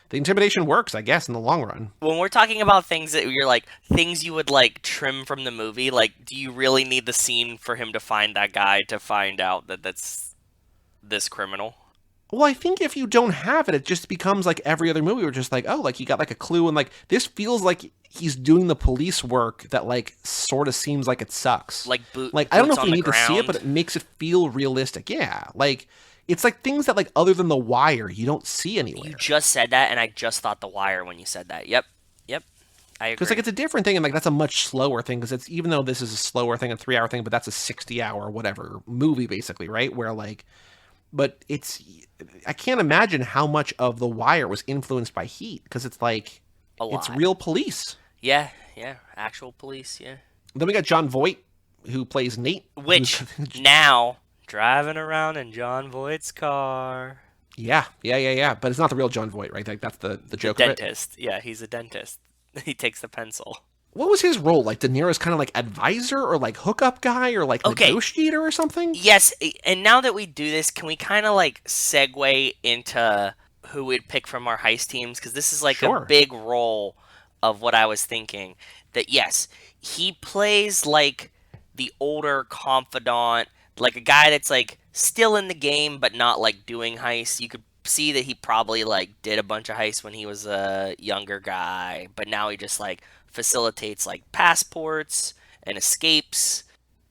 the intimidation works, I guess, in the long run. When we're talking about things that you're like, things you would like trim from the movie, like, do you really need the scene for him to find that guy to find out that that's this criminal? Well, I think if you don't have it, it just becomes like every other movie. We're just like, oh, like you got like a clue, and like this feels like he's doing the police work that like sort of seems like it sucks. Like I don't know boots if on you the need to see it, ground. but it makes it feel realistic. Yeah, like it's like things that like other than The Wire, you don't see anywhere. You just said that, and I just thought The Wire when you said that. Yep, I agree. Because like it's a different thing, and like that's a much slower thing. Because it's even though this is a slower thing, a 3-hour thing, but that's a 60-hour whatever movie basically, right? Where like, but I can't imagine how much of The Wire was influenced by Heat because it's like A lot. it's real police. Yeah, actual police, yeah. Then we got John Voight, who plays Nate. Which, now, driving around in John Voight's car. Yeah. But it's not the real John Voight, right? Like that's the joke of it. Dentist. Yeah, he's a dentist. He takes the pencil. What was his role? Like De Niro's kind of like advisor or like hookup guy or like negotiator or something? Yes, and now that we do this, can we kind of like segue into who we'd pick from our heist teams? Because this is like Sure. a big role of what I was thinking. That yes, he plays like the older confidant, like a guy that's like still in the game but not like doing heists. You could see that he probably like did a bunch of heists when he was a younger guy, but now he just like facilitates like passports and escapes,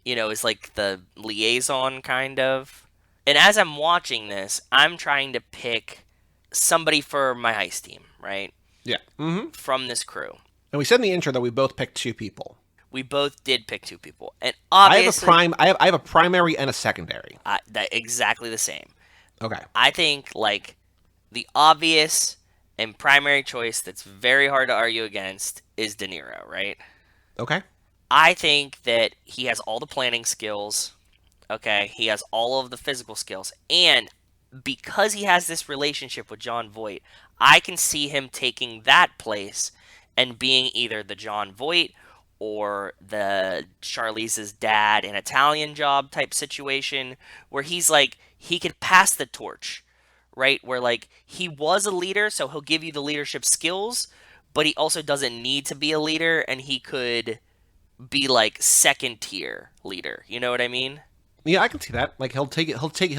is like the liaison kind of. And as I'm watching this, I'm trying to pick somebody for my heist team, right? Yeah. Mm-hmm. From this crew. And we said in the intro that we both picked 2 people. We both did pick 2 people, and obviously I have a primary and a secondary. that exactly the same. Okay. I think like the obvious and primary choice that's very hard to argue against is De Niro, right? Okay. I think that he has all the planning skills. Okay, he has all of the physical skills, and because he has this relationship with John Voight, I can see him taking that place and being either the John Voight or the Charlize's dad in Italian Job type situation where he's like, he could pass the torch, right? Where like he was a leader, so he'll give you the leadership skills, but he also doesn't need to be a leader, and he could be like second tier leader. You know what I mean? Yeah, I can see that. Like he'll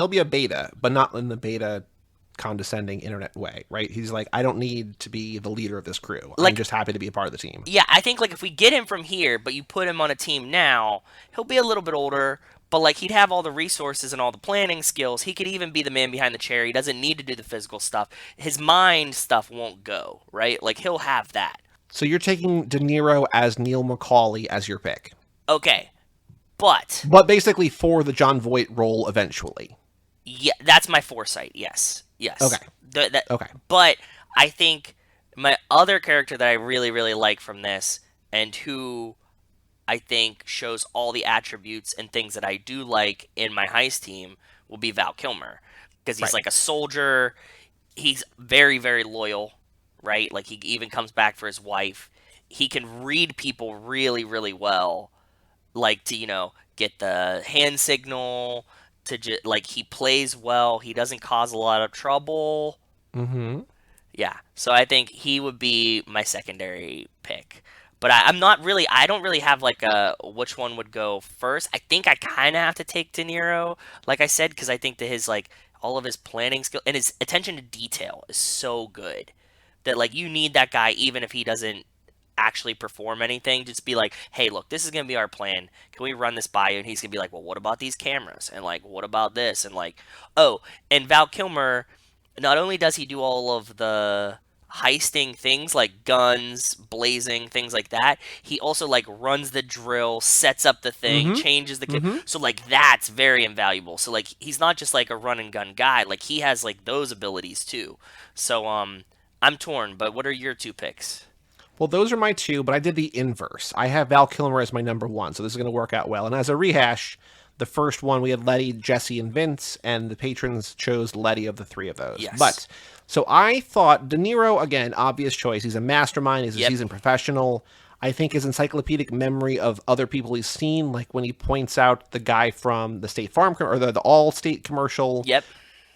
be a beta, but not in the beta condescending internet way, right? He's like, I don't need to be the leader of this crew. Like, I'm just happy to be a part of the team. Yeah, I think like if we get him from here, but you put him on a team now, he'll be a little bit older, but like he'd have all the resources and all the planning skills. He could even be the man behind the chair. He doesn't need to do the physical stuff. His mind stuff won't go, right? Like he'll have that. So you're taking De Niro as Neil McCauley as your pick. Okay. But basically for the John Voight role eventually. Yeah, that's my foresight. Yes. Okay. Okay. But I think my other character that I really, really like from this, and who I think shows all the attributes and things that I do like in my heist team, will be Val Kilmer. Because he's like a soldier. He's very, very loyal, right? Like he even comes back for his wife. He can read people really, really well. Like to, get the hand signal, like he plays well. He doesn't cause a lot of trouble. Mm-hmm. Yeah, so I think he would be my secondary pick. But I don't really have like a which one would go first. I think I kind of have to take De Niro, like I said, because I think that his like all of his planning skill and his attention to detail is so good that like you need that guy even if he doesn't actually perform anything. Just be like, hey, look, this is gonna be our plan. Can we run this by you? And he's gonna be like, well, what about these cameras? And like, what about this? And like, oh, and Val Kilmer, not only does he do all of the heisting things like guns, blazing, things like that, he also like runs the drill, sets up the thing, changes the so like that's very invaluable. So like he's not just like a run and gun guy, like he has like those abilities too. So I'm torn, but what are your 2 picks? Well, those are my 2, but I did the inverse. I have Val Kilmer as my number 1, so this is going to work out well. And as a rehash, the first one we had Letty, Jesse, and Vince, and the patrons chose Letty of the 3 of those. Yes. But so I thought De Niro, again, obvious choice. He's a mastermind. He's a seasoned professional. I think his encyclopedic memory of other people he's seen, like when he points out the guy from the State Farm or the All-State commercial. Yep.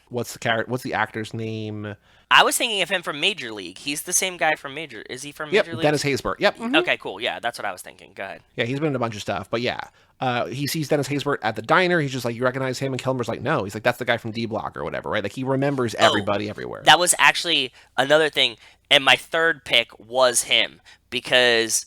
What's the actor's name? I was thinking of him from Major League. He's the same guy from Major. Is he from Major League? Dennis Haysbert. Yep. Okay, cool. Yeah, that's what I was thinking. Go ahead. Yeah, he's been in a bunch of stuff. But yeah, he sees Dennis Haysbert at the diner. He's just like, you recognize him? And Kilmer's like, no. He's like, that's the guy from D Block or whatever, right? Like, he remembers everybody everywhere. That was actually another thing. And my third pick was him because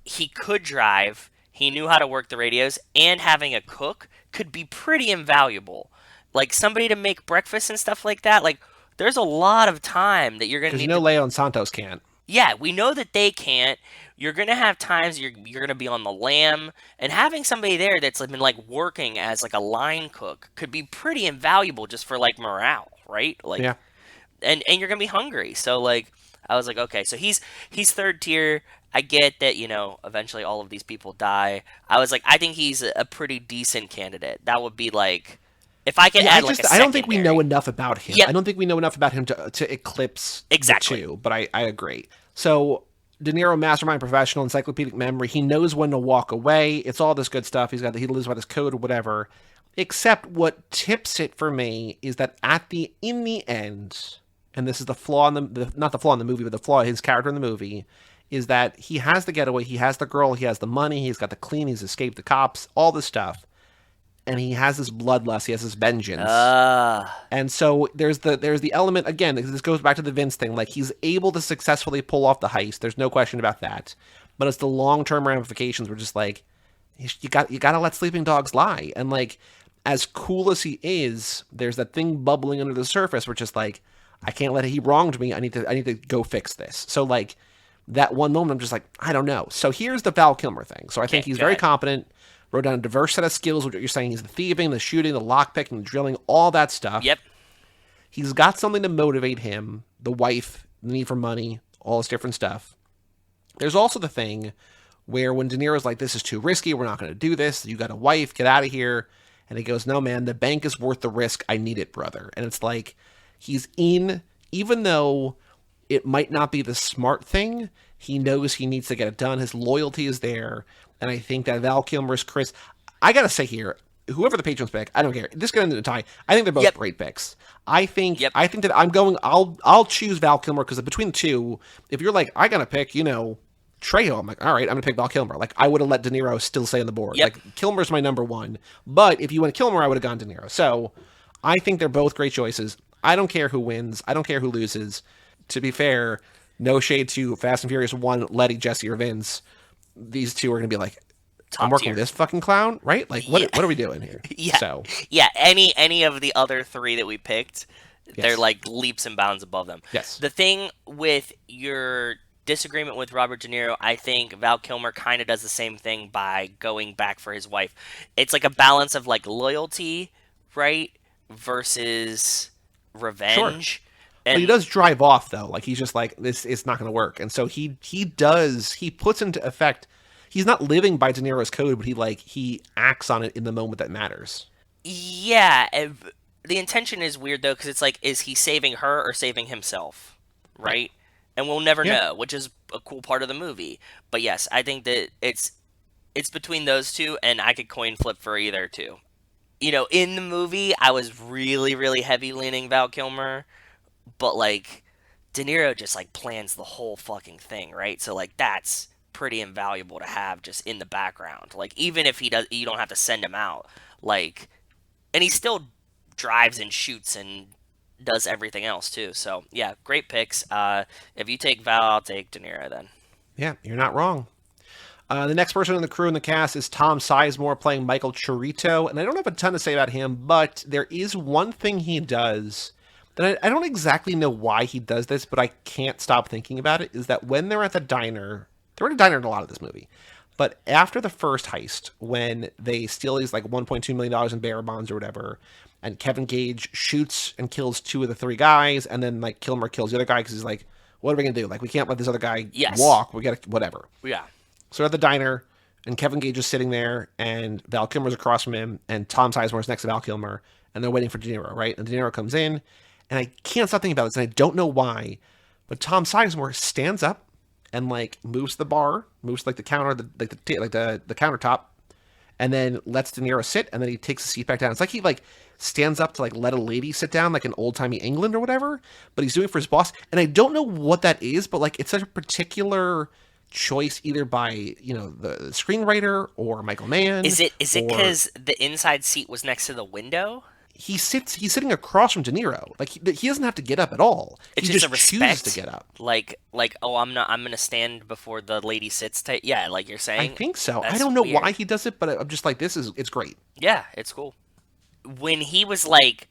he could drive. He knew how to work the radios. And having a cook could be pretty invaluable. Like, somebody to make breakfast and stuff like that. Like, there's a lot of time that you're going to need. Because Leo and Santos can't. Yeah, we know that they can't. You're going to have times you're going to be on the lam, and having somebody there that's been like working as like a line cook could be pretty invaluable just for like morale, right? Like, yeah. And you're going to be hungry. So like, I was like, okay, so he's third tier. I get that, eventually all of these people die. I was like, I think he's a pretty decent candidate. That would be like, if I could add like a I don't think we know enough about him. Yep. I don't think we know enough about him to eclipse exactly. the two, but I agree. So De Niro, mastermind, professional, encyclopedic memory. He knows when to walk away. It's all this good stuff. He lives by this code or whatever. Except what tips it for me is that in the end, and this is the flaw in not the flaw in the movie, but the flaw in his character in the movie, is that he has the getaway, he has the girl, he has the money, he's got the clean, he's escaped the cops, all this stuff. And he has this bloodlust, he has this vengeance. And so there's the element, again, this goes back to the Vince thing, like he's able to successfully pull off the heist, there's no question about that. But it's the long-term ramifications, we're just like, you gotta let sleeping dogs lie. And like, as cool as he is, there's that thing bubbling under the surface, which is like, I can't let it, he wronged me, I need to go fix this. So like, that one moment, I'm just like, I don't know. So here's the Val Kilmer thing. So I think he's very competent. Wrote down a diverse set of skills, what you're saying. He's the thieving, the shooting, the lockpicking, the drilling, all that stuff. Yep. He's got something to motivate him. The wife, the need for money, all this different stuff. There's also the thing where when De Niro's like, this is too risky, we're not going to do this. You got a wife, get out of here. And he goes, no, man, the bank is worth the risk. I need it, brother. And it's like, even though it might not be the smart thing, he knows he needs to get it done. His loyalty is there. And I think that Val Kilmer's Chris, I got to say here, whoever the patrons pick, I don't care. This going into the tie. I think they're both great picks. I think that I'll choose Val Kilmer because between the two, if you're like, I got to pick, Trejo, I'm like, all right, I'm going to pick Val Kilmer. Like, I would have let De Niro still stay on the board. Yep. Like, Kilmer's my number one. But if you went Kilmer, I would have gone De Niro. So I think they're both great choices. I don't care who wins. I don't care who loses. To be fair, no shade to Fast and Furious 1, Letty, Jesse, or Vince. These two are going to be like, I'm working with this fucking clown, right? Like, what are we doing here? Yeah, any of the other three that we picked, they're like leaps and bounds above them. Yes. The thing with your disagreement with Robert De Niro, I think Val Kilmer kind of does the same thing by going back for his wife. It's like a balance of like loyalty, right, versus revenge. Sure. But he does drive off though. Like he's just like, this is not going to work. And so he puts into effect. He's not living by De Niro's code, but he acts on it in the moment that matters. Yeah, the intention is weird though, because it's like, is he saving her or saving himself, right? And we'll never know, which is a cool part of the movie. But yes, I think that it's between those two, and I could coin flip for either two. In the movie, I was really, really heavy leaning Val Kilmer. But, like, De Niro just, like, plans the whole fucking thing, right? So, like, that's pretty invaluable to have just in the background. Like, even if you don't have to send him out. Like, and he still drives and shoots and does everything else, too. So, yeah, great picks. If you take Val, I'll take De Niro then. Yeah, you're not wrong. The next person in the crew and the cast is Tom Sizemore playing Michael Chirito. And I don't have a ton to say about him, but there is one thing he does. And I don't exactly know why he does this, but I can't stop thinking about it, is that when they're at the diner, they're at a diner in a lot of this movie, but after the first heist, when they steal these like $1.2 million in bearer bonds or whatever, and Kevin Gage shoots and kills two of the three guys, and then like Kilmer kills the other guy because he's like, what are we going to do? Like, we can't let this other guy walk. We got to, whatever. Yeah. So at the diner, and Kevin Gage is sitting there, and Val Kilmer's across from him, and Tom Sizemore's next to Val Kilmer, and they're waiting for De Niro, right? And De Niro comes in, and I can't stop thinking about this, and I don't know why, but Tom Sizemore stands up and like moves the bar, moves like the counter, the countertop, and then lets De Niro sit, and then he takes the seat back down. It's like he like stands up to like let a lady sit down like in old-timey England or whatever, but he's doing it for his boss. And I don't know what that is, but like it's such a particular choice either by, the screenwriter or Michael Mann. Is it because the inside seat was next to the window? He's sitting across from De Niro. Like he doesn't have to get up at all. It's he just just a respect, chooses to get up. Like I'm gonna stand before the lady sits. Yeah, like you're saying. I think so. That's I don't know weird. why he does it, but I'm just like, it's great. Yeah, it's cool. When he was like,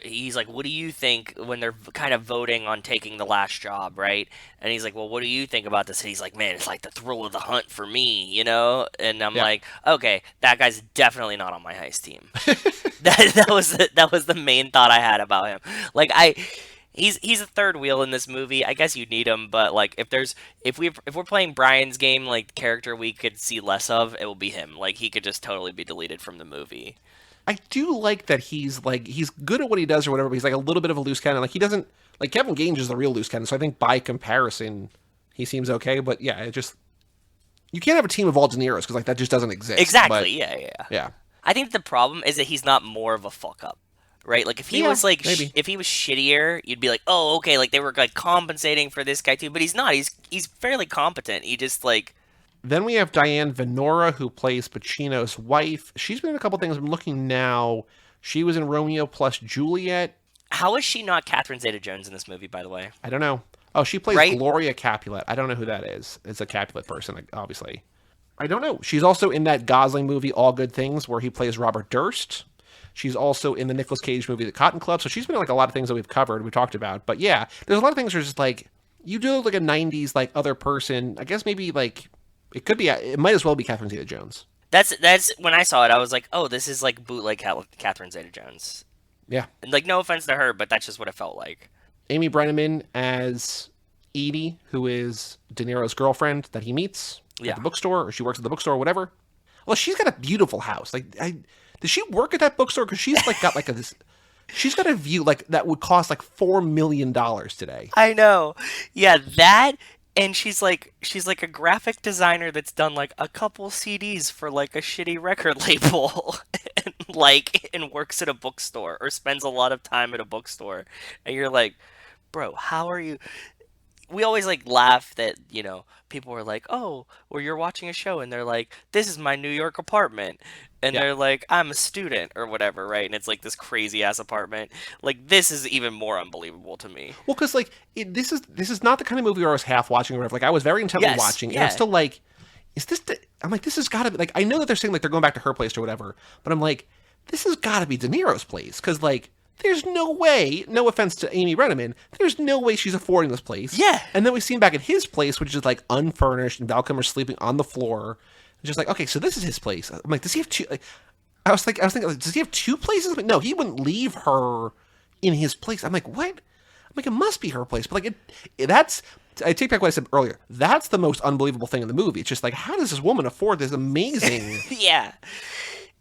he's like, what do you think when they're kind of voting on taking the last job, right? And he's like, well, what do you think about this? And he's like, man, it's like the thrill of the hunt for me, you know? And I'm like, okay, that guy's definitely not on my heist team. that was the main thought I had about him. Like he's a third wheel in this movie. I guess you need him, but like if we're playing Brian's game, like character we could see less of, it will be him. Like he could just totally be deleted from the movie. I do like that he's good at what he does or whatever, but he's like a little bit of a loose cannon. Like he doesn't, like Kevin Gage is the real loose cannon, so I think by comparison, he seems okay. But yeah, you can't have a team of all De Niros because like that just doesn't exist. Exactly. But, yeah. I think the problem is that he's not more of a fuck up, right? Like if he was like, if he was shittier, you'd be like, oh, okay, like they were like compensating for this guy too. But he's not. He's fairly competent. He just like. Then we have Diane Venora, who plays Pacino's wife. She's been in a couple things. I'm looking now. She was in Romeo plus Juliet. How is she not Catherine Zeta-Jones in this movie, by the way? I don't know. Oh, she plays Right? Gloria Capulet. I don't know who that is. It's a Capulet person, obviously. I don't know. She's also in that Gosling movie, All Good Things, where he plays Robert Durst. She's also in the Nicolas Cage movie, The Cotton Club. So she's been in like a lot of things that we've covered, we talked about. But yeah, there's a lot of things that are just like, you do look like a 90s like other person. I guess maybe like, it might as well be Catherine Zeta-Jones. That's when I saw it, I was like, oh, this is like bootleg Catherine Zeta-Jones. Yeah. And like, no offense to her, but that's just what it felt like. Amy Brenneman as Edie, who is De Niro's girlfriend that he meets at the bookstore, or she works at the bookstore or whatever. Well, she's got a beautiful house. Like, does she work at that bookstore? Because she's like got like she's got a view like that would cost like $4 million today. I know. Yeah, that. And she's like a graphic designer that's done like a couple CDs for like a shitty record label and works at a bookstore or spends a lot of time at a bookstore. And you're like, bro, how are you? We always like laugh that, people are like, oh, well, you're watching a show and they're like, this is my New York apartment. And they're like, I'm a student or whatever, right? And it's like this crazy ass apartment. Like, this is even more unbelievable to me. Well, because like this is not the kind of movie where I was half watching or whatever. Like I was very intently watching, and I'm still like, is this? I'm like, this has got to be like. I know that they're saying like they're going back to her place or whatever, but I'm like, this has got to be De Niro's place because like. There's no way, no offense to Amy Brenneman, there's no way she's affording this place. Yeah. And then we see him back at his place, which is like unfurnished, and Val Kilmer's sleeping on the floor. Just like, okay, so this is his place. I'm like, does he have two? Like, I was thinking, does he have two places? Like, no, he wouldn't leave her in his place. I'm like, what? I'm like, it must be her place. But like, I take back what I said earlier. That's the most unbelievable thing in the movie. It's just like, how does this woman afford this amazing? Yeah.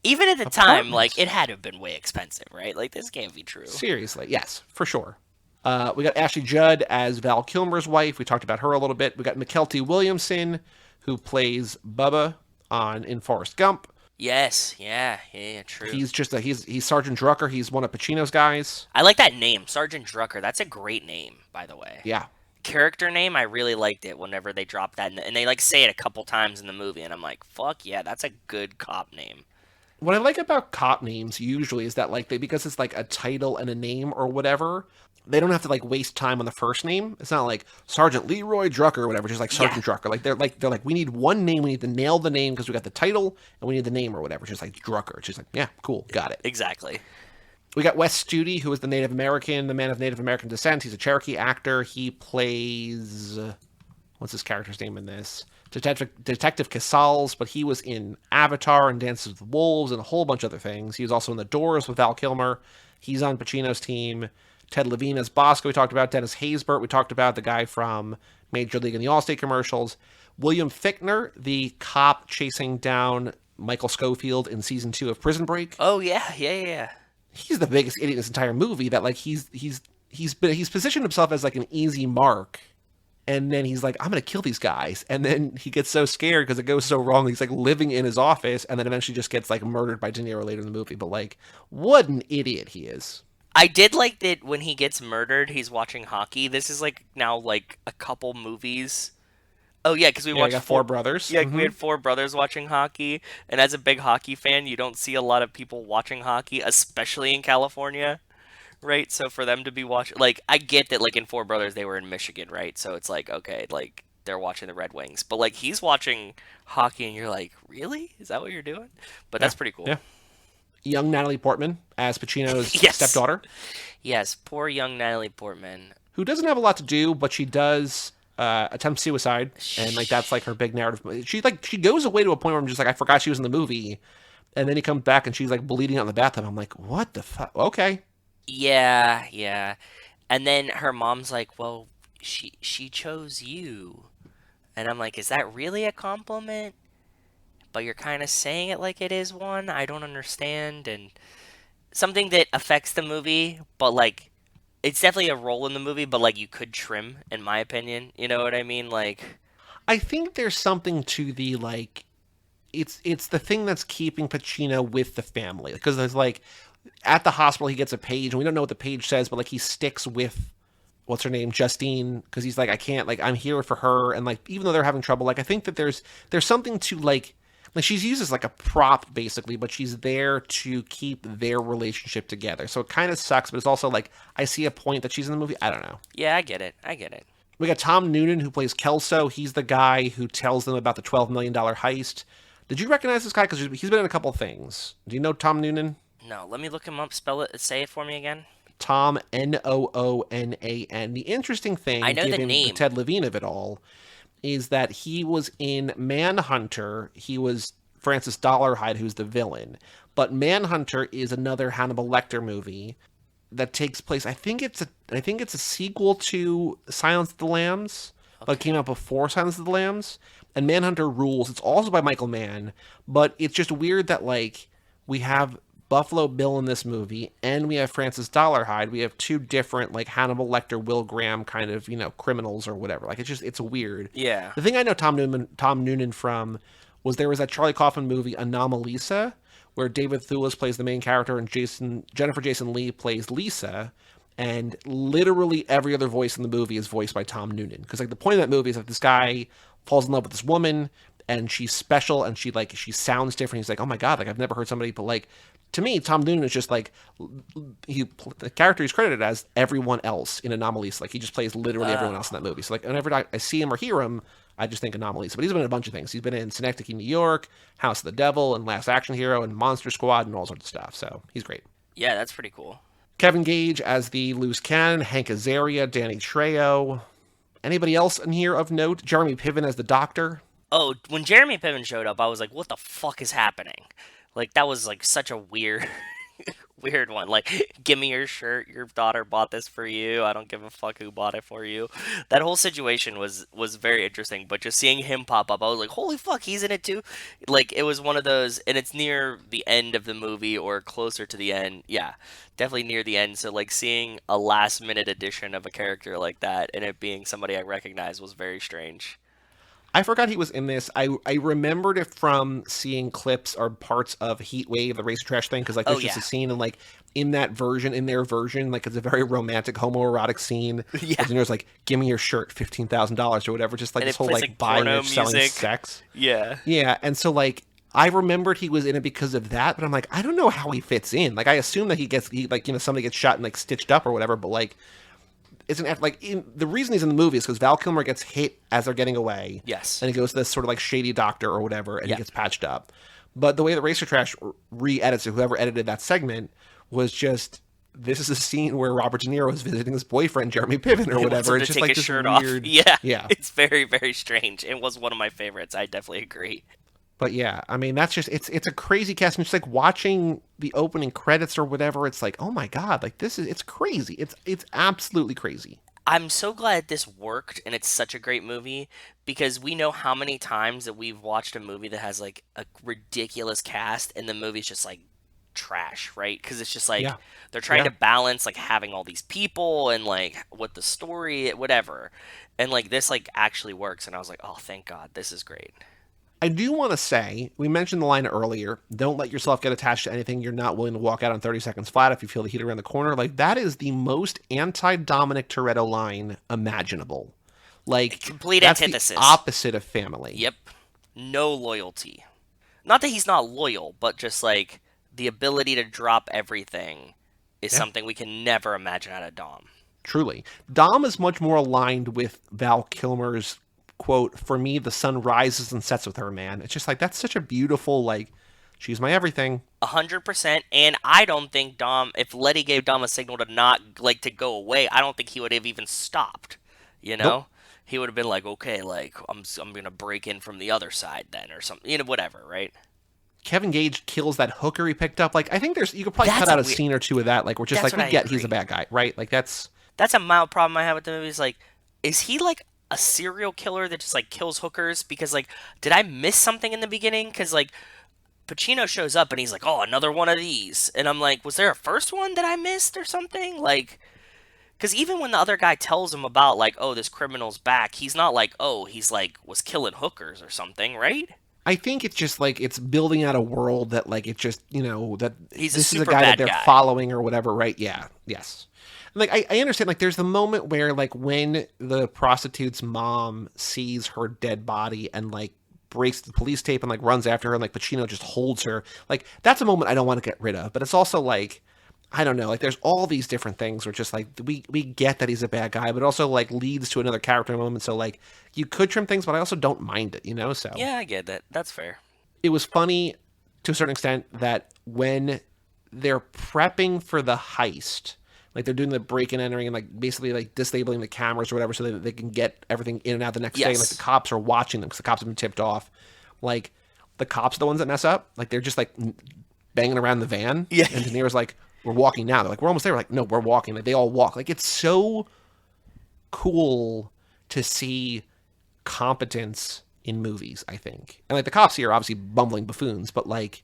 Even at the time, like, it had to have been way expensive, right? Like, this can't be true. Seriously, yes, for sure. We got Ashley Judd as Val Kilmer's wife. We talked about her a little bit. We got McKelty Williamson, who plays Bubba in Forrest Gump. Yes, yeah, true. He's just he's Sergeant Drucker. He's one of Pacino's guys. I like that name, Sergeant Drucker. That's a great name, by the way. Yeah. Character name, I really liked it whenever they dropped that. And they, like, say it a couple times in the movie, and I'm like, fuck yeah, that's a good cop name. What I like about cop names usually is that like because it's like a title and a name or whatever, they don't have to like waste time on the first name. It's not like Sergeant Leroy Drucker or whatever, just like Sergeant Drucker. Like they're like we need one name, we need to nail the name because we got the title and we need the name or whatever. Just like Drucker. It's just like, yeah, cool, got it. Exactly. We got Wes Studi, who is the Native American, the man of Native American descent. He's a Cherokee actor. He plays what's his character's name in this? Detective Casals, but he was in Avatar and Dances with Wolves and a whole bunch of other things. He was also in The Doors with Val Kilmer. He's on Pacino's team. Ted Levine as Bosco, we talked about. Dennis Haysbert, we talked about, the guy from Major League and the Allstate commercials. William Fichtner, the cop chasing down Michael Scofield in season 2 of Prison Break. Oh yeah. He's the biggest idiot in this entire movie. That like he's positioned himself as like an easy mark And then he's like, I'm going to kill these guys. And then he gets so scared because it goes so wrong. He's like living in his office and then eventually just gets like murdered by De Niro later in the movie. But like, what an idiot he is. I did like that when he gets murdered, he's watching hockey. This is like now like a couple movies. Oh yeah, because we Yeah, I watched got four brothers. Yeah, we had four brothers watching hockey, and as a big hockey fan, you don't see a lot of people watching hockey, especially in California, right? So for them to be watching, like, I get that, like in Four Brothers, they were in Michigan, right? So it's like, okay, like they're watching the Red Wings, but like he's watching hockey, and you're like, really? Is that what you're doing? But Yeah. that's pretty cool. Yeah. Young Natalie Portman as Pacino's Yes. stepdaughter, Yes, poor young Natalie Portman. who doesn't have a lot to do, but she does attempt suicide, and like that's like her big narrative. She goes away to a point where I'm just like, I forgot she was in the movie, and then he comes back and she's like bleeding out in the bathtub. I'm like, what the fuck? Okay. Yeah, yeah. And then her mom's like, "Well, she chose you." And I'm like, "Is that really a compliment? But you're kind of saying it like it is one. I don't understand." And something that affects the movie, but like it's definitely a role in the movie, but like you could trim in my opinion. You know what I mean? Like I think there's something to the like it's the thing that's keeping Pacino with the family because there's like at the hospital he gets a page and we don't know what the page says, but like he sticks with what's her name, Justine, because he's like, I can't, like, I'm here for her, and like even though they're having trouble, like I think that there's something to like she's used as like a prop basically, but she's there to keep their relationship together. So it kind of sucks, but it's also like I see a point that she's in the movie. I don't know. yeah, I get it. I get it. We got Tom Noonan who plays Kelso. He's the guy who tells them about the $12 million heist. Did you recognize this guy? Because he's been in a couple things. Do you know Tom Noonan? No, let me look him up. Spell it. Say it for me again. Tom Noonan. The interesting thing, I know the given name. Ted Levine of it all, is that he was in Manhunter. He was Francis Dollarhide, who's the villain. But Manhunter is another Hannibal Lecter movie that takes place. I think it's a sequel to Silence of the Lambs, but it came out before Silence of the Lambs. And Manhunter rules. It's also by Michael Mann, but it's just weird that like we have Buffalo Bill in this movie, and we have Francis Dollarhide. We have two different like Hannibal Lecter, Will Graham kind of criminals or whatever. Like it's weird. Yeah. The thing I know Tom Noonan from was there was that Charlie Kaufman movie Anomalisa, where David Thewlis plays the main character and Jennifer Jason Leigh plays Lisa, and literally every other voice in the movie is voiced by Tom Noonan. Because like the point of that movie is that this guy falls in love with this woman and she's special and she sounds different. He's like, oh my god, like I've never heard somebody, but like to me, Tom Noonan is just like the character he's credited as everyone else in Anomalisa. Like he just plays literally everyone else in that movie. So like whenever I see him or hear him, I just think Anomalisa. But he's been in a bunch of things. He's been in Synecdoche, New York, House of the Devil, and Last Action Hero, and Monster Squad, and all sorts of stuff. So he's great. Yeah, that's pretty cool. Kevin Gage as the loose cannon, Hank Azaria, Danny Trejo. Anybody else in here of note? Jeremy Piven as the doctor. Oh, when Jeremy Piven showed up, I was like, what the fuck is happening? Like, that was, like, such a weird, weird one. Like, give me your shirt. Your daughter bought this for you. I don't give a fuck who bought it for you. That whole situation was very interesting. But just seeing him pop up, I was like, holy fuck, he's in it too? Like, it was one of those, and it's near the end of the movie or closer to the end. Yeah, definitely near the end. So, like, seeing a last-minute addition of a character like that and it being somebody I recognize was very strange. I forgot he was in this. I remembered it from seeing clips or parts of Heat.wav, the racer trash thing, because like there's just a scene and like in their version, like it's a very romantic homoerotic scene. Yeah. And there's like, give me your shirt, $15,000 or whatever, just like And this it whole plays, like buying porno and selling music. sex. Yeah. Yeah, and so like I remembered he was in it because of that, but I'm like, I don't know how he fits in. Like I assume that somebody gets shot and like stitched up or whatever, but like isn't like the reason he's in the movie is because Val Kilmer gets hit as they're getting away. Yes. And he goes to this sort of like shady doctor or whatever, and Yeah. he gets patched up. But the way that Racer Trash re-edits it, whoever edited that segment, was just this is a scene where Robert De Niro is visiting his boyfriend Jeremy Piven or He wants whatever. him It's to just take like his this shirt weird. off. Yeah. Yeah. It's very, very strange. It was one of my favorites. I definitely agree. But yeah, I mean that's just it's a crazy cast. And just like watching the opening credits or whatever, it's like, oh my god, like it's crazy. It's absolutely crazy. I'm so glad this worked and it's such a great movie because we know how many times that we've watched a movie that has like a ridiculous cast and the movie's just like trash, right? Because it's just like Yeah. they're trying Yeah. to balance like having all these people and like what the story, whatever, and like this like actually works. And I was like, oh, thank God, this is great. I do want to say, we mentioned the line earlier, don't let yourself get attached to anything you're not willing to walk out on 30 seconds flat if you feel the heat around the corner. Like, that is the most anti-Dominic Toretto line imaginable. Like, Complete that's antithesis. the opposite of family. Yep, no loyalty. Not that he's not loyal, but just like the ability to drop everything is something we can never imagine out of Dom. Truly. Dom is much more aligned with Val Kilmer's quote, "For me, the sun rises and sets with her, man." It's just like, that's such a beautiful, like, she's my everything. 100%. And I don't think Dom, if Letty gave Dom a signal to not, like, to go away, I don't think he would have even stopped. You know? Nope. He would have been like, okay, like, I'm going to break in from the other side then, or something. You know, whatever, right? Kevin Gage kills that hooker he picked up. Like, I think you could probably That's cut out a weird- scene or two of that. Like, we're just That's like, what we I get he's a agree. bad guy, right? Like, that's That's a mild problem I have with the movie. Is like, is he like a serial killer that just like kills hookers? Because like, did I miss something in the beginning? Because like, Pacino shows up and he's like, oh, another one of these, and I'm like, was there a first one that I missed or something? Like, because even when the other guy tells him about like, oh, this criminal's back, he's not like, oh, he's like was killing hookers or something, right? I think it's just like it's building out a world that like it just that He's a this is a super guy that bad they're guy. following or whatever, right? Yeah, yes. And, like I understand, like there's the moment where like when the prostitute's mom sees her dead body and like breaks the police tape and like runs after her and like Pacino just holds her. Like that's a moment I don't want to get rid of, but it's also like I don't know, like there's all these different things where just like we get that he's a bad guy, but also like leads to another character moment. So like you could trim things, but I also don't mind it, So Yeah, I get that. That's fair. it was funny to a certain extent that when they're prepping for the heist, like they're doing the break and entering and like basically like disabling the cameras or whatever so that they can get everything in and out the next day. And, like the cops are watching them because the cops have been tipped off. Like the cops are the ones that mess up. Like they're just like banging around the van. Yeah. And De Niro's like, we're walking now. They're like, we're almost there. We're like, no, we're walking. Like they all walk. Like it's so cool to see competence in movies, I think. And like the cops here are obviously bumbling buffoons, but like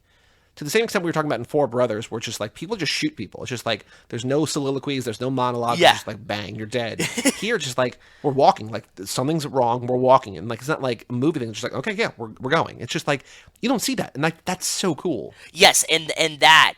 to the same extent we were talking about in Four Brothers, where it's just like people just shoot people. It's just like there's no soliloquies, there's no monologues. Yeah. It's just like bang, you're dead. Here, it's just like we're walking, like something's wrong, we're walking, and like it's not like a movie thing. It's just like okay, yeah, we're going. It's just like you don't see that, and like that's so cool. Yes, and that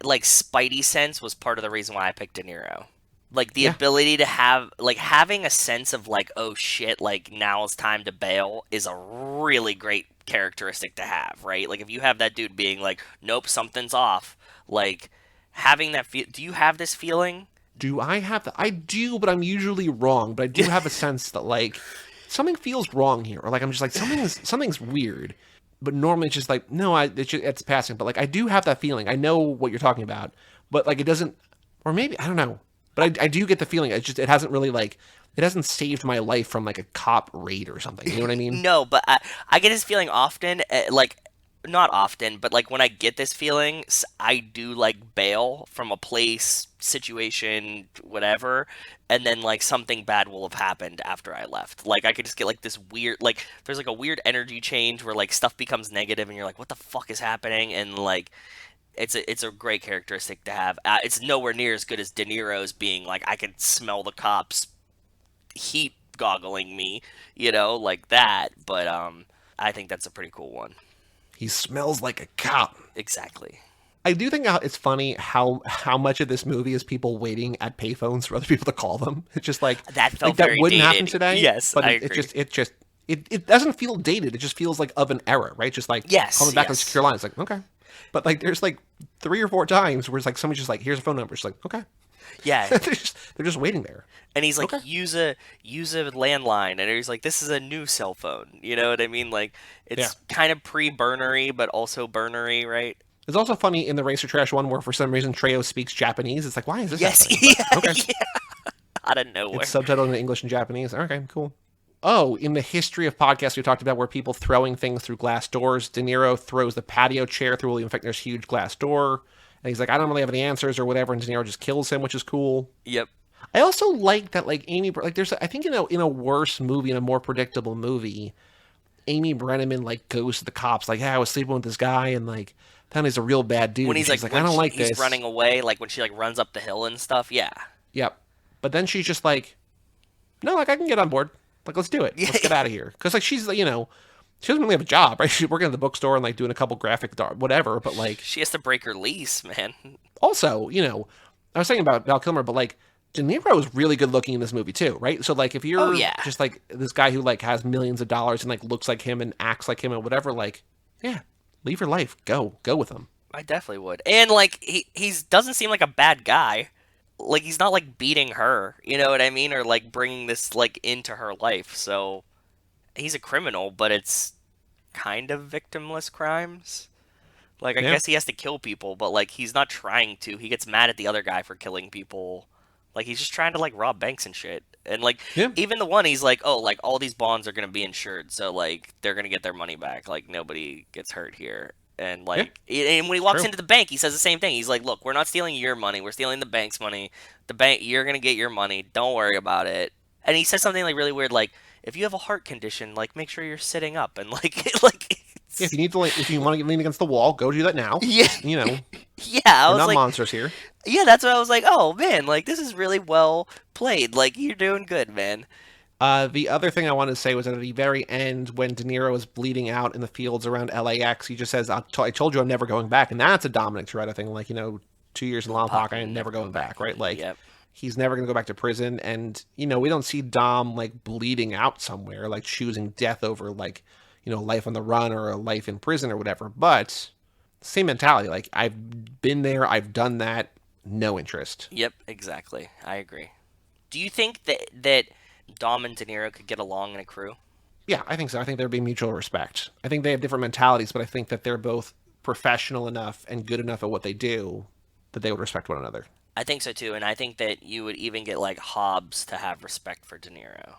like Spidey sense was part of the reason why I picked De Niro. Like the ability to have like having a sense of like, oh shit, like now it's time to bail is a really great characteristic to have, right? Like if you have that dude being like, nope, something's off, like having that do you have this feeling? Do I have that? I do, but I'm usually wrong. But I do have a sense that like something feels wrong here, or like I'm just like something's weird. But normally it's just like no, it's passing. But like I do have that feeling. I know what you're talking about, but like it doesn't, or maybe I don't know. But I do get the feeling it hasn't really like it hasn't saved my life from like a cop raid or something. You know what I mean? No, but I get this feeling often, like not often, but like when I get this feeling, I do like bail from a place, situation, whatever, and then like something bad will have happened after I left. Like I could just get like this weird, like there's like a weird energy change where like stuff becomes negative and you're like, what the fuck is happening? And like it's a great characteristic to have. It's nowhere near as good as De Niro's being like, I can smell the cops heat goggling me, like that. But I think that's a pretty cool one. He smells like a cop. Exactly. I do think it's funny how much of this movie is people waiting at payphones for other people to call them. It's just like that felt like, that very wouldn't dated. happen today. Yes, but I it agree. just it doesn't feel dated. It just feels like of an era, right? Just like calling back on secure lines. Like okay, but like there's like 3 or 4 times where it's like somebody's just like here's a phone number. It's like okay, yeah. they're just waiting there. And he's like, use a landline, and he's like, this is a new cell phone. You know what I mean? Like it's kind of pre-burnery, but also burnery, right? It's also funny in the Racer Trash one where for some reason Trejo speaks Japanese. It's like, why is this happening? But, okay. Out of nowhere. It's subtitled in English and Japanese. Okay, cool. Oh, in the history of podcasts we talked about where people throwing things through glass doors, De Niro throws the patio chair through William Fichtner's huge glass door. And he's like, I don't really have any answers or whatever, and De Niro just kills him, which is cool. Yep. I also like that, like, there's, I think in a worse movie, in a more predictable movie, Amy Brenneman, like, goes to the cops, like, yeah, I was sleeping with this guy, and, like, Downey's a real bad dude. When he's She's like, I don't like he's this. running away, like when she like runs up the hill and stuff. Yeah. Yep. But then she's just like, no, like I can get on board. Like let's do it. Let's get out of here. Because like she's she doesn't really have a job, right? She's working at the bookstore and like doing a couple graphic whatever. But like she has to break her lease, man. Also, I was saying about Val Kilmer, but like De Niro is really good looking in this movie too, right? So like if you're just like this guy who like has millions of dollars and like looks like him and acts like him and whatever, like yeah, leave your life, go with him. I definitely would. And like he doesn't seem like a bad guy. Like he's not like beating her, you know what I mean, or like bringing this like into her life. So he's a criminal, but it's kind of victimless crimes. Like I guess he has to kill people, but like he's not trying to. He gets mad at the other guy for killing people. Like he's just trying to like rob banks and shit. And like even the one he's like, oh, like all these bonds are gonna be insured, so like they're gonna get their money back. Like nobody gets hurt here. And like, and when he walks into the bank, he says the same thing. He's like, "Look, we're not stealing your money. We're stealing the bank's money. The bank, you're gonna get your money. Don't worry about it." And he says something like really weird, like, "If you have a heart condition, like make sure you're sitting up." And like if you need to, if you want to lean against the wall, go do that now. Yeah, yeah. I was not like, monsters here. Yeah, that's what I was like. Oh man, like this is really well played. Like you're doing good, man. The other thing I wanted to say was at the very end, when De Niro is bleeding out in the fields around LAX, he just says, I told you I'm never going back. And that's a Dominic Toretto thing. Like, 2 years in Lompoc, I am never going back, right? Like, he's never going to go back to prison. And, we don't see Dom, like, bleeding out somewhere, like, choosing death over, like, life on the run or a life in prison or whatever. But same mentality. Like, I've been there. I've done that. No interest. Yep, exactly. I agree. Do you think that Dom and De Niro could get along in a crew? Yeah, I think so. I think there'd be mutual respect. I think they have different mentalities, but I think that they're both professional enough and good enough at what they do that they would respect one another. I think so too, and I think that you would even get like Hobbs to have respect for De Niro.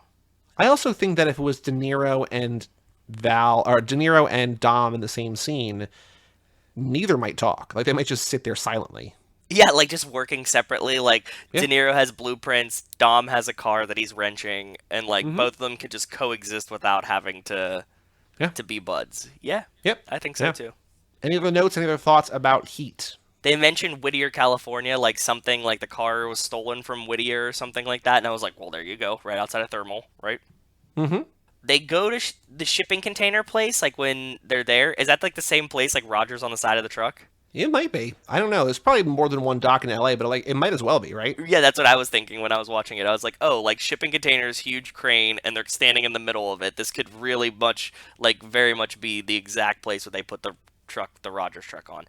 I also think that if it was De Niro and De Niro and Dom in the same scene, neither might talk. Like they might just sit there silently. Yeah, like just working separately. Like De Niro has blueprints, Dom has a car that he's wrenching, and like both of them could just coexist without having to be buds. Yeah. Yep. I think so too. Any other notes? Any other thoughts about Heat? They mentioned Whittier, California, like something like the car was stolen from Whittier or something like that, and I was like, well, there you go, right outside of Thermal, right? Mm-hmm. They go to the shipping container place, like when they're there. Is that like the same place, like Rogers on the side of the truck? It might be. I don't know. There's probably more than one dock in LA, but like it might as well be, right? Yeah, that's what I was thinking when I was watching it. I was like, oh, like shipping containers, huge crane, and they're standing in the middle of it. This could really very much be the exact place where they put the Rogers truck on.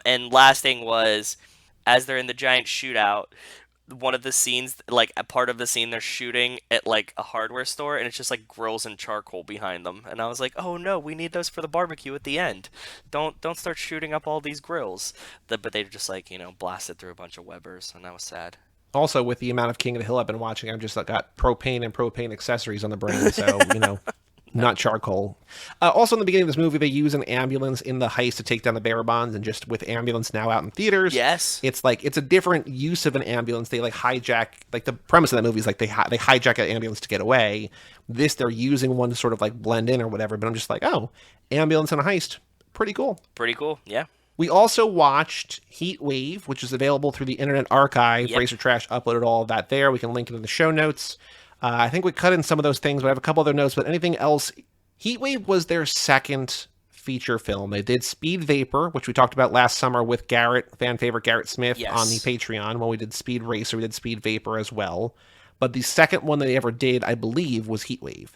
And last thing was, as they're in the giant shootout, one of the scenes, like a part of the scene, they're shooting at like a hardware store, and it's just like grills and charcoal behind them. And I was like, oh no, we need those for the barbecue at the end. Don't start shooting up all these grills. But they just like blasted through a bunch of Webbers, and that was sad. Also, with the amount of King of the Hill I've been watching, I've just got propane and propane accessories on the brain, so not charcoal. Also, in the beginning of this movie, they use an ambulance in the heist to take down the bearer bonds, and just with ambulance now out in theaters, it's a different use of an ambulance. They like hijack, like the premise of that movie is like they hijack an ambulance to get away. This, they're using one to sort of like blend in or whatever. But I'm just like, oh, ambulance and a heist, pretty cool. Pretty cool, yeah. We also watched Heat.wav, which is available through the Internet Archive. Racer Trash uploaded all of that there. We can link it in the show notes. I think we cut in some of those things, but I have a couple other notes. But anything else? Heat.wav was their second feature film. They did Speed Vapor, which we talked about last summer with fan favorite Garrett Smith on the Patreon. When we did Speed Racer, we did Speed Vapor as well. But the second one they ever did, I believe, was Heat.wav.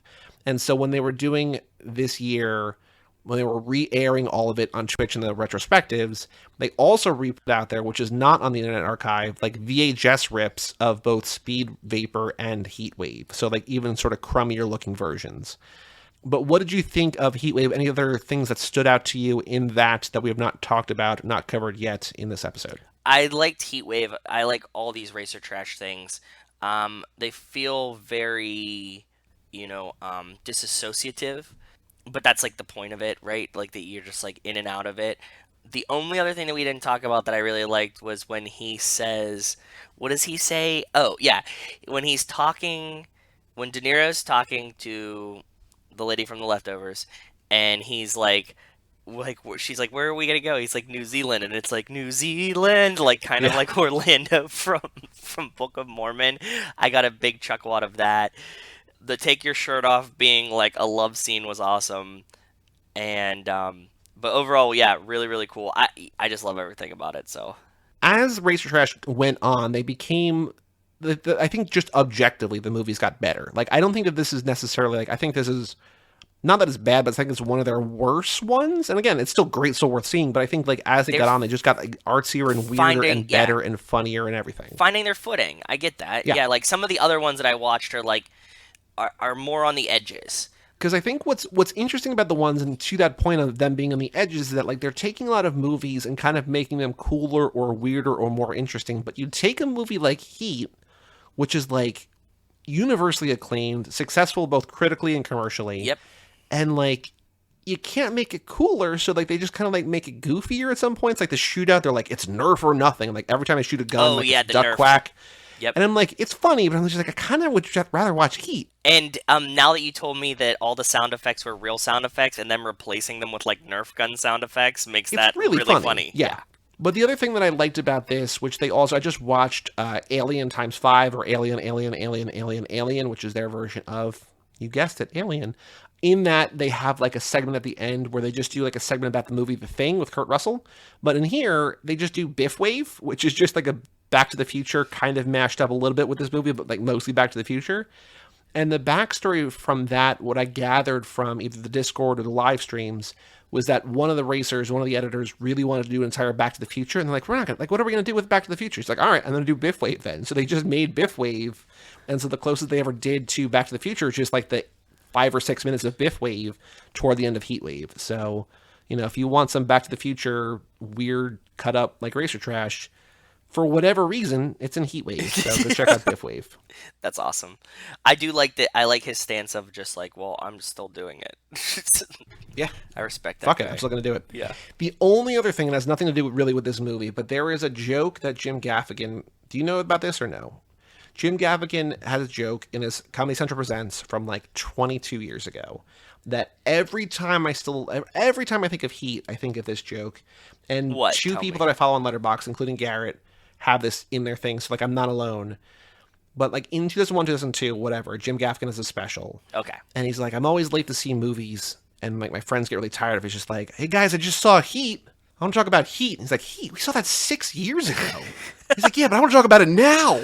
And so when they were doing this year, when they were re-airing all of it on Twitch in the retrospectives, they also re-put out there, which is not on the Internet Archive, like VHS rips of both Speed Vapor and Heat.wav. So like even sort of crummier looking versions. But what did you think of Heat.wav? Any other things that stood out to you in that we have not talked about, not covered yet in this episode? I liked Heat.wav. I like all these Racer Trash things. They feel very, disassociative. But that's like the point of it, right? Like that you're just like in and out of it. The only other thing that we didn't talk about that I really liked was when he says, what does he say? Oh, yeah. When De Niro's talking to the lady from The Leftovers, and he's like, like she's like, where are we gonna go? He's like, New Zealand, and it's like New Zealand, like kind of Yeah. like Orlando from Book of Mormon. I got a big chuckle out of that. The take your shirt off being like a love scene was awesome, and but overall, yeah, really really cool. I just love everything about it. So As Racer Trash went on, they became. I think just objectively, the movies got better. Like, I don't think that this is necessarily like. I think this is not that it's bad, but I think it's one of their worst ones. And again, it's still great, still worth seeing. But I think like as they They're got on, they just got like artsier and weirder finding- and better and funnier and everything. finding their footing, I get that. Yeah. Yeah, like some of the other ones that I watched are like are more on the edges. Because I think what's interesting about the ones, and to that point of them being on the edges, is that like they're taking a lot of movies and kind of making them cooler or weirder or more interesting. But you take a movie like Heat, which is like universally acclaimed, successful both critically and commercially. Yep. And like you can't make it cooler, so like they just kind of like make it goofier at some points. Like the shootout, they're like it's Nerf or nothing. Like every time I shoot a gun, Oh, like yeah, it's the duck Nerf. quack. Yep. And I'm like, it's funny, but I'm just like, I kind of would rather watch Heat. And now that you told me that all the sound effects were real sound effects and then replacing them with like Nerf gun sound effects makes It's that really funny. Yeah. But the other thing that I liked about this, which they also, I just watched Alien times 5 or Alien, which is their version of, you guessed it, Alien. In that they have like a segment at the end where they just do like a segment about the movie The Thing with Kurt Russell. But in here, they just do Biff Wave, which is just like a Back to the Future kind of mashed up a little bit with this movie, but like mostly Back to the Future. And the backstory from that, what I gathered from either the Discord or the live streams, was that one of the racers, one of the editors, really wanted to do an entire Back to the Future, and they're like, we're not gonna, like, what are we gonna do with Back to the Future? He's like, all right, I'm gonna do Biff Wave then. So they just made Biff Wave, and so the closest they ever did to Back to the Future is just like the 5 or 6 minutes of Biff Wave toward the end of Heat Wave. So, you know, if you want some Back to the Future weird cut up like Racer Trash, for whatever reason, it's in Heat Wave. So go check out Biff Wave. That's awesome. I do like that. I like his stance of just like, well, I'm still doing it. Yeah. I respect that. Fuck it, guy. I'm still going to do it. Yeah. The only other thing, and has nothing to do really with this movie, but there is a joke that Jim Gaffigan, do you know about this or no? Jim Gaffigan has a joke in his Comedy Central Presents from like 22 years ago that every time I think of Heat, I think of this joke. And What? two Tell people me. that I follow on Letterboxd, including Garrett, have this in their thing. So like I'm not alone. But like in 2001, 2002, whatever, Jim Gaffigan is a special. Okay. And he's like, I'm always late to see movies. And like my friends get really tired of it. He's just like, hey guys, I just saw Heat. I want to talk about Heat. And he's like, Heat? We saw that 6 years ago. He's like, yeah, but I want to talk about it now.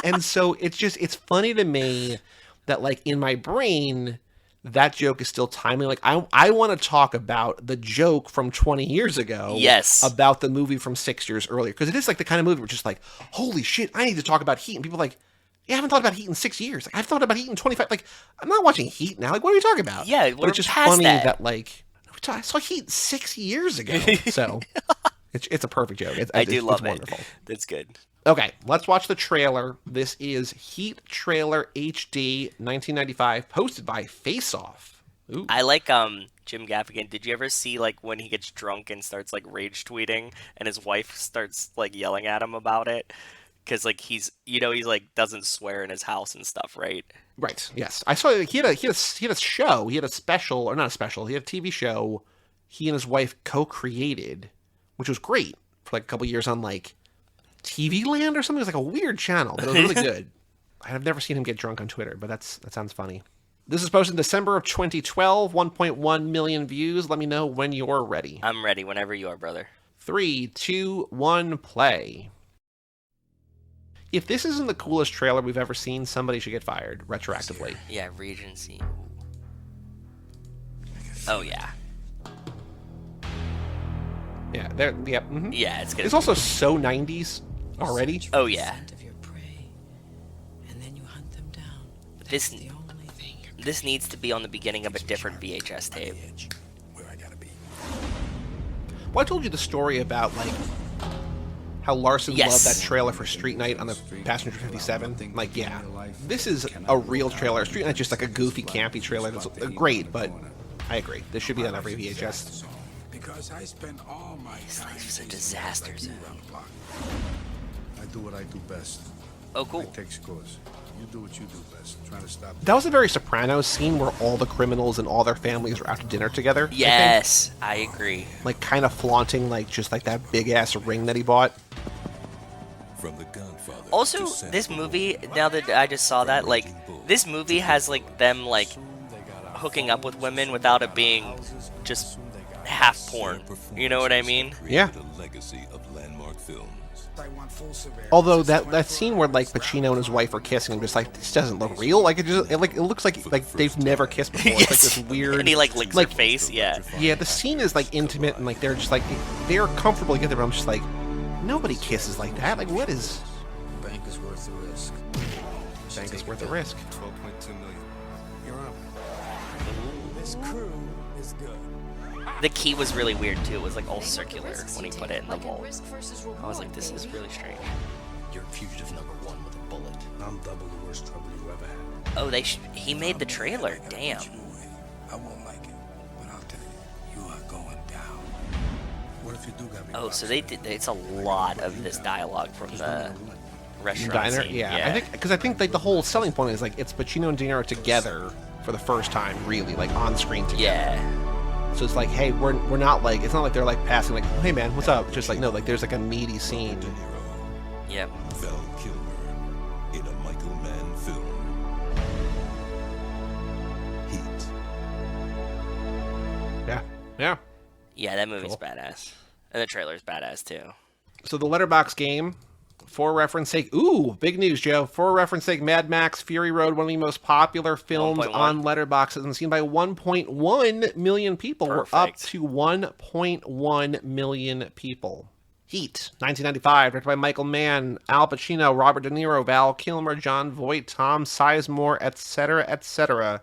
And so it's funny to me that like in my brain, that joke is still timely. Like I want to talk about the joke from 20 years ago. Yes. About the movie from 6 years earlier. Because it is like the kind of movie where it's just like, holy shit, I need to talk about Heat. And people are like, yeah, I haven't thought about Heat in 6 years. Like, I've thought about Heat in 25. Like, I'm not watching Heat now. Like, what are you talking about? Yeah, but we're it's just past funny that. that like, I saw Heat 6 years ago. So it's a perfect joke. I do love it's wonderful. it. That's good. Okay, let's watch the trailer. This is Heat Trailer HD 1995, posted by Face Off. Ooh. I like Jim Gaffigan. Did you ever see like when he gets drunk and starts like rage tweeting and his wife starts like yelling at him about it? Because like he's like doesn't swear in his house and stuff, right? Right. Yes, I saw he had a show. He had a special, or not a special. He had a TV show. He and his wife co-created, which was great for like a couple years on like TV Land or something. It was like a weird channel, but it was really good. I have never seen him get drunk on Twitter, but that sounds funny. This is posted in December of 2012, 1.1 million views. Let me know when you're ready. I'm ready whenever you are, brother. 3, 2, 1, play. If this isn't the coolest trailer we've ever seen, somebody should get fired retroactively. Yeah, Regency. Oh yeah. Yeah, there. Yep. Yeah, it's good. It's also so 90s already. Oh yeah. Of your prey, and then you hunt them down. But This- that's the only thing you're This needs to be on the beginning of a different VHS tape. Where I gotta be. Well, I told you the story about like how Larson Yes. loved that trailer for Street Night on the Passenger 57. Like, yeah, this is a real trailer. Street Night's just like a goofy, campy trailer that's great, but I agree. This should be on every VHS. Because I spend all my time life's a chasing disaster guys like you zone. around the block. I do what I do best. Oh cool. I take scores. You do what you do best. Trying to stop. That was a very Sopranos scene where all the criminals and all their families were out to dinner together. Yes, I agree. Like kind of flaunting just like that big ass ring that he bought. From the Godfather. Also, this movie, now that I just saw that, like, this movie has, like, them, like, hooking up with women without it being just half porn. You know what I mean? Yeah. A legacy of landmark films. I want full severance. Although that scene where like Pacino and his wife are kissing, I'm just like, this doesn't look real. Like it looks like they've never kissed before. It's like this weird. And he like licks her face. Yeah. Yeah, the scene is like intimate and like they're just like they're comfortable together. But I'm just like, nobody kisses like that. Like what is? Bank is worth the risk. Bank is worth the risk. 12.2 million. You're up. This crew is good. The key was really weird too. It was like all circular when he put it in the vault. I was like, this is really strange. You're fugitive number 1 with a bullet. I'm double the worst trouble you ever had. Oh, he made the trailer. Damn. I won't like it, but I'll tell you, you are going down. What if you do got me? Oh, so they did. It's a lot of this dialogue from the restaurant Diner. scene. Yeah, I think like the whole selling point is like it's Pacino and De Niro together for the first time, really, like on screen together. Yeah. So it's like, hey, we're not like it's not like they're like passing like, hey man, what's up? Just like no, like there's like a meaty scene. Yep. Val Kilmer in a Michael Mann film. Heat. Yeah. Yeah, that movie's Cool. badass. And the trailer's badass too. So the Letterboxd game, for reference sake, big news, Joe. For reference sake, Mad Max Fury Road, one of the most popular films 1.1. on Letterboxd, has been seen by 1.1 million people. Perfect. We're up to 1.1 million people. Heat, 1995, directed by Michael Mann, Al Pacino, Robert De Niro, Val Kilmer, John Voight, Tom Sizemore, etc.,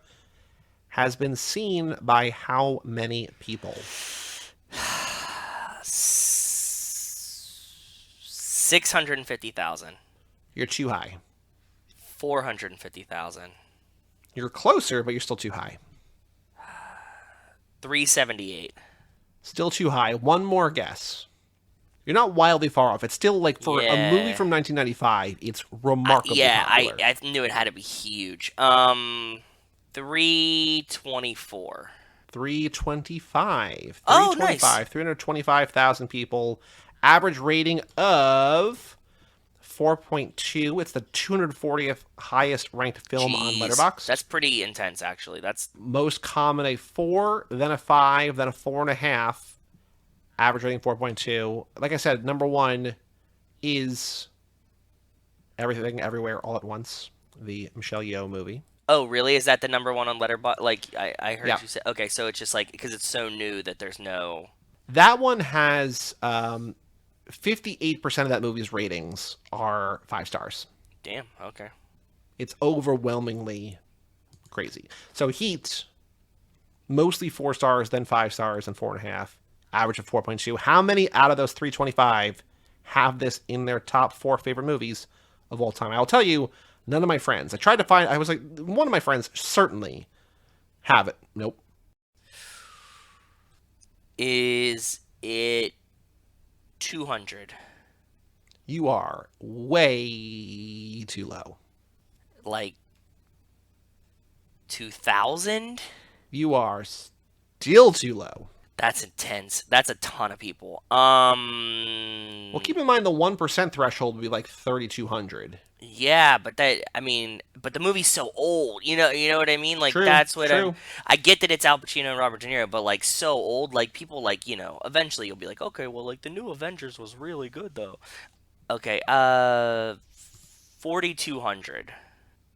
has been seen by how many people? 650,000. You're too high. 450,000. You're closer, but you're still too high. 378. Still too high. One more guess. You're not wildly far off. It's still like for a movie from 1995, it's remarkably popular. I knew it had to be huge. 324. 325. Oh, 325. nice. 325,000 people. Average rating of 4.2. It's the 240th highest ranked film on Jeez, Letterboxd. That's pretty intense, actually. That's most common a 4, then a 5, then a 4.5. Average rating 4.2. Like I said, number 1 is Everything Everywhere All at Once, the Michelle Yeoh movie. Oh, really? Is that the number 1 on Letterboxd? Like, I heard Yeah. you say... Okay, so it's just like... Because it's so new that there's no... That one has 58% of that movie's ratings are 5 stars. Damn, okay. It's overwhelmingly crazy. So Heat, mostly 4 stars, then 5 stars, and 4.5. Average of 4.2. How many out of those 325 have this in their top 4 favorite movies of all time? I'll tell you, none of my friends. I was like, one of my friends certainly have it. Nope. Is it 200? You are way too low. Like 2,000? You are still too low. That's intense. That's a ton of people. Well, keep in mind the 1% threshold would be like 3,200. Yeah, but but the movie's so old. You know what I mean? Like True, that's what true. I get that it's Al Pacino and Robert De Niro, but like so old, like people like, eventually you'll be like, okay, well like the new Avengers was really good though. Okay, 4,200.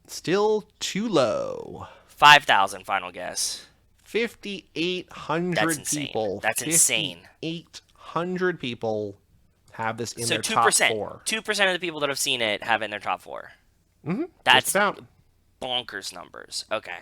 Still too low. 5,000 final guess. 5,800 That's insane. people. That's insane. 5,800 people have this in So their top 2%. 4. 2% of the people that have seen it have it in their top 4. Mm-hmm. That's Just about. bonkers numbers. Okay.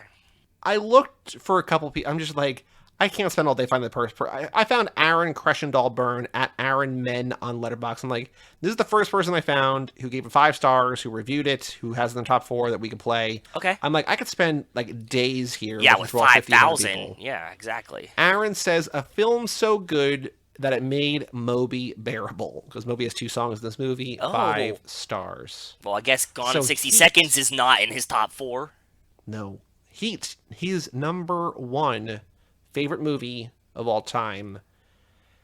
I looked for a couple people. I'm just like, I can't spend all day finding the person. I found Aaron Crescendall Byrne at Aaron Men on Letterboxd. I'm like, this is the first person I found who gave it 5 stars, who reviewed it, who has it in the top 4 that we could play. Okay. I'm like, I could spend like days here. Yeah, looking with through all 5,800 5,000. people. Yeah, exactly. Aaron says a film so good that it made Moby bearable, because Moby has 2 songs in this movie. Oh. 5 stars. Well, I guess Gone in So 60 Heat- Seconds is not in his top 4. No. Heat. His number 1 favorite movie of all time.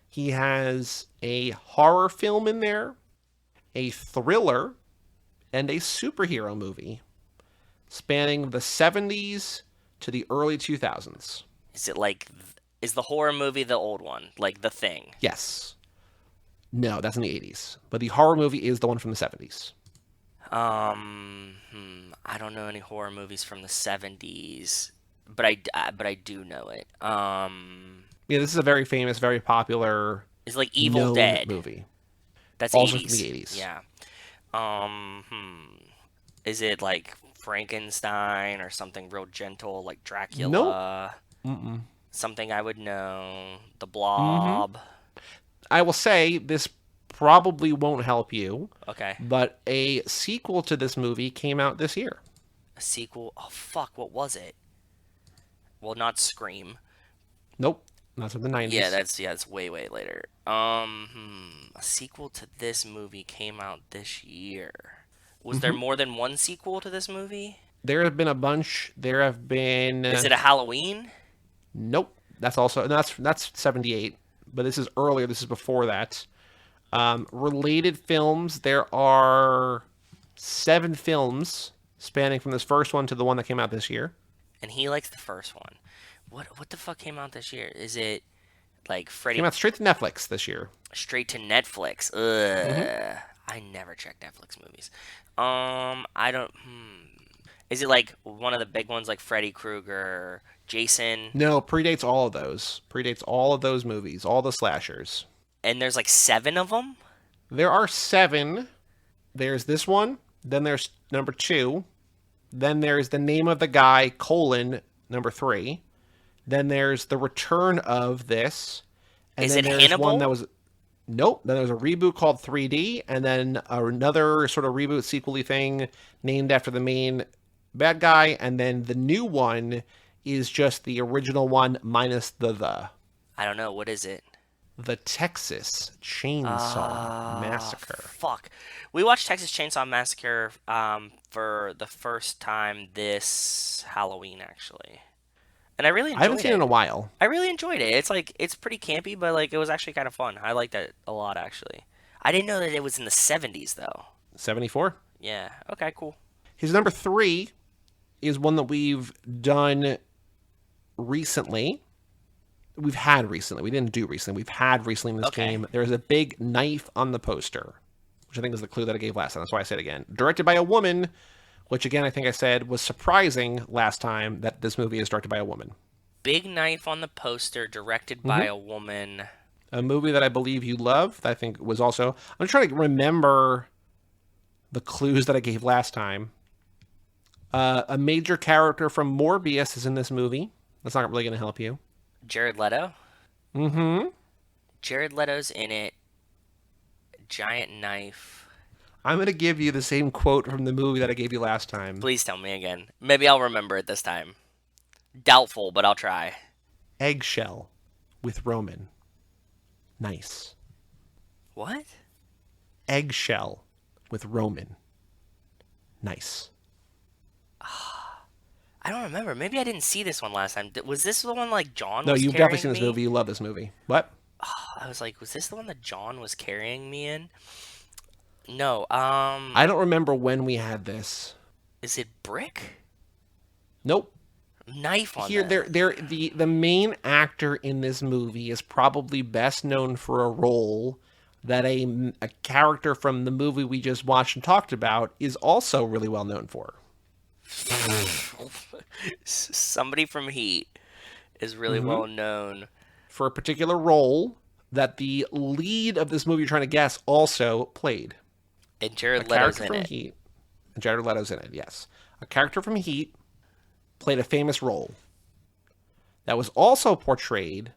He has a horror film in there, a thriller, and a superhero movie spanning the 70s to the early 2000s. Is it like, is the horror movie the old one? Like The Thing? Yes. No, that's in the 80s. But the horror movie is the one from the 70s. I don't know any horror movies from the 70s, but I do know it. Yeah, this is a very famous, very popular It's like Evil known Dead. movie. That's Also 80s. from the 80s. Yeah. Is it like Frankenstein or something real gentle like Dracula? Nope. Something I would know. The Blob. I will say this probably won't help you, Okay. but a sequel to this movie came out this year. A sequel. Oh fuck, what was it? Well, not Scream. Nope. That's from the 90s. Yeah, that's way later. A sequel to this movie came out this year. Was there more than one sequel to this movie? There have been a bunch. There have been... Is it a Halloween? Nope. That's also... That's 78. But this is earlier. This is before that. Related films. There are 7 films spanning from this first one to the one that came out this year. And he likes the first one. What the fuck came out this year? Is it like Freddy Came out straight to Netflix this year. straight to Netflix? Ugh. I never check Netflix movies. I don't. Is it like one of the big ones, like Freddy Krueger, Jason? No, predates all of those. Predates all of those movies, all the slashers. And there's like 7 of them. There are 7. There's this one. Then there's number 2. Then there's The Name of the Guy, number 3. Then there's The Return of This. And Is then it there's Hannibal? one that was... Nope. Then there's a reboot called 3D, and then another sort of reboot sequel-y thing named after the main bad guy, and then the new one is just the original one minus the. I don't know. What is it? The Texas Chainsaw Massacre. Fuck. We watched Texas Chainsaw Massacre for the first time this Halloween, actually. And I really enjoyed it. I haven't seen it in a while. I really enjoyed it. It's like, it's pretty campy, but like it was actually kind of fun. I liked it a lot, actually. I didn't know that it was in the 70s, though. 74. Yeah. Okay, cool. His number 3 is one that we've done recently. We've had recently. We didn't do recently. We've had recently in this game. There's a big knife on the poster, which I think is the clue that I gave last time. That's why I said it again. Directed by a woman, which again I think I said was surprising last time that this movie is directed by a woman. Big knife on the poster, directed by a woman. A movie that I believe you love, that I think was also... I'm trying to remember the clues that I gave last time. A major character from Morbius is in this movie. That's not really going to help you. Jared Leto? Mm-hmm. Jared Leto's in it. Giant knife. I'm going to give you the same quote from the movie that I gave you last time. Please tell me again. Maybe I'll remember it this time. Doubtful, but I'll try. Eggshell with Roman. Nice. What? Eggshell with Roman. Nice. I don't remember. Maybe I didn't see this one last time. Was this the one like John No, was you've carrying definitely seen this me? movie. You love this movie. What? I was like, was this the one that John was carrying me in? No. I don't remember when we had this. Is it Brick? Nope. Knife on Here, that. the main actor in this movie is probably best known for a role that a character from the movie we just watched and talked about is also really well known for. Somebody from Heat is really well known. For a particular role that the lead of this movie you're trying to guess also played. And Jared A Leto's character in from it. Heat. And Jared Leto's in it, yes. A character from Heat played a famous role that was also portrayed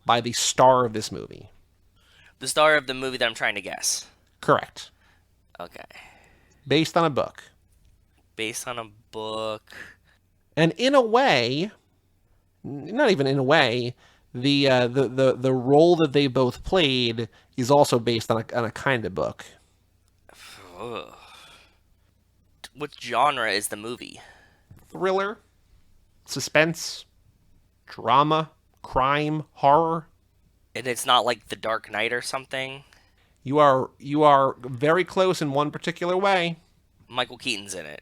by the star of this movie. The star of the movie that I'm trying to guess. Correct. Okay. Based on a book. Based on a book. And in a way, not even in a way, The role that they both played is also based on a kind of book. Ugh. What genre is the movie? Thriller, suspense, drama, crime, horror. And it's not like The Dark Knight or something? You are very close in one particular way. Michael Keaton's in it.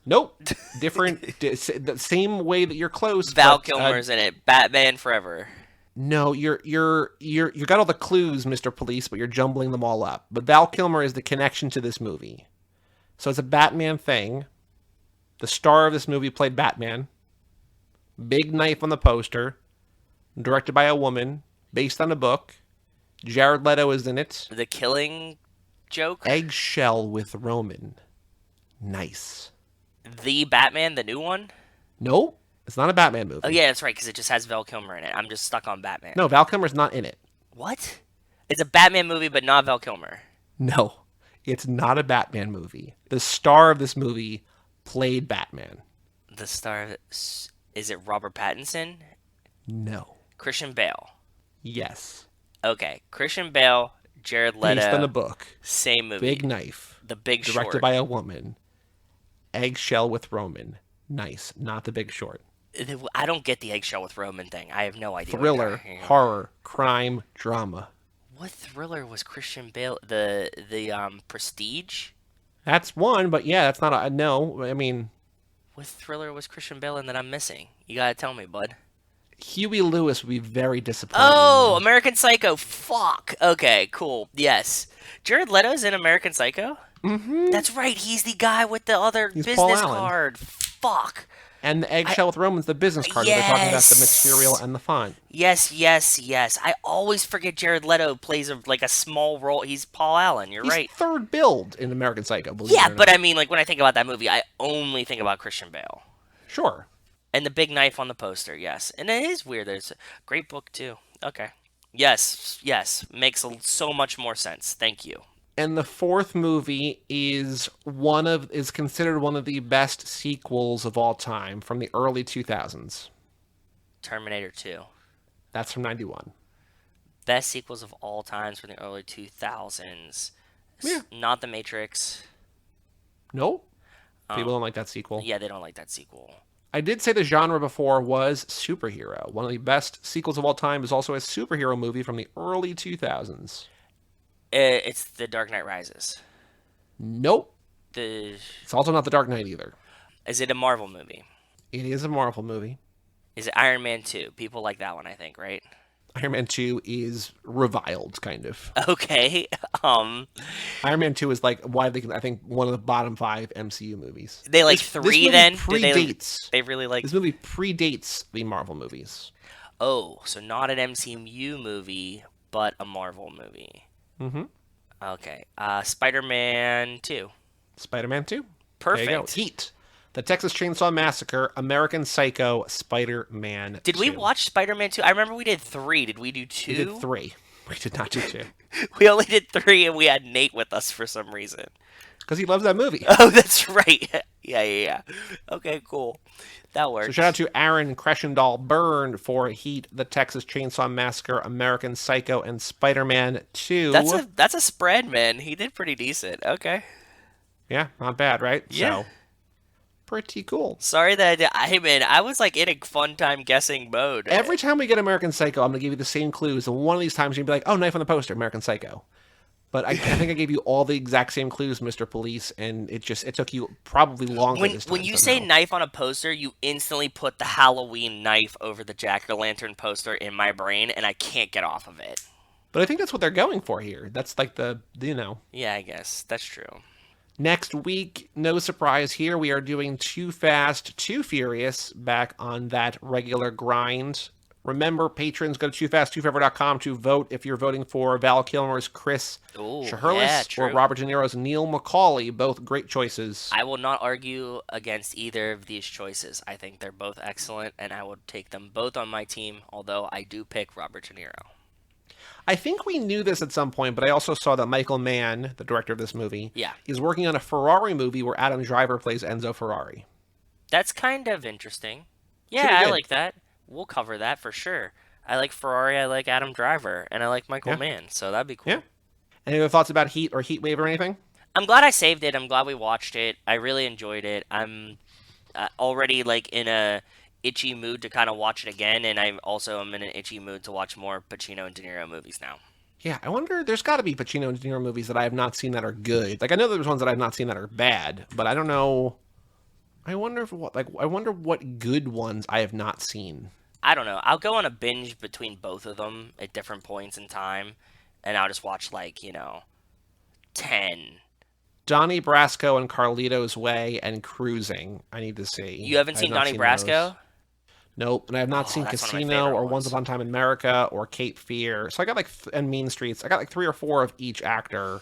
Nope. Different. The same way that you're close. Val but, Kilmer's in it. Batman Forever. No, you got all the clues, Mr. Police, but you're jumbling them all up. But Val Kilmer is the connection to this movie. So it's a Batman thing. The star of this movie played Batman. Big knife on the poster. Directed by a woman. Based on a book. Jared Leto is in it. The Killing Joke? Eggshell with Roman. Nice. The Batman, the new one? Nope. It's not a Batman movie. Oh, yeah, that's right, because it just has Val Kilmer in it. I'm just stuck on Batman. No, Val Kilmer's not in it. What? It's a Batman movie, but not Val Kilmer. No, it's not a Batman movie. The star of this movie played Batman. The star of it, is it Robert Pattinson? No. Christian Bale. Yes. Okay, Christian Bale, Jared Leto. Based on a book. Same movie. Big Knife. The Big Short. Directed by a woman. Eggshell with Roman. Nice. Not The Big Short. I don't get the eggshell with Roman thing. I have no idea. Thriller, horror, crime, drama. What thriller was Christian Bale? The Prestige? That's one, but yeah, that's not a no. I mean, what thriller was Christian Bale in that I'm missing? You gotta tell me, bud. Huey Lewis would be very disappointed. Oh, American Psycho. Fuck. Okay, cool. Yes. Jared Leto's in American Psycho? Mm-hmm. That's right. He's the guy with the other business card. Fuck. And the eggshell with Roman's the business card. Yes. They're talking about the material and the font. Yes. I always forget Jared Leto plays like a small role. He's Paul Allen. You're right. He's third build in American Psycho. Yeah, but I mean, like when I think about that movie, I only think about Christian Bale. Sure. And the big knife on the poster, yes. And it is weird. There's a great book too. Okay. Yes. Makes so much more sense. Thank you. And the fourth movie is considered one of the best sequels of all time from the early 2000s. Terminator 2. That's from 91. Best sequels of all times from the early 2000s. Yeah. Not The Matrix. Nope. People don't like that sequel. Yeah, they don't like that sequel. I did say the genre before was superhero. One of the best sequels of all time is also a superhero movie from the early 2000s. It's The Dark Knight Rises. Nope. It's also not The Dark Knight either. Is it a Marvel movie? It is a Marvel movie. Is it Iron Man 2? People like that one, I think, right? Iron Man 2 is reviled, kind of. Okay. Iron Man 2 is like I think one of the bottom 5 MCU movies. They like this 3 then? Predates. They really like... This movie predates the Marvel movies. Oh, so not an MCU movie, but a Marvel movie. Mm-hmm. Okay. Spider-Man 2. Spider-Man 2. Perfect. There you go. Heat. The Texas Chainsaw Massacre, American Psycho, Spider-Man 2. Did we watch Spider-Man 2? I remember we did 3. Did we do 2? We did 3. We did not do 2. We only did 3 and we had Nate with us for some reason. Because he loves that movie. Oh, that's right. Yeah. Okay, cool. That works. So shout out to Aaron Crescendall Byrne for Heat, The Texas Chainsaw Massacre, American Psycho, and Spider-Man 2. That's a spread, man. He did pretty decent. Okay. Yeah, not bad, right? Yeah. So, pretty cool. Sorry that I was like in a fun time guessing mode. Every time we get American Psycho, I'm going to give you the same clues. And one of these times you're going to be like, oh, knife on the poster, American Psycho. But I think I gave you all the exact same clues, Mr. Police, and it took you probably longer this time. When you say knife on a poster, you instantly put the Halloween knife over the Jack-o'-lantern poster in my brain, and I can't get off of it. But I think that's what they're going for here. That's like Yeah, I guess. That's true. Next week, no surprise here, we are doing Too Fast, Too Furious, back on that regular grind. Remember, patrons, go to toofast2forever.com to vote if you're voting for Val Kilmer's Chris Shiherlis or Robert De Niro's Neil McCauley. Both great choices. I will not argue against either of these choices. I think they're both excellent, and I would take them both on my team, although I do pick Robert De Niro. I think we knew this at some point, but I also saw that Michael Mann, the director of this movie, is working on a Ferrari movie where Adam Driver plays Enzo Ferrari. That's kind of interesting. Yeah, I like that. We'll cover that for sure. I like Ferrari, I like Adam Driver, and I like Michael Yeah. Mann, so that'd be cool. Yeah. Any other thoughts about Heat or Heat Wave or anything? I'm glad I saved it. I'm glad we watched it. I really enjoyed it. I'm already like in a itchy mood to kind of watch it again, and I also am in an itchy mood to watch more Pacino and De Niro movies now. Yeah, I wonder, there's got to be Pacino and De Niro movies that I have not seen that are good. Like, I know there's ones that I have not seen that are bad, but I don't know. I wonder what good ones I have not seen. I don't know. I'll go on a binge between both of them at different points in time, and I'll just watch, like, 10. Donnie Brasco and Carlito's Way and Cruising, I need to see. You haven't I have seen not Donnie Brasco? those. Nope, and I have not seen that's one of my Casino favorite or ones. Once Upon a Time in America or Cape Fear. So I got and Mean Streets. I got like 3 or 4 of each actor.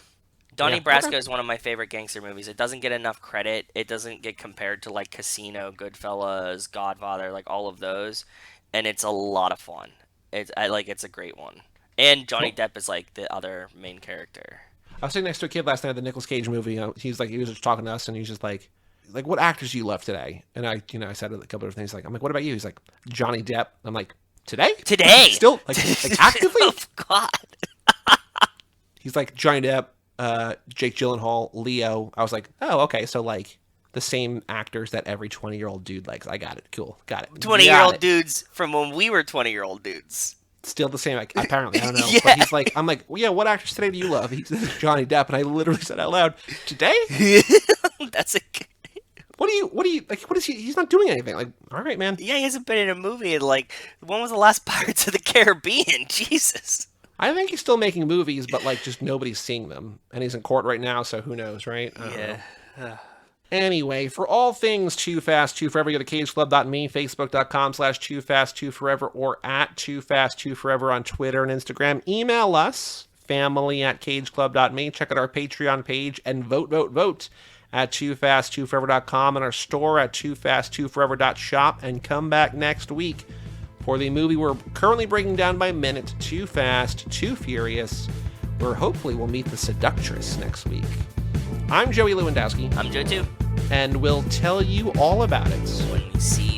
Donnie Yeah, Brasco okay. is one of my favorite gangster movies. It doesn't get enough credit. It doesn't get compared to like Casino, Goodfellas, Godfather, like all of those, and it's a lot of fun. It's a great one. And Johnny Depp is like the other main character. I was sitting next to a kid last night at the Nicolas Cage movie. He was just talking to us, and he's just like, what actors do you love today? And I said a couple of things. Like, I'm like, what about you? He's like, Johnny Depp. I'm like, today? Today, Still, like actively? Oh God. He's like, Johnny Depp, Jake Gyllenhaal, Leo. I was like, oh, okay. So like the same actors that every 20-year-old dude likes. I got it. Cool. Got it. 20-year-old dudes from when we were 20-year-old dudes. Still the same, apparently. I don't know. Yeah. But he's like, I'm like, well, yeah, what actors today do you love? He said Johnny Depp, and I literally said out loud, today? That's a. What do you like? What is he? He's not doing anything. Like, all right, man. Yeah, he hasn't been in a movie in like. When was the last Pirates of the Caribbean? Jesus. I think he's still making movies, but like, just nobody's seeing them. And he's in court right now, so who knows, right? I don't know. Anyway, for all things Too Fast, Too Forever, go to cageclub.me, facebook.com/TooFast2Forever, or at TooFast2Forever on Twitter and Instagram. Email us, family@cageclub.me. Check out our Patreon page and vote at TooFast2Forever.com and our store at TooFast2Forever.shop. And come back next week for the movie we're currently breaking down by minute, Too Fast, Too Furious, where hopefully we'll meet the seductress next week. I'm Joey Lewandowski. I'm Joe too. And we'll tell you all about it When we see